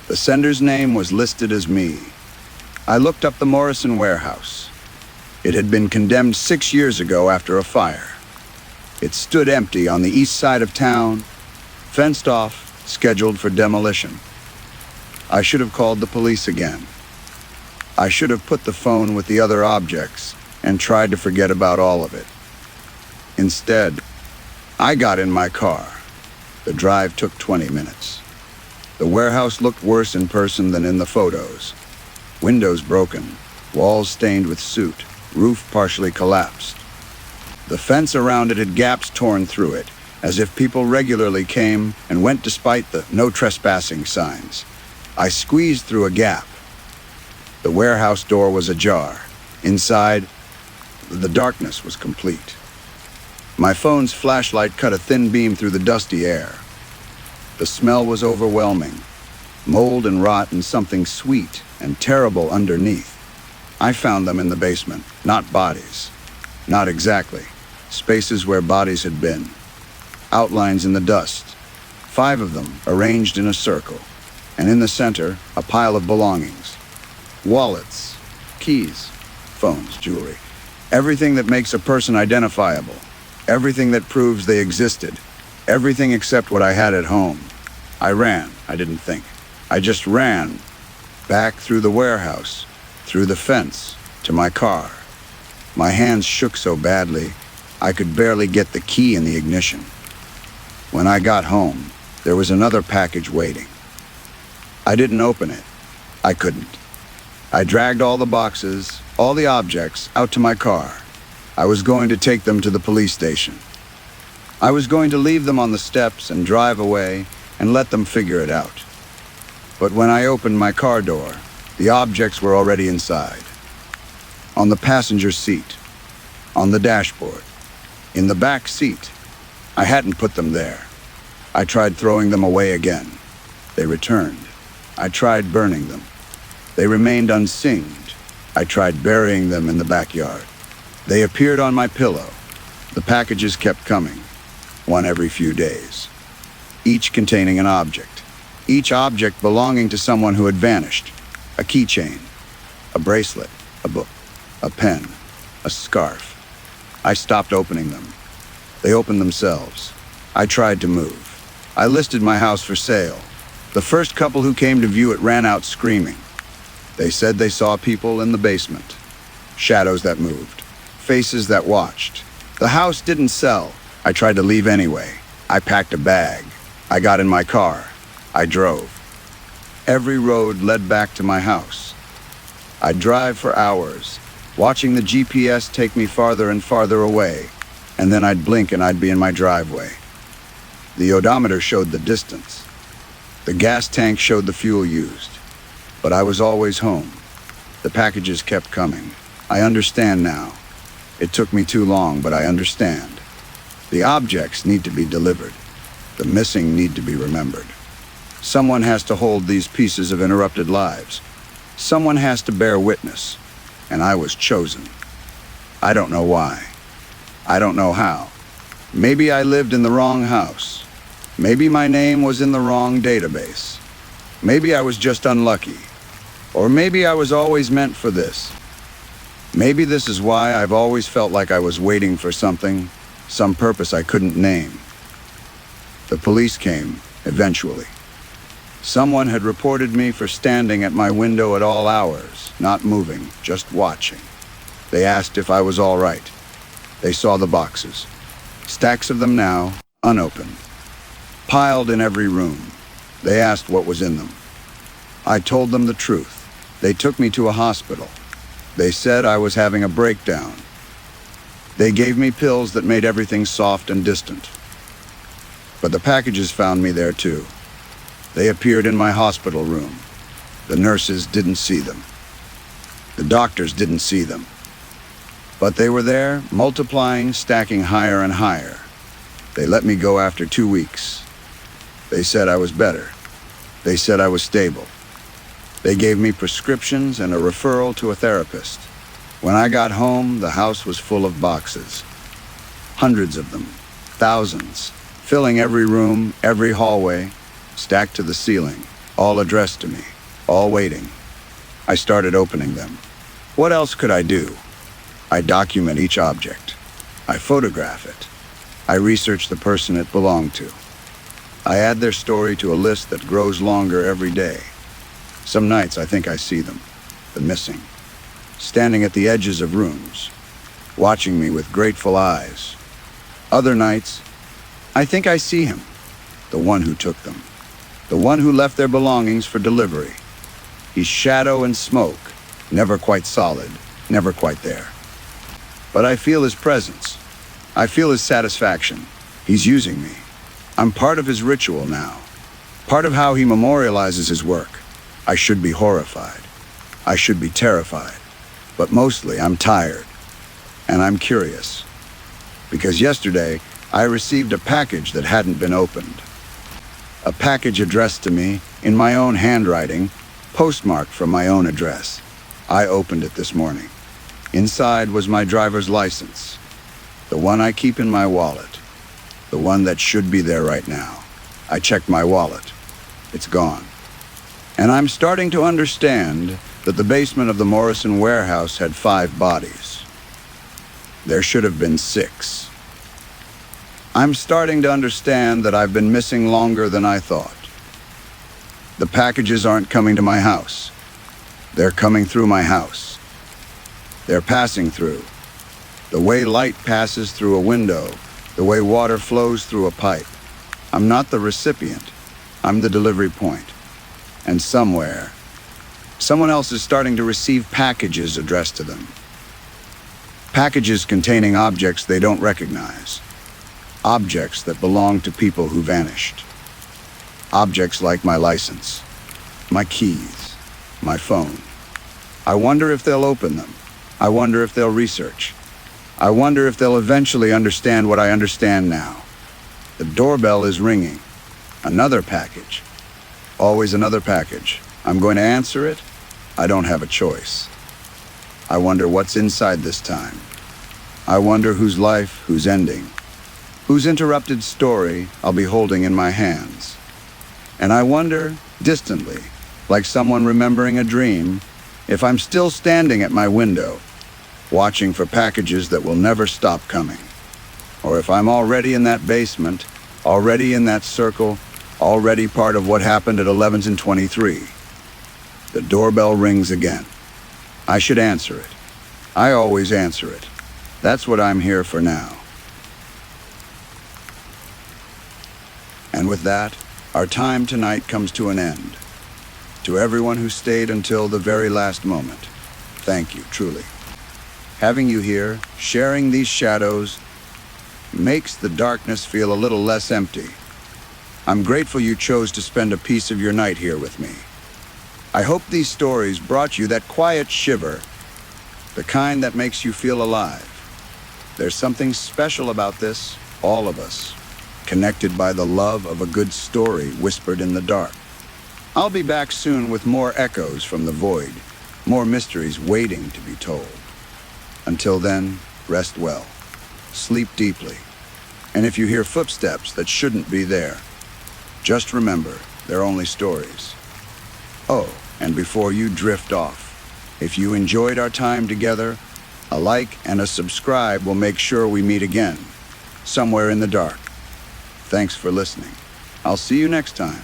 The sender's name was listed as me. I looked up the Morrison warehouse. It had been condemned 6 years ago after a fire. It stood empty on the east side of town, fenced off, scheduled for demolition. I should have called the police again. I should have put the phone with the other objects and tried to forget about all of it. Instead, I got in my car. The drive took 20 minutes. The warehouse looked worse in person than in the photos. Windows broken, walls stained with soot, roof partially collapsed. The fence around it had gaps torn through it, as if people regularly came and went despite the no trespassing signs. I squeezed through a gap. The warehouse door was ajar. Inside, the darkness was complete. My phone's flashlight cut a thin beam through the dusty air. The smell was overwhelming. Mold and rot and something sweet and terrible underneath. I found them in the basement, not bodies. Not exactly. Spaces where bodies had been. Outlines in the dust. 5 of them arranged in a circle. And in the center, a pile of belongings. Wallets, keys, phones, jewelry. Everything that makes a person identifiable. Everything that proves they existed. Everything except what I had at home. I ran. I didn't think. I just ran. Back through the warehouse, through the fence, to my car. My hands shook so badly, I could barely get the key in the ignition. When I got home, there was another package waiting. I didn't open it. I couldn't. I dragged all the boxes, all the objects, out to my car. I was going to take them to the police station. I was going to leave them on the steps and drive away and let them figure it out. But when I opened my car door, the objects were already inside. On the passenger seat, on the dashboard, in the back seat. I hadn't put them there. I tried throwing them away again. They returned. I tried burning them. They remained unsinged. I tried burying them in the backyard. They appeared on my pillow. The packages kept coming, one every few days, each containing an object, each object belonging to someone who had vanished. A keychain, a bracelet, a book, a pen, a scarf. I stopped opening them. They opened themselves. I tried to move. I listed my house for sale. The first couple who came to view it ran out screaming. They said they saw people in the basement, shadows that moved, faces that watched. The house didn't sell. I tried to leave anyway. I packed a bag. I got in my car. I drove. Every road led back to my house. I'd drive for hours, watching the GPS take me farther and farther away, and then I'd blink and I'd be in my driveway. The odometer showed the distance. The gas tank showed the fuel used. But I was always home. The packages kept coming. I understand now. It took me too long, but I understand. The objects need to be delivered. The missing need to be remembered. Someone has to hold these pieces of interrupted lives. Someone has to bear witness. And I was chosen. I don't know why. I don't know how. Maybe I lived in the wrong house. Maybe my name was in the wrong database. Maybe I was just unlucky. Or maybe I was always meant for this. Maybe this is why I've always felt like I was waiting for something, some purpose I couldn't name. The police came, eventually. Someone had reported me for standing at my window at all hours, not moving, just watching. They asked if I was all right. They saw the boxes. Stacks of them now, unopened. Piled in every room. They asked what was in them. I told them the truth. They took me to a hospital. They said I was having a breakdown. They gave me pills that made everything soft and distant. But the packages found me there too. They appeared in my hospital room. The nurses didn't see them. The doctors didn't see them. But they were there, multiplying, stacking higher and higher. They let me go after 2 weeks. They said I was better. They said I was stable. They gave me prescriptions and a referral to a therapist. When I got home, the house was full of boxes. Hundreds of them, thousands, filling every room, every hallway, stacked to the ceiling, all addressed to me, all waiting. I started opening them. What else could I do? I document each object. I photograph it. I research the person it belonged to. I add their story to a list that grows longer every day. Some nights I think I see them, the missing, standing at the edges of rooms, watching me with grateful eyes. Other nights, I think I see him, the one who took them, the one who left their belongings for delivery. He's shadow and smoke, never quite solid, never quite there. But I feel his presence. I feel his satisfaction. He's using me. I'm part of his ritual now, part of how he memorializes his work. I should be horrified. I should be terrified. But mostly I'm tired. And I'm curious. Because yesterday, I received a package that hadn't been opened. A package addressed to me, in my own handwriting, postmarked from my own address. I opened it this morning. Inside was my driver's license. The one I keep in my wallet. The one that should be there right now. I checked my wallet. It's gone. And I'm starting to understand that the basement of the Morrison warehouse had 5 bodies. There should have been 6. I'm starting to understand that I've been missing longer than I thought. The packages aren't coming to my house. They're coming through my house. They're passing through. The way light passes through a window, the way water flows through a pipe. I'm not the recipient. I'm the delivery point. And somewhere, someone else is starting to receive packages addressed to them. Packages containing objects they don't recognize. Objects that belong to people who vanished. Objects like my license, my keys, my phone. I wonder if they'll open them. I wonder if they'll research. I wonder if they'll eventually understand what I understand now. The doorbell is ringing. Another package. Always another package. I'm going to answer it. I don't have a choice. I wonder what's inside this time. I wonder whose life, whose ending, whose interrupted story I'll be holding in my hands. And I wonder, distantly, like someone remembering a dream, if I'm still standing at my window, watching for packages that will never stop coming. Or if I'm already in that basement, already in that circle, already part of what happened at 11:23. The doorbell rings again. I should answer it. I always answer it. That's what I'm here for now. And with that, our time tonight comes to an end. To everyone who stayed until the very last moment, thank you, truly. Having you here, sharing these shadows, makes the darkness feel a little less empty. I'm grateful you chose to spend a piece of your night here with me. I hope these stories brought you that quiet shiver, the kind that makes you feel alive. There's something special about this, all of us, connected by the love of a good story whispered in the dark. I'll be back soon with more echoes from the void, more mysteries waiting to be told. Until then, rest well, sleep deeply, and if you hear footsteps that shouldn't be there, just remember, they're only stories. Oh, and before you drift off, if you enjoyed our time together, a like and a subscribe will make sure we meet again, somewhere in the dark. Thanks for listening. I'll see you next time.